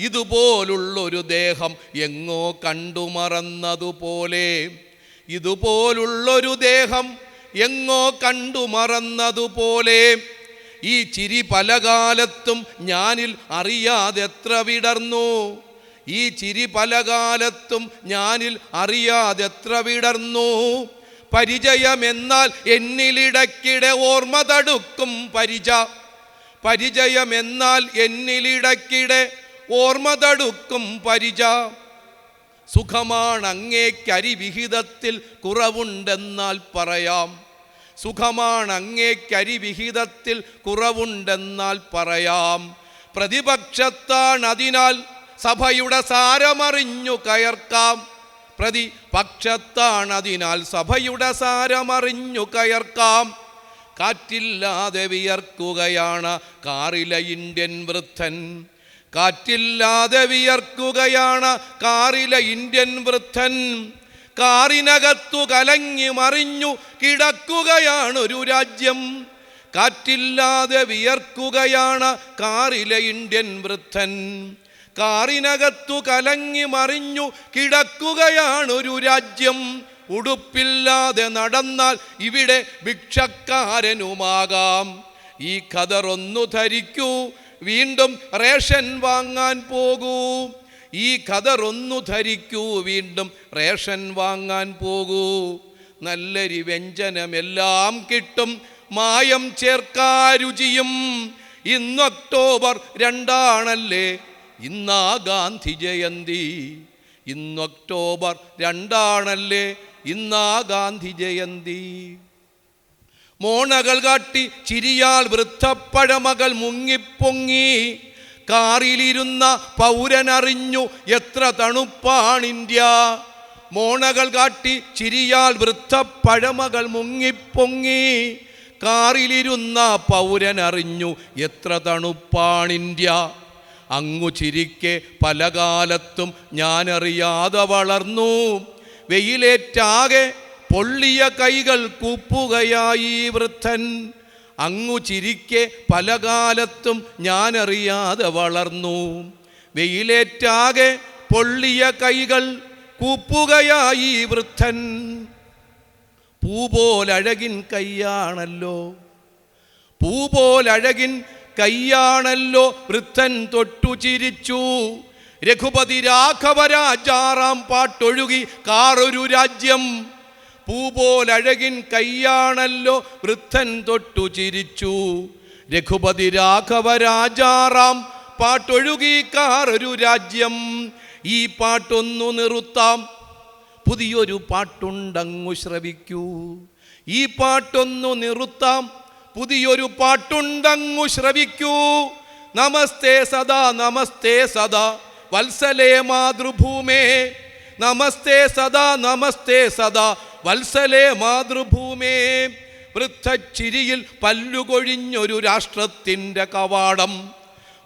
ഇതുപോലുള്ളൊരു ദേഹം എങ്ങോ കണ്ടു മറന്നതുപോലെ, ഇതുപോലുള്ളൊരു ദേഹം എങ്ങോ കണ്ടു മറന്നതുപോലെ. ഈ ചിരി പല കാലത്തും ഞാനിൽ അറിയാതെത്ര വിടർന്നു, ഈ ചിരി പല കാലത്തും ഞാനിൽ അറിയാതെത്ര വിടർന്നു. പരിചയമെന്നാൽ എന്നിലിടയ്ക്കിടെ ഓർമ്മ തടുക്കും പരിചയമെന്നാൽ എന്നിലിടയ്ക്കിടെ ഓർമ്മ തടുക്കും പരിച. സുഖമാണങ്ങേക്കരിവിഹിതത്തിൽ കുറവുണ്ടെന്നാൽ പറയാം, സുഖമാണങ്ങേക്കരിവിഹിതത്തിൽ കുറവുണ്ടെന്നാൽ പറയാം. പ്രതിപക്ഷത്താണതിനാൽ സഭയുടെ സാരമറിഞ്ഞു കയർക്കാം, പ്രതിപക്ഷത്താണതിനാൽ സഭയുടെ സാരമറിഞ്ഞു കയർക്കാം. കാറ്റില്ലാതെ വിയർക്കുകയാണ് കാറിലെ ഇന്ത്യൻ വൃദ്ധൻ, കാറ്റില്ലാതെ വിയർക്കുകയാണ് കാറിലെ ഇന്ത്യൻ വൃദ്ധൻ. കാറിനകത്തു കലങ്ങി മറിഞ്ഞു കിടക്കുകയാണൊരു രാജ്യം, കാറ്റില്ലാതെ വിയർക്കുകയാണ് കാറിലെ ഇന്ത്യൻ വൃദ്ധൻ. കാറിനകത്തു കലങ്ങി മറിഞ്ഞു കിടക്കുകയാണൊരു രാജ്യം. ഉടുപ്പില്ലാതെ നടന്നാൽ ഇവിടെ ഭിക്ഷക്കാരനുമാകാം. ഈ ഖദറൊന്നു ധരിക്കൂ, വീണ്ടും റേഷൻ വാങ്ങാൻ പോകൂ. ഈ ഖദറൊന്നു ധരിക്കൂ, വീണ്ടും റേഷൻ വാങ്ങാൻ പോകൂ. നല്ലൊരു വ്യഞ്ജനമെല്ലാം കിട്ടും, മായം ചേർക്കാരുചിയും. ഇന്ന് ഒക്ടോബർ 2 ഇന്നാ ഗാന്ധി ജയന്തി. ഇന്ന് ഒക്ടോബർ 2 ഇന്നാ ഗാന്ധി ജയന്തി. മോണകൾ കാട്ടി ചിരിയാൽ വൃദ്ധപ്പഴമകൾ മുങ്ങിപ്പൊങ്ങി. കാറിലിരുന്ന പൗരനറിഞ്ഞു എത്ര തണുപ്പാണിന്ത്യ. മോണകൾ കാട്ടി ചിരിയാൽ വൃദ്ധപ്പഴമകൾ മുങ്ങിപ്പൊങ്ങി. കാറിലിരുന്ന പൗരനറിഞ്ഞു എത്ര തണുപ്പാണിന്ത്യ. അങ്ങു ചിരിക്കെ പല കാലത്തും ഞാനറിയാതെ വളർന്നു. വെയിലേറ്റാകെ പൊള്ളിയ കൈകൾ കൂപ്പുകയായി വൃദ്ധൻ. അങ്ങു ചിരിക്കെ പല കാലത്തും ഞാനറിയാതെ വളർന്നു. വെയിലേറ്റാകെ പൊള്ളിയ കൈകൾ കൂപ്പുകയായി വൃദ്ധൻ. പൂപോലഴകിൻ കയ്യാണല്ലോ, പൂപോലഴകിൻ കയ്യാണല്ലോ വൃദ്ധൻ തൊട്ടു ചിരിച്ചു. രഘുപതി രാഘവരാജാറാം പാട്ടൊഴുകി കാറൊരു രാജ്യം. പൂപോലഴകിൻ കയ്യാണല്ലോ വൃദ്ധൻ തൊട്ടു ചിരിച്ചു. രഘുപതി രാഘവരാജാറാം പാട്ടൊഴുകി കാറൊരു രാജ്യം. ഈ പാട്ടൊന്നു നിർത്താം, പുതിയൊരു പാട്ടുണ്ടങ്ങു ശ്രവിക്കൂ. ഈ പാട്ടൊന്നു നിർത്താം, പുതിയൊരു പാട്ടുണ്ടങ്ങു ശ്രവിക്കൂ. നമസ്തേ സദാ, നമസ്തേ സദാ വത്സലേ മാതൃഭൂമേ. നമസ്തേ സദാ, നമസ്തേ സദാ വത്സലേ മാതൃഭൂമേ. വൃദ്ധച്ചിരിയിൽ പല്ലുകൊഴിഞ്ഞൊരു രാഷ്ട്രത്തിൻ്റെ കവാടം.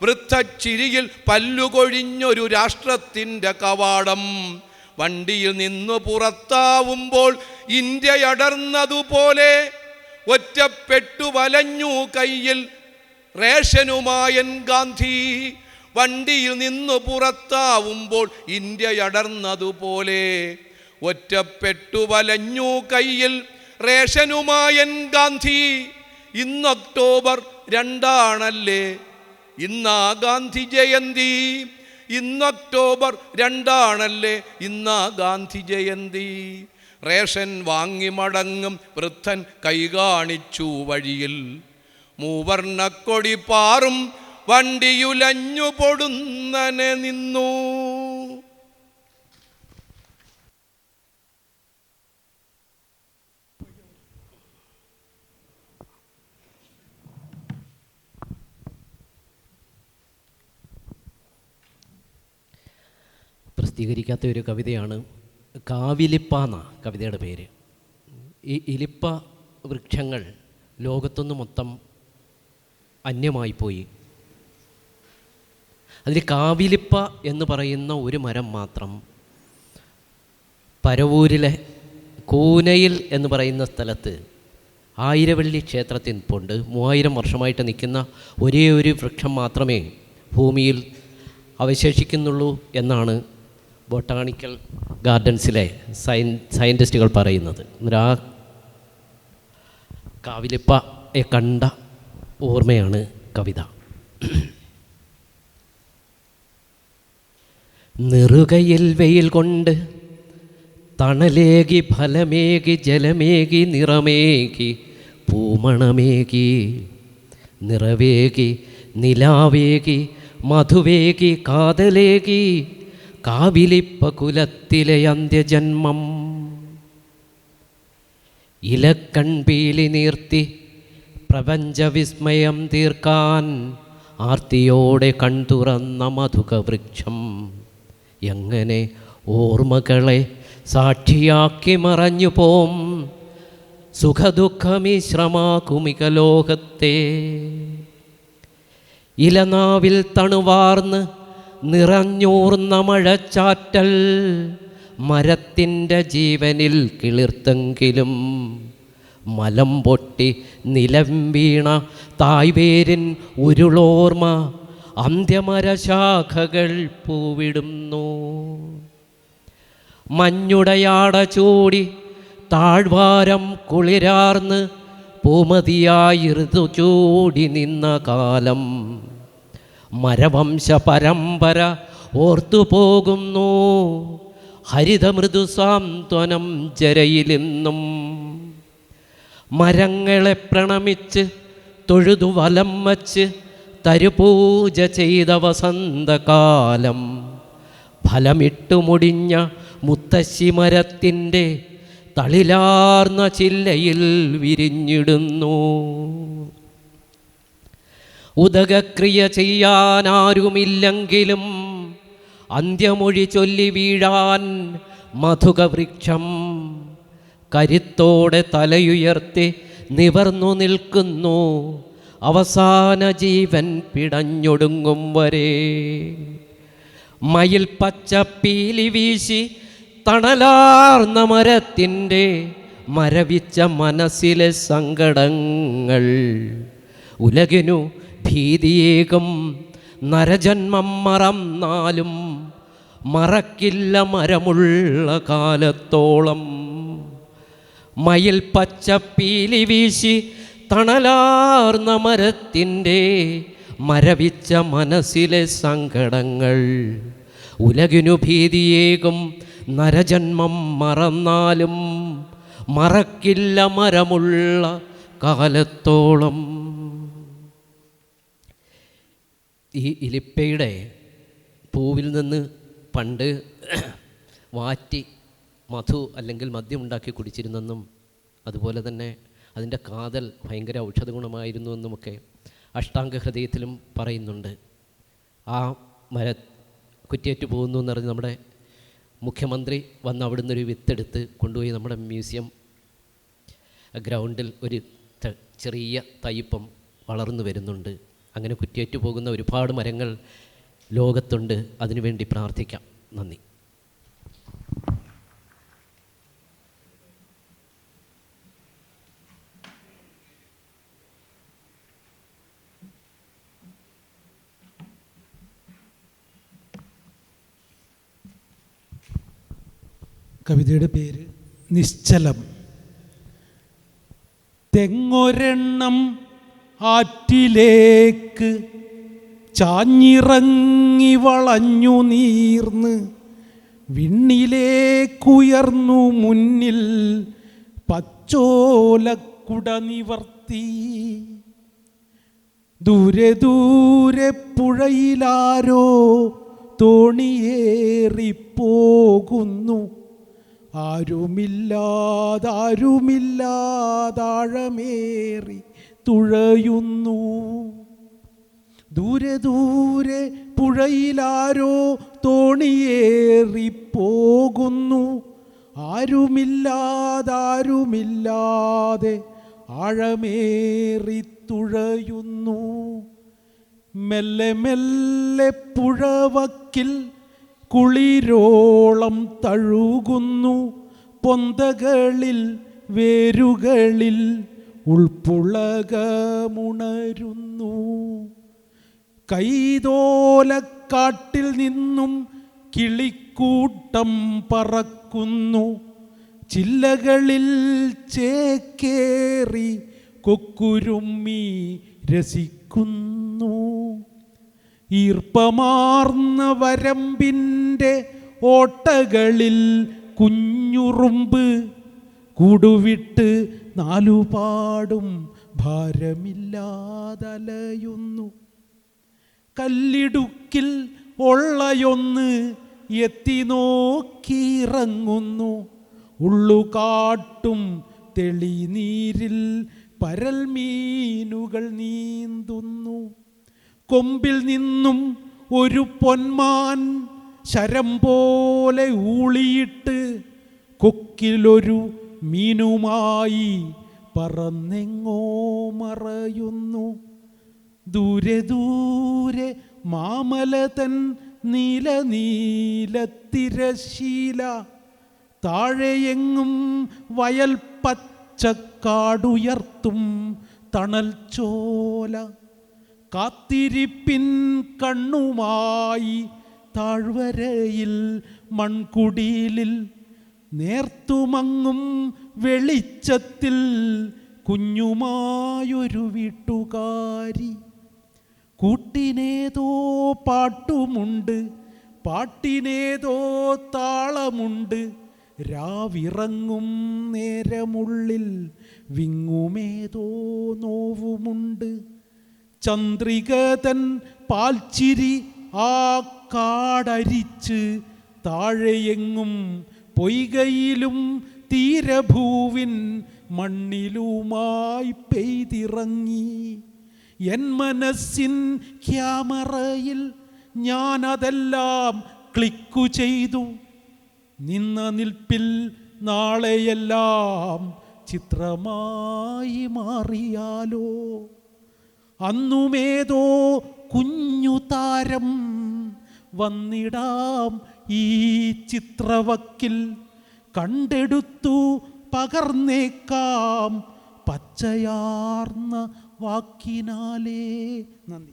വൃദ്ധച്ചിരിയിൽ പല്ലുകൊഴിഞ്ഞൊരു രാഷ്ട്രത്തിൻ്റെ കവാടം. വണ്ടിയിൽ നിന്നു പുറത്താവുമ്പോൾ ഇന്ത്യയടർന്നതുപോലെ ഒറ്റപ്പെട്ടു വലഞ്ഞു കയ്യിൽ റേഷനുമായൻ ഗാന്ധി. വണ്ടിയിൽ നിന്നു പുറത്താവുമ്പോൾ ഇന്ത്യയടർന്നതുപോലെ ഒറ്റപ്പെട്ടു വലഞ്ഞു കയ്യിൽ റേഷനുമായൻ ഗാന്ധി. ഇന്ന് ഒക്ടോബർ 2 ഇന്നാ ഗാന്ധി ജയന്തി. ഇന്ന് ഒക്ടോബർ 2 ഇന്നാ ഗാന്ധി ജയന്തി. റേഷൻ വാങ്ങി മടങ്ങും വൃദ്ധൻ കൈ കാണിച്ചു വഴിയിൽ. മൂവർണ്ണക്കൊടി പാറും വണ്ടിയുലഞ്ഞു പൊടുന്നനെ നിന്നു. പ്രസിദ്ധീകരിക്കാത്ത ഒരു കവിതയാണ് കാവിലിപ്പ എന്നാണ് കവിതയുടെ പേര്. ഈ ഇലിപ്പ വൃക്ഷങ്ങൾ ലോകത്തൊന്ന് മൊത്തം അന്യമായിപ്പോയി. അതിൽ കാവിലിപ്പ എന്ന് പറയുന്ന ഒരു മരം മാത്രം പരവൂരിലെ കൂനയിൽ എന്ന് പറയുന്ന സ്ഥലത്ത് ആയിരവള്ളി ക്ഷേത്രത്തിൽ നിൽപ്പുണ്ട്. 3000 വർഷമായിട്ട് നിൽക്കുന്ന ഒരേ ഒരു വൃക്ഷം മാത്രമേ ഭൂമിയിൽ അവശേഷിക്കുന്നുള്ളൂ എന്നാണ് ബൊട്ടാണിക്കൽ ഗാർഡൻസിലെ സയൻറ്റിസ്റ്റുകൾ പറയുന്നത്. ആ കാവിലിപ്പയെ കണ്ട ഓർമ്മയാണ് കവിത. നെറുകയിൽ വെയിൽ കൊണ്ട് തണലേകി ഫലമേകി ജലമേകി നിറമേകി പൂമണമേകി നിറവേകി നിലാവേകി മധുവേകി കാതലേകി കാവിലിപ്പ കുലത്തിലെ അന്ത്യജന്മം. ഇലക്കൺപീലി നീർത്തി പ്രപഞ്ചവിസ്മയം തീർക്കാൻ ആർത്തിയോടെ കൺതുറന്ന മധുകവൃക്ഷം എങ്ങനെ ഓർമ്മകളെ സാക്ഷിയാക്കി മറഞ്ഞു പോം സുഖദുഃഖമിശ്രമാകുമിക ലോകത്തെ. ഇലനാവിൽ തണുവാർന്ന് നിറഞ്ഞൂർന്ന മഴച്ചാറ്റൽ മരത്തിൻ്റെ ജീവനിൽ കിളിർത്തെങ്കിലും മലം പൊട്ടി നിലം വീണ തായ്വേരിൻ ഉരുളോർമ്മ അന്ത്യമരശാഖകൾ പൂവിടുന്നു. മഞ്ഞുടയാട ചൂടി താഴ്വാരം കുളിരാർന്ന് പൂമതിയായി ഋതു ചൂടി നിന്ന കാലം മരവംശ പരമ്പര ഓർത്തുപോകുന്നു. ഹരിതമൃദു സാന്ത്വനം ജരയിലിന്നും മരങ്ങളെ പ്രണമിച്ച് തൊഴുതു വലം വച്ച് തരുപൂജ ചെയ്ത വസന്തകാലം ഫലമിട്ടു മുടിഞ്ഞ മുത്തശ്ശി മരത്തിൻ്റെ തളിലാർന്ന ചില്ലയിൽ വിരിഞ്ഞിടുന്നു. ഉദകക്രിയ ചെയ്യാനാരുമില്ലെങ്കിലും അന്ത്യമൊഴി ചൊല്ലി വീഴാൻ മധുകവൃക്ഷം കരുത്തോടെ തലയുയർത്തി നിവർന്നു നിൽക്കുന്നു അവസാന ജീവൻ പിടഞ്ഞൊടുങ്ങും വരെ. മയിൽ പച്ചപ്പീലി വീശി തണലാർന്ന മരത്തിൻ്റെ മരവിച്ച മനസ്സിലെ സങ്കടങ്ങൾ ഉലകിനു ഭീതിയേകും നരജന്മം മറന്നാലും മറക്കില്ല മരമുള്ള കാലത്തോളം. മയിൽ പച്ചപ്പീലി വീശി തണലാർന്ന മരത്തിൻ്റെ മരവിച്ച മനസ്സിലെ സങ്കടങ്ങൾ ഉലകിനു ഭീതിയേകും നരജന്മം മറന്നാലും മറക്കില്ല മരമുള്ള കാലത്തോളം. ഈ ഇലിപ്പയുടെ പൂവിൽ നിന്ന് പണ്ട് വാറ്റി മധു അല്ലെങ്കിൽ മദ്യം ഉണ്ടാക്കി കുടിച്ചിരുന്നെന്നും അതുപോലെ തന്നെ അതിൻ്റെ കാതൽ ഭയങ്കര ഔഷധ ഗുണമായിരുന്നു എന്നുമൊക്കെ അഷ്ടാംഗഹൃദയത്തിലും പറയുന്നുണ്ട്. ആ കുറ്റിയേറ്റ് പോകുന്നു എന്ന് പറഞ്ഞ് നമ്മുടെ മുഖ്യമന്ത്രി വന്ന് അവിടുന്ന് ഒരു വിത്തെടുത്ത് കൊണ്ടുപോയി നമ്മുടെ മ്യൂസിയം ഗ്രൗണ്ടിൽ ഒരു ചെറിയ തൈപ്പം വളർന്നു വരുന്നുണ്ട്. അങ്ങനെ കുറ്റിയേറ്റ് പോകുന്ന ഒരുപാട് മരങ്ങൾ ലോകത്തുണ്ട്. അതിനുവേണ്ടി പ്രാർത്ഥിക്കാം. നന്ദി. കവിതയുടെ പേര് നിശ്ചലം. തെങ്ങൊരെണ്ണം ആറ്റിലേക്ക് ചാഞ്ഞിറങ്ങി വളഞ്ഞു നീർന്ന് വിണ്ണിലേക്കുയർന്നു മുന്നിൽ പച്ചോലക്കുട നിവർത്തി. ദൂരെ ദൂരെ പുഴയിലാരോ തോണിയേറിപ്പോകുന്നു. ആരുമില്ലാതാഴമേറി തുഴയുന്നു. ദൂരെ ദൂരെ പുഴയിലാരോ തോണിയേറിപ്പോകുന്നു. ആരുമില്ലാതെ ആഴമേറി തുഴയുന്നു. മെല്ലെ മെല്ലെ പുഴവക്കിൽ കുളിരോളം തഴുകുന്നു. പൊന്തകളിൽ വേരുകളിൽ ഉൾപ്പുളകമുണരുന്നു. കൈതോലക്കാട്ടിൽ നിന്നും കിളിക്കൂട്ടം പറക്കുന്നു. ചില്ലകളിൽ ചേക്കേറി കൊക്കുരുമ്മി രസിക്കുന്നു. ഈർപ്പമാർന്ന വരമ്പിൻ്റെ ഓട്ടകളിൽ കുഞ്ഞുറുമ്പ് കൂടുവിട്ട് നാലുപാടും ഭാരമില്ലാതലയുന്നു. കല്ലിടുക്കിൽ ഒള്ളയൊന്ന് എത്തി നോക്കിയിറങ്ങുന്നു. ഉള്ളുകാട്ടും തെളിനീരിൽ പരൽമീനുകൾ നീന്തുന്നു. കൊമ്പിൽ നിന്നും ഒരു പൊന്മാൻ ശരം പോലെ ഊളിയിട്ട് കൊക്കിലൊരു മീനുമായി പറന്നെങ്ങോ മറയുന്നു. ദൂരെ ദൂരെ മാമലതൻ നീല നീലത്തിരശീല, താഴെയെങ്ങും വയൽ പച്ചക്കാടുയർത്തും തണൽ ചോല. കാത്തിരിപ്പിൻ കണ്ണുമായി താഴ്വരയിൽ മൺകുടിലിൽ നേർത്തുമങ്ങും വെളിച്ചത്തിൽ കുഞ്ഞുമായൊരു വീട്ടുകാരി. കൂട്ടിനേതോ പാട്ടുമുണ്ട്, പാട്ടിനേതോ താളമുണ്ട്. രാവിറങ്ങും നേരമുള്ളിൽ വിങ്ങുമേതോ നോവുമുണ്ട്. ചന്ദ്രികതൻ പാൽച്ചിരി ആ കാടരിച്ച് താഴെയെങ്ങും പൊയ്കയിലും തീരഭൂവിൻ മണ്ണിലുമായി പെയ്തിറങ്ങി. എൻ മനസ്സിൻ ക്യാമറയിൽ ഞാനതെല്ലാം ക്ലിക്കു ചെയ്തു. നിന്ന നിൽപ്പിൽ നാളെയെല്ലാം ചിത്രമായി മാറിയാലോ. അന്നുമേതോ കുഞ്ഞു താരം വന്നിടാം ഈ ചിത്രവക്കിൽ. കണ്ടെടുത്തു പകർന്നേക്കാം പച്ചയാർന്ന വാക്കിനാലേ. നന്ദി.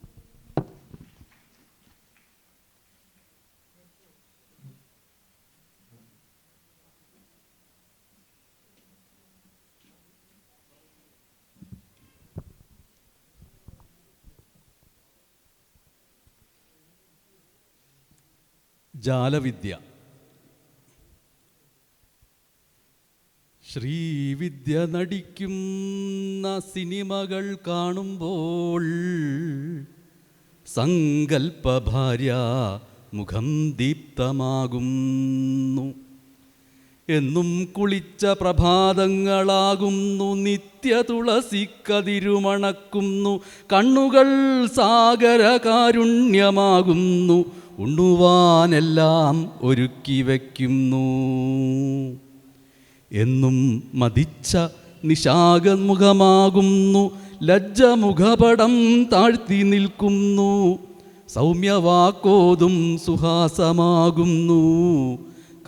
ജാലവിദ്യ. ശ്രീവിദ്യ നടിക്കുന്ന സിനിമകൾ കാണുമ്പോൾ സങ്കൽപ്പഭാര്യ മുഖം ദീപ്തമാകുന്നു. എന്നും കുളിച്ച പ്രഭാതങ്ങളാകുന്നു. നിത്യ തുളസിക്കതിരുമണക്കുന്നു. കണ്ണുകൾ സാഗര കാരുണ്യമാകുന്നു. ഉണ്ണുവാനെല്ലാം ഒരുക്കി വയ്ക്കുന്നു. എന്നും മതിച്ച നിശാകമുഖമാകുന്നു. ലജ്ജമുഖപടം താഴ്ത്തി നിൽക്കുന്നു. സൗമ്യവാക്കോതും സുഹാസമാകുന്നു.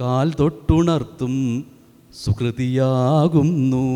കാൽ തൊട്ടുണർത്തും സുകൃതിയാകുന്നു.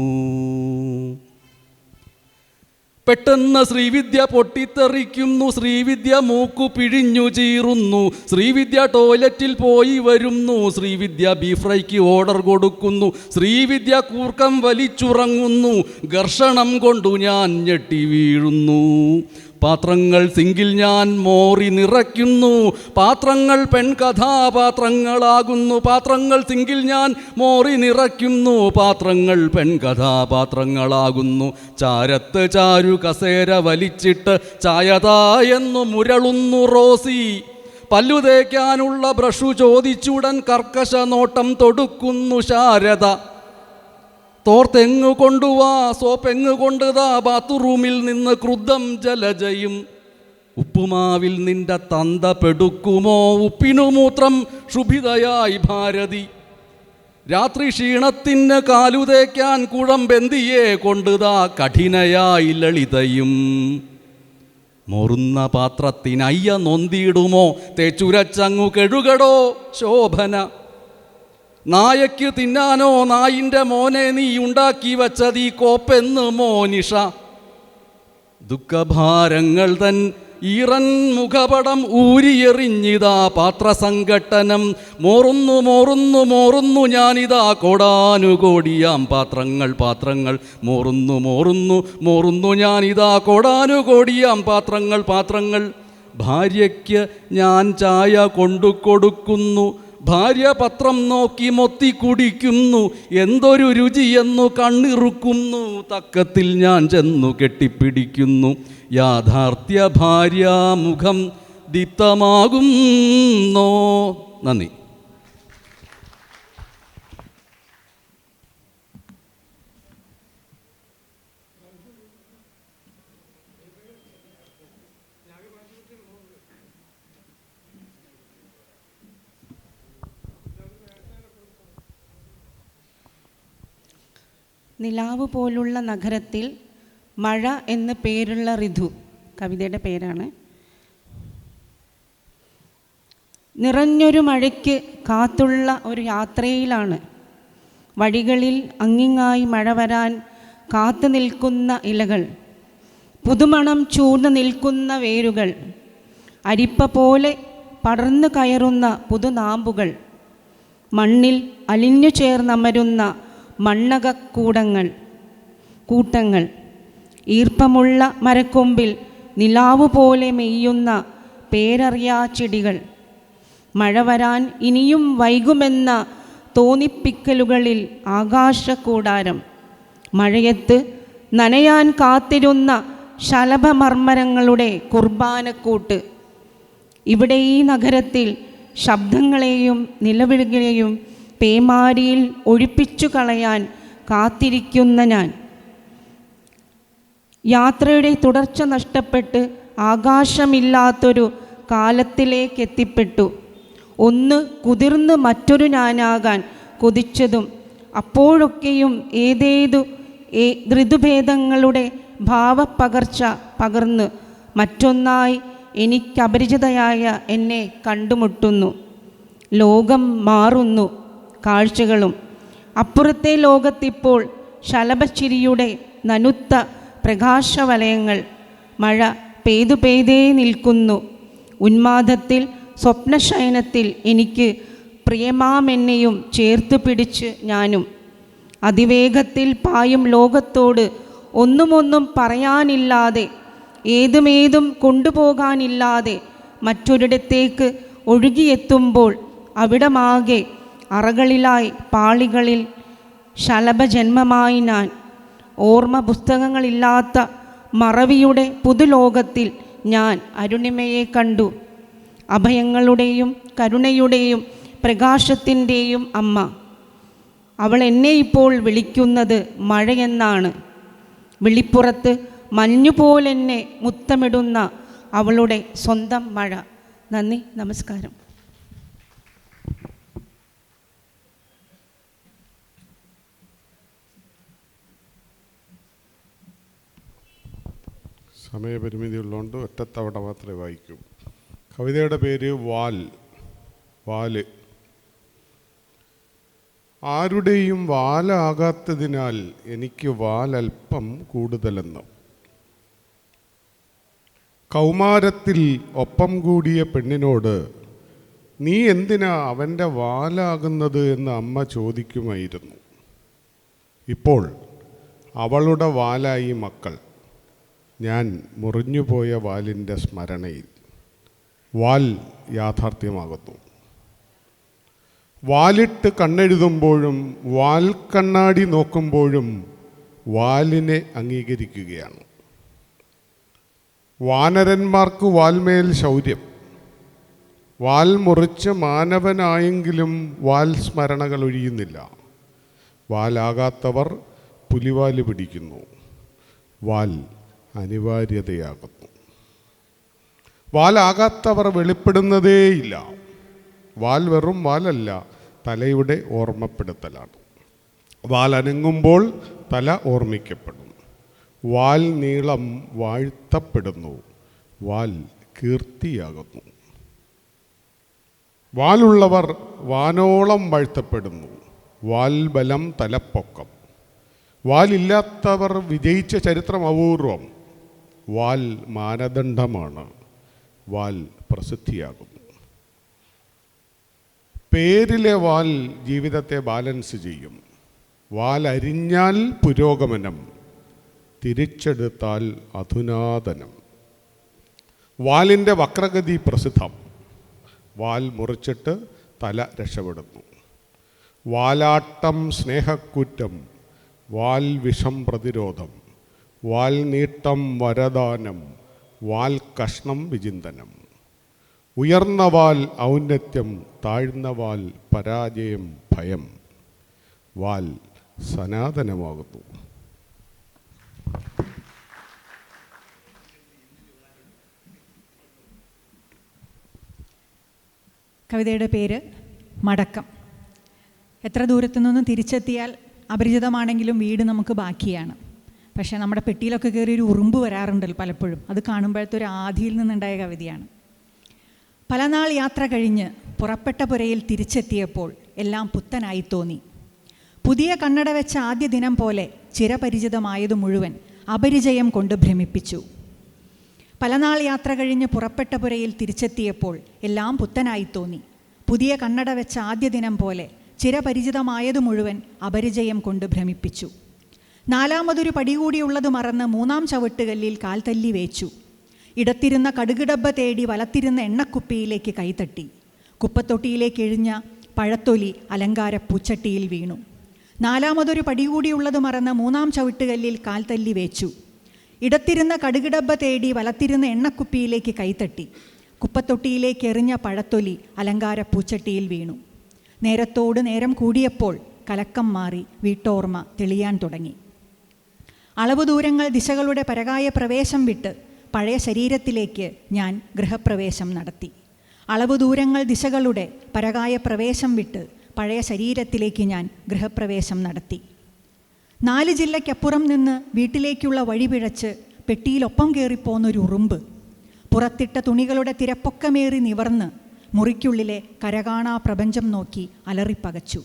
പെട്ടെന്ന് ശ്രീവിദ്യ പൊട്ടിത്തെറിക്കുന്നു. ശ്രീവിദ്യ മൂക്കു പിഴിഞ്ഞു ചീറുന്നു. ശ്രീവിദ്യ ടോയ്ലറ്റിൽ പോയി വരുന്നു. ശ്രീവിദ്യ ബീഫ് ഫ്രൈക്ക് ഓർഡർ കൊടുക്കുന്നു. ശ്രീവിദ്യ കൂർക്കം വലിച്ചുറങ്ങുന്നു. ഘർഷണം കൊണ്ടു ഞാൻ ഞെട്ടി വീഴുന്നു. പാത്രങ്ങൾ സിങ്കിൽ ഞാൻ മോറി നിറയ്ക്കുന്നു. പാത്രങ്ങൾ പെൺകഥാപാത്രങ്ങളാകുന്നു. പാത്രങ്ങൾ സിങ്കിൽ ഞാൻ മോറി നിറയ്ക്കുന്നു. പാത്രങ്ങൾ പെൺകഥാപാത്രങ്ങളാകുന്നു. ചാരത്ത് ചാരു കസേര വലിച്ചിട്ട് ചായതായെന്നു മുരളുന്നു റോസി. പല്ലു തേക്കാനുള്ള ബ്രഷു ചോദിച്ചുടൻ കർക്കശ നോട്ടം തൊടുക്കുന്നു ശാരദ. തോർത്തെങ്ങു കൊണ്ടുവാ, സോപ്പെങ്ങു കൊണ്ടുതാ, ബാത്റൂമിൽ നിന്ന് ക്രുദ്ധം ജലജയും. ഉപ്പുമാവിൽ നിന്റെ തന്ത പെടുക്കുമോ, ഉപ്പിനു മൂത്രം ക്ഷുഭിതയായി ഭാരതി. രാത്രി ക്ഷീണത്തിന് കാലുതേക്കാൻ കുഴമ്പെന്തിയെ കൊണ്ടുതാ കഠിനയായി ലളിതയും. മോറുന്ന പാത്രത്തിനയ്യ നൊന്തിയിടുമോ തേച്ചുരച്ചങ്ങു കെഴുകടോ ശോഭന. നായയ്ക്ക് തിന്നാനോ നായിൻ്റെ മോനെ നീ ഉണ്ടാക്കി വച്ചതീ കോപ്പെന്ന് മോനിഷ. ദുഃഖഭാരങ്ങൾ തൻ ഈറൻ മുഖപടം ഊരിയെറിഞ്ഞിതാ പാത്രസങ്കട്ടനം. മോറുന്നു മോറുന്നു മോറുന്നു ഞാനിതാ കോടാനുകോടിയാം പാത്രങ്ങൾ പാത്രങ്ങൾ. മോറുന്നു മോറുന്നു മോറുന്നു ഞാനിതാ കോടാനുകോടിയാം പാത്രങ്ങൾ പാത്രങ്ങൾ. ഭാര്യയ്ക്ക് ഞാൻ ചായ കൊണ്ടു കൊടുക്കുന്നു, ഭാര്യ പത്രം നോക്കി മൊത്തി കുടിക്കുന്നു. എന്തൊരു രുചിയെന്നു കണ്ണിറുക്കുന്നു, തക്കത്തിൽ ഞാൻ ചെന്നു കെട്ടിപ്പിടിക്കുന്നു. യാഥാർത്ഥ്യ ഭാര്യാമുഖം ദീപ്തമാകുന്നോ. നന്ദി. നിലാവ് പോലുള്ള നഗരത്തിൽ മഴ എന്ന് പേരുള്ള ഋതു, കവിതയുടെ പേരാണ്. നിറഞ്ഞൊരു മഴയ്ക്ക് കാത്തുള്ള ഒരു യാത്രയിലാണ്. വഴികളിൽ അങ്ങിങ്ങായി മഴ വരാൻ കാത്തു നിൽക്കുന്ന ഇലകൾ, പുതുമണം ചൂർന്നു നിൽക്കുന്ന വേരുകൾ, അരിപ്പ പോലെ പടർന്നു കയറുന്ന പുതുനാമ്പുകൾ, മണ്ണിൽ അലിഞ്ഞു ചേർന്നമരുന്ന കൂട്ടങ്ങൾ, ഈർപ്പമുള്ള മരക്കൊമ്പിൽ നിലാവ് പോലെ മെയ്യുന്ന പേരറിയാ ചെടികൾ, മഴ വരാൻ ഇനിയും വൈകുമെന്ന തോന്നിപ്പിക്കലുകളിൽ ആകാശക്കൂടാരം, മഴയത്ത് നനയാൻ കാത്തിരുന്ന ശലഭമർമ്മരങ്ങളുടെ കുർബാനക്കൂട്ട്. ഇവിടെ ഈ നഗരത്തിൽ ശബ്ദങ്ങളെയും നിലവിളികളെയും പേമാരിയിൽ ഒഴിപ്പിച്ചു കളയാൻ കാത്തിരിക്കുന്ന ഞാൻ. യാത്രയുടെ തുടർച്ച നഷ്ടപ്പെട്ട് ആകാശമില്ലാത്തൊരു കാലത്തിലേക്കെത്തിപ്പെട്ടു. ഒന്ന് കുതിർന്ന് മറ്റൊരു ഞാനാകാൻ കൊതിച്ചതും അപ്പോഴൊക്കെയും ഏതേതു ഋതുഭേദങ്ങളുടെ ഭാവപ്പകർച്ച പകർന്ന് മറ്റൊന്നായി എനിക്കപരിചിതയായ എന്നെ കണ്ടുമുട്ടുന്നു. ലോകം മാറുന്നു, കാഴ്ചകളും. അപ്പുറത്തെ ലോകത്തിപ്പോൾ ശലഭച്ചിരിയുടെ നനുത്ത പ്രകാശവലയങ്ങൾ. മഴ പെയ്തേ നിൽക്കുന്നു. ഉന്മാദത്തിൽ സ്വപ്നശയനത്തിൽ എനിക്ക് പ്രിയമാമെന്നെയും ചേർത്ത് പിടിച്ച് ഞാനും. അതിവേഗത്തിൽ പായും ലോകത്തോട് ഒന്നുമൊന്നും പറയാനില്ലാതെ, ഏതുമേതും കൊണ്ടുപോകാനില്ലാതെ മറ്റൊരിടത്തേക്ക് ഒഴുകിയെത്തുമ്പോൾ അവിടമാകെ അറകളിലായി പാളികളിൽ ശലഭജന്മമായി ഞാൻ. ഓർമ്മ പുസ്തകങ്ങളില്ലാത്ത മറവിയുടെ പുതുലോകത്തിൽ ഞാൻ അരുണിമയെ കണ്ടു. അഭയങ്ങളുടെയും കരുണയുടെയും പ്രകാശത്തിൻ്റെയും അമ്മ. അവൾ എന്നെ ഇപ്പോൾ വിളിക്കുന്നത് മഴയെന്നാണ്. വിളിപ്പുറത്ത് മഞ്ഞുപോലെന്നെ മുത്തമിടുന്ന അവളുടെ സ്വന്തം മഴ. നന്ദി, നമസ്കാരം. സമയപരിമിതി ഉള്ളതുകൊണ്ട് ഒറ്റത്തവണ മാത്രമേ വായിക്കൂ. കവിതയുടെ പേര് വാല്. ആരുടെയും വാലാകാത്തതിനാൽ എനിക്ക് വാലൽപ്പം കൂടുതലെന്ന്. കൗമാരത്തിൽ ഒപ്പം കൂടിയ പെണ്ണിനോട് നീ എന്തിനാ അവൻ്റെ വാലാകുന്നത് എന്ന് അമ്മ ചോദിക്കുമായിരുന്നു. ഇപ്പോൾ അവളുടെ വാലായി മക്കൾ. ഞാൻ മുറിഞ്ഞുപോയ വാലിൻ്റെ സ്മരണയിൽ. വാൽ യാഥാർത്ഥ്യമാകുന്നു. വാലിട്ട് കണ്ണെഴുതുമ്പോഴും വാൽ കണ്ണാടി നോക്കുമ്പോഴും വാലിനെ അംഗീകരിക്കുകയാണ്. വാനരന്മാർക്ക് വാൽമേൽ ശൗര്യം. വാൽ മുറിച്ച് മാനവനായെങ്കിലും വാൽ സ്മരണകൾ ഒഴിയുന്നില്ല. വാലാകാത്തവർ പുലിവാല് പിടിക്കുന്നു. വാൽ അനിവാര്യതയാകുന്നു. വാലാകാത്തവർ വെളിപ്പെടുന്നതേയില്ല. വാൽ വെറും വാലല്ല, തലയുടെ ഓർമ്മപ്പെടുത്തലാണ്. വാൽ അനങ്ങുമ്പോൾ തല ഓർമ്മിക്കപ്പെടും. വാൽ നീളം വാഴ്ത്തപ്പെടുന്നു. വാൽ കീർത്തിയാകുന്നു. വാലുള്ളവർ വാനോളം വാഴ്ത്തപ്പെടുന്നു. വാൽ ബലം തലപ്പൊക്കം. വാലില്ലാത്തവർ വിജയിച്ച ചരിത്രം അപൂർവം. വാൽ മാനദണ്ഡമാണ്. വാൽ പ്രസിദ്ധിയാകുന്നു. പേരിലെ വാൽ ജീവിതത്തെ ബാലൻസ് ചെയ്യും. വാൽ അരിഞ്ഞാൽ പുരോഗമനം, തിരിച്ചെടുത്താൽ അധുനാതനം. വാലിൻ്റെ വക്രഗതി പ്രസിദ്ധം. വാൽ മുറിച്ചിട്ട് തല രക്ഷപ്പെടുന്നു. വാലാട്ടം സ്നേഹക്കുറ്റം, വാൽ വിഷം പ്രതിരോധം, വാൽ നീട്ടം വരദാനം, വാൽ കഷ്ണം വിചിന്തനം. ഉയർന്ന വാൽ ഔന്നത്യം, താഴ്ന്ന വാൽ പരാജയം ഭയം. വാൽ സനാതനമാകുന്നു. കവിതയുടെ പേര് മടക്കം. എത്ര ദൂരത്തു നിന്നും തിരിച്ചെത്തിയാൽ അപരിചിതമാണെങ്കിലും വീട് നമുക്ക് ബാക്കിയാണ്. പക്ഷേ നമ്മുടെ പെട്ടിയിലൊക്കെ കയറി ഒരു ഉറുമ്പ് വരാറുണ്ടല്ലോ പലപ്പോഴും. അത് കാണുമ്പോഴത്തെ ഒരു ആധിയിൽ നിന്നുണ്ടായ കവിതയാണ്. പല നാൾ യാത്ര കഴിഞ്ഞ് പുറപ്പെട്ട പുരയിൽ തിരിച്ചെത്തിയപ്പോൾ എല്ലാം പുത്തനായി തോന്നി. പുതിയ കണ്ണട വെച്ച ആദ്യ ദിനം പോലെ ചിരപരിചിതമായതു മുഴുവൻ അപരിചയം കൊണ്ട് ഭ്രമിപ്പിച്ചു. പല നാൾ യാത്ര കഴിഞ്ഞ് പുറപ്പെട്ട പുരയിൽ തിരിച്ചെത്തിയപ്പോൾ എല്ലാം പുത്തനായി തോന്നി. പുതിയ കണ്ണട വെച്ച ആദ്യ ദിനം പോലെ ചിരപരിചിതമായതു മുഴുവൻ അപരിചയം കൊണ്ട് ഭ്രമിപ്പിച്ചു. നാലാമതൊരു പടി കൂടിയുള്ളത് മറന്ന് മൂന്നാം ചവിട്ടുകല്ലിൽ കാൽ തല്ലി വേച്ചു. ഇടത്തിരുന്ന കടുകിടബ്ബ തേടി വലത്തിരുന്ന എണ്ണക്കുപ്പിയിലേക്ക് കൈതട്ടി. കുപ്പത്തൊട്ടിയിലേക്ക് എഴിഞ്ഞ പഴത്തൊലി അലങ്കാര പൂച്ചട്ടിയിൽ വീണു. നാലാമതൊരു പടി കൂടിയുള്ളത് മറന്ന് മൂന്നാം ചവിട്ടുകല്ലിൽ കാൽ തല്ലി വേച്ചു. ഇടത്തിരുന്ന കടുകിടബ്ബ തേടി വലത്തിരുന്ന എണ്ണക്കുപ്പിയിലേക്ക് കൈതട്ടി. കുപ്പത്തൊട്ടിയിലേക്ക് എറിഞ്ഞ പഴത്തൊലി അലങ്കാര പൂച്ചട്ടിയിൽ വീണു. നേരത്തോട് നേരം കൂടിയപ്പോൾ കലക്കം മാറി വീട്ടോർമ്മ തെളിയാൻ തുടങ്ങി. അളവ് ദൂരങ്ങൾ ദിശകളുടെ പരകായ പ്രവേശം വിട്ട് പഴയ ശരീരത്തിലേക്ക് ഞാൻ ഗൃഹപ്രവേശം നടത്തി. അളവ് ദൂരങ്ങൾ ദിശകളുടെ പരകായ പ്രവേശം വിട്ട് പഴയ ശരീരത്തിലേക്ക് ഞാൻ ഗൃഹപ്രവേശം നടത്തി. 4 ജില്ലയ്ക്കപ്പുറം നിന്ന് വീട്ടിലേക്കുള്ള വഴി പിഴച്ച് പെട്ടിയിലൊപ്പം കയറിപ്പോന്നൊരു ഉറുമ്പ് പുറത്തിട്ട തുണികളുടെ തിരപ്പൊക്കമേറി നിവർന്ന് മുറിക്കുള്ളിലെ കരകാണാ പ്രപഞ്ചം നോക്കി അലറിപ്പകച്ചു.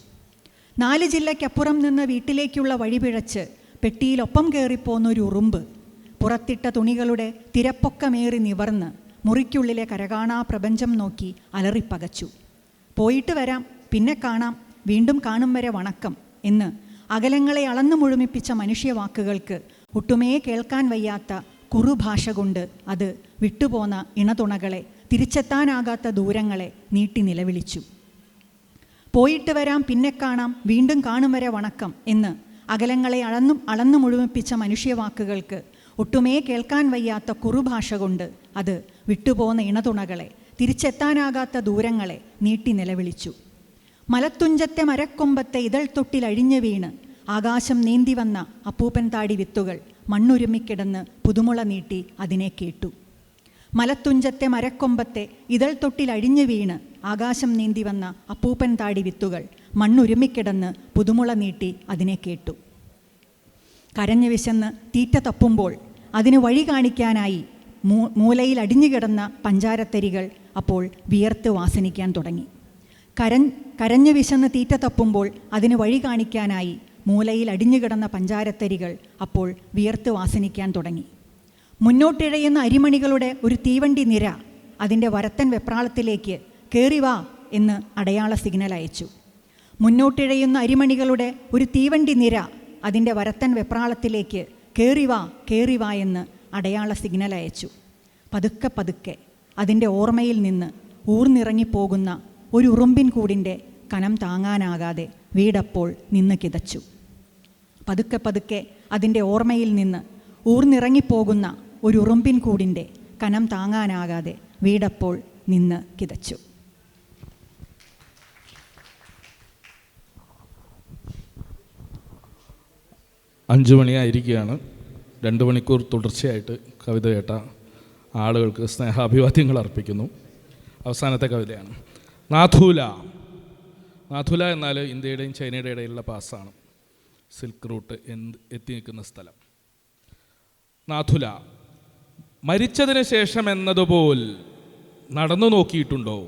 4 ജില്ലയ്ക്കപ്പുറം നിന്ന് വീട്ടിലേക്കുള്ള വഴി പിഴച്ച് പെട്ടിയിലൊപ്പം കയറിപ്പോന്നൊരു ഉറുമ്പ് പുറത്തിട്ട തുണികളുടെ തിരപ്പൊക്കമേറി നിവർന്ന് മുറിക്കുള്ളിലെ കരകാണാ പ്രപഞ്ചം നോക്കി അലറിപ്പകച്ചു. പോയിട്ട് വരാം, പിന്നെ കാണാം, വീണ്ടും കാണും വരെ വണക്കം എന്ന് അകലങ്ങളെ അളന്നു മുഴുമിപ്പിച്ച മനുഷ്യവാക്കുകൾക്ക് ഒട്ടുമേ കേൾക്കാൻ വയ്യാത്ത കുറുഭാഷ കൊണ്ട് അത് വിട്ടുപോന്ന ഇണതുണകളെ, തിരിച്ചെത്താനാകാത്ത ദൂരങ്ങളെ നീട്ടി നിലവിളിച്ചു. പോയിട്ട് വരാം, പിന്നെ കാണാം, വീണ്ടും കാണും വരെ വണക്കം എന്ന് അകലങ്ങളെ അളന്നു മുഴുമിപ്പിച്ച മനുഷ്യവാക്കുകൾക്ക് ഒട്ടുമേ കേൾക്കാൻ വയ്യാത്ത കുറുഭാഷ കൊണ്ട് അത് വിട്ടുപോന്ന ഇണതുണകളെ, തിരിച്ചെത്താനാകാത്ത ദൂരങ്ങളെ നീട്ടി നിലവിളിച്ചു. മലത്തുഞ്ചത്തെ മരക്കൊമ്പത്തെ ഇതൾ തൊട്ടിൽ അഴിഞ്ഞു വീണ് ആകാശം നീന്തി വന്ന അപ്പൂപ്പൻ താടി വിത്തുകൾ മണ്ണുരുമിക്കിടന്ന് പുതുമുള നീട്ടി അതിനെ കേട്ടു. മലത്തുഞ്ചത്തെ മരക്കൊമ്പത്തെ ഇതൾ തൊട്ടിൽ അഴിഞ്ഞു വീണ് ആകാശം നീന്തി വന്ന അപ്പൂപ്പൻ താടി വിത്തുകൾ മണ്ണുരുമിക്കിടന്ന് പുതുമുള നീട്ടി അതിനെ കേട്ടു. കരഞ്ഞു വിശന്ന് തീറ്റ തപ്പുമ്പോൾ അതിന് വഴി കാണിക്കാനായി മൂലയിൽ അടിഞ്ഞുകിടന്ന പഞ്ചാരത്തരികൾ അപ്പോൾ വിയർത്ത് വാസനിക്കാൻ തുടങ്ങി. കരഞ്ഞു വിശന്ന് തീറ്റ തപ്പുമ്പോൾ അതിന് വഴി കാണിക്കാനായി മൂലയിൽ അടിഞ്ഞുകിടന്ന പഞ്ചാരത്തരികൾ അപ്പോൾ വിയർത്ത് വാസനിക്കാൻ തുടങ്ങി. മുന്നോട്ടിഴയുന്ന അരിമണികളുടെ ഒരു തീവണ്ടി നിര അതിൻ്റെ വരത്തൻ വെപ്രാളത്തിലേക്ക് "കേറി വാ" എന്ന് അടയാള സിഗ്നൽ അയച്ചു. മുന്നോട്ടിഴയുന്ന അരിമണികളുടെ ഒരു തീവണ്ടി നിര അതിൻ്റെ വരത്തൻ വെപ്രാളത്തിലേക്ക് "കേറി വാ, കേറി വാ" എന്ന് അടയാള സിഗ്നൽ അയച്ചു. പതുക്കെ പതുക്കെ അതിൻ്റെ ഓർമ്മയിൽ നിന്ന് ഊർന്നിറങ്ങിപ്പോകുന്ന ഒരു ഉറുമ്പിൻ കൂടിൻ്റെ കനം താങ്ങാനാകാതെ വീടപ്പോൾ നിന്ന് കിതച്ചു. പതുക്കെ പതുക്കെ അതിൻ്റെ ഓർമ്മയിൽ നിന്ന് ഊർന്നിറങ്ങിപ്പോകുന്ന ഒരു ഉറുമ്പിൻ കൂടിൻ്റെ കനം താങ്ങാനാകാതെ വീടപ്പോൾ നിന്ന് കിതച്ചു. അഞ്ചു മണിയായിരിക്കുകയാണ്. 2 മണിക്കൂർ തുടർച്ചയായിട്ട് കവിത കേട്ട ആളുകൾക്ക് സ്നേഹാഭിവാദ്യങ്ങൾ അർപ്പിക്കുന്നു. അവസാനത്തെ കവിതയാണ്. നാഥൂല നാഥുല എന്നാൽ ഇന്ത്യയുടെയും ചൈനയുടെയും ഇടയിലുള്ള പാസ്സാണ്, സിൽക്ക് റൂട്ട് എത്തി നിൽക്കുന്ന സ്ഥലം. നാഥുല മരിച്ചതിന് ശേഷം എന്നതുപോൽ നടന്നു നോക്കിയിട്ടുണ്ടോ?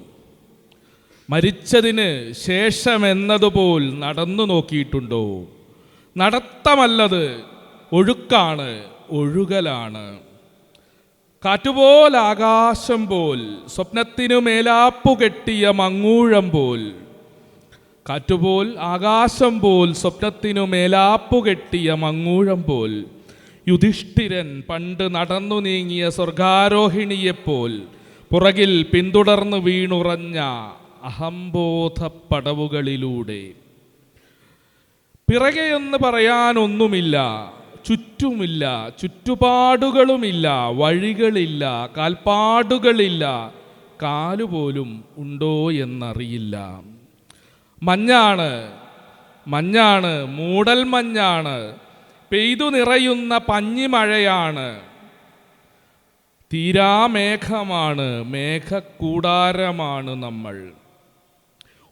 മരിച്ചതിന് ശേഷം എന്നതുപോൽ നടന്നു നോക്കിയിട്ടുണ്ടോ? നടത്തമല്ലത്, ഒഴുക്കാണ്, ഒഴുകലാണ്. കാറ്റുപോൽ ആകാശം പോൽ, സ്വപ്നത്തിനു മേലാപ്പു കെട്ടിയ മങ്ങൂഴം പോൽ. കാറ്റുപോൽ ആകാശം പോൽ, സ്വപ്നത്തിനു മേലാപ്പു കെട്ടിയ മങ്ങൂഴം പോൽ. യുധിഷ്ഠിരൻ പണ്ട് നടന്നു നീങ്ങിയ സ്വർഗാരോഹിണിയെപ്പോൽ പുറകിൽ പിന്തുടർന്ന് വീണുറഞ്ഞ അഹംബോധ പടവുകളിലൂടെ. പിറകെയെന്ന് പറയാനൊന്നുമില്ല, ചുറ്റുമില്ല, ചുറ്റുപാടുകളുമില്ല, വഴികളില്ല, കാൽപ്പാടുകളില്ല, കാലുപോലും ഉണ്ടോ എന്നറിയില്ല. മഞ്ഞാണ്, മഞ്ഞാണ്, മൂടൽ മഞ്ഞാണ്, പെയ്തു നിറയുന്ന പഞ്ഞിമഴയാണ്. തീരാമേഘമാണ്, മേഘക്കൂടാരമാണ് നമ്മൾ.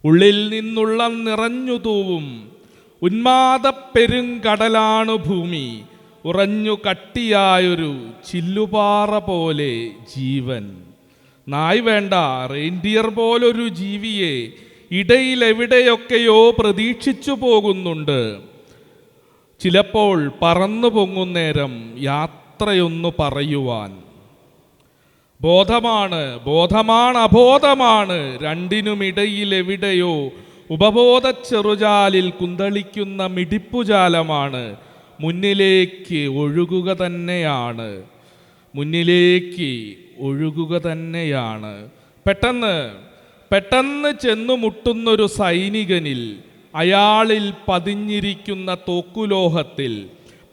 ഉള്ളിൽ നിന്നുള്ള നിറഞ്ഞു തൂവും ഉന്മാദപ്പെരുങ്കടലാണു ഭൂമി. ഉറഞ്ഞു കട്ടിയായൊരു ചില്ലുപാറ പോലെ ജീവൻ. നായ് വേണ്ട, റെയിൻഡിയർ പോലൊരു ജീവിയെ ഇടയിലെവിടെയൊക്കെയോ പ്രതീക്ഷിച്ചു പോകുന്നുണ്ട്. ചിലപ്പോൾ പറന്നു പൊങ്ങുന്നേരം യാത്രയൊന്നു പറയുവാൻ. ബോധമാണ്, ബോധമാണ്, അബോധമാണ്, രണ്ടിനുമിടയിലെവിടെയോ ഉപബോധ ചെറുചാലിൽ കുന്തളിക്കുന്ന മിടിപ്പുജാലമാണ്. മുന്നിലേക്ക് ഒഴുകുക തന്നെയാണ്, മുന്നിലേക്ക് ഒഴുകുക തന്നെയാണ്. പെട്ടെന്ന് പെട്ടെന്ന് ചെന്നു മുട്ടുന്നൊരു സൈനികനിൽ, അയാളിൽ പതിഞ്ഞിരിക്കുന്ന തോക്കുലോഹത്തിൽ.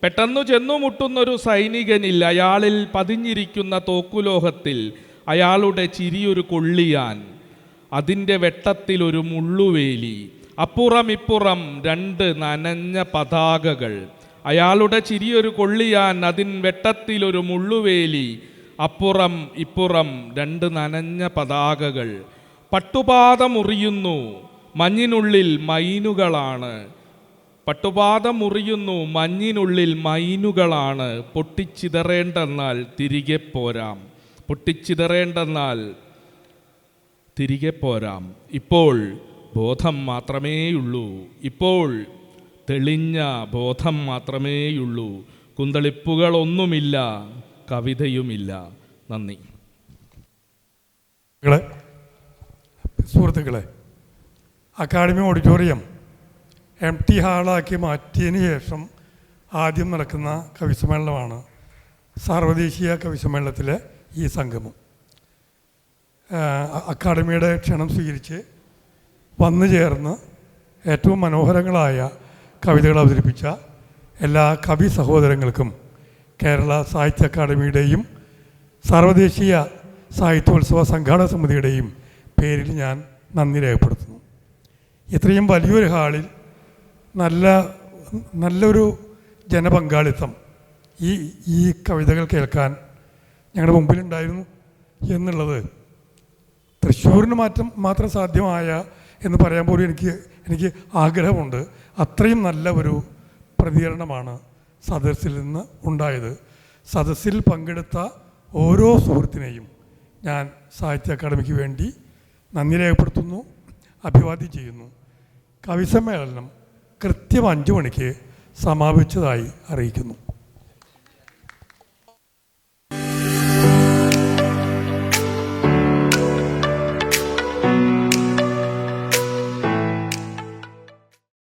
പെട്ടെന്ന് ചെന്നു മുട്ടുന്നൊരു സൈനികനിൽ, അയാളിൽ പതിഞ്ഞിരിക്കുന്ന തോക്കുലോഹത്തിൽ. അയാളുടെ ചിരിയൊരു കൊള്ളിയാൻ, അതിൻ്റെ വെട്ടത്തിലൊരു മുള്ളുവേലി. അപ്പുറം ഇപ്പുറം രണ്ട് നനഞ്ഞ പതാകകൾ. അയാളുടെ ചിരിയൊരു കൊള്ളിയാൻ, അതിൻ വെട്ടത്തിലൊരു മുള്ളുവേലി. അപ്പുറം ഇപ്പുറം രണ്ട് നനഞ്ഞ പതാകകൾ. പട്ടുപാത മുറിയുന്നു, മഞ്ഞിനുള്ളിൽ മൈനുകളാണ്. പട്ടുപാത മുറിയുന്നു, മഞ്ഞിനുള്ളിൽ മൈനുകളാണ്. പൊട്ടിച്ചിതറേണ്ടെന്നാൽ തിരികെ പോരാം, പൊട്ടിച്ചിതറേണ്ടെന്നാൽ തിരികെ പോരാം. ഇപ്പോൾ ബോധം മാത്രമേയുള്ളൂ, ഇപ്പോൾ തെളിഞ്ഞ ബോധം മാത്രമേയുള്ളൂ. കുന്തളിപ്പുകളൊന്നുമില്ല, കവിതയുമില്ല. നന്ദി. സുഹൃത്തുക്കളെ, അക്കാഡമി ഓഡിറ്റോറിയം എംടി ഹാളാക്കി മാറ്റിയതിന് ശേഷം ആദ്യം നടക്കുന്ന കവിസമ്മേളനമാണ് സാർവദേശീയ കവിസമ്മേളനത്തിലെ ഈ സംഗമം. അക്കാഡമിയുടെ ക്ഷണം സ്വീകരിച്ച് വന്നു ചേർന്ന് ഏറ്റവും മനോഹരങ്ങളായ കവിതകൾ അവതരിപ്പിച്ച എല്ലാ കവി സഹോദരങ്ങൾക്കും കേരള സാഹിത്യ അക്കാദമിയുടെയും സാർവദേശീയ സാഹിത്യോത്സവ സംഘാടക സമിതിയുടെയും പേരിൽ ഞാൻ നന്ദി രേഖപ്പെടുത്തുന്നു. ഇത്രയും വലിയൊരു ഹാളിൽ നല്ലൊരു ജനപങ്കാളിത്തം ഈ കവിതകൾ കേൾക്കാൻ ഞങ്ങളുടെ മുമ്പിലുണ്ടായിരുന്നു എന്നുള്ളത് തൃശ്ശൂരിന് മാത്രം സാധ്യമായ എന്ന് പറയാൻ പോലും എനിക്ക് ആഗ്രഹമുണ്ട്. അത്രയും നല്ല ഒരു പ്രതികരണമാണ് സദസ്സിൽ നിന്ന് ഉണ്ടായത്. സദസ്സിൽ പങ്കെടുത്ത ഓരോ സുഹൃത്തിനെയും ഞാൻ സാഹിത്യ അക്കാദമിക്ക് വേണ്ടി നന്ദി രേഖപ്പെടുത്തുന്നു, അഭിവാദ്യം ചെയ്യുന്നു. കവിസമ്മേളനം കൃത്യം 5 മണിക്ക് സമാപിച്ചതായി അറിയിക്കുന്നു.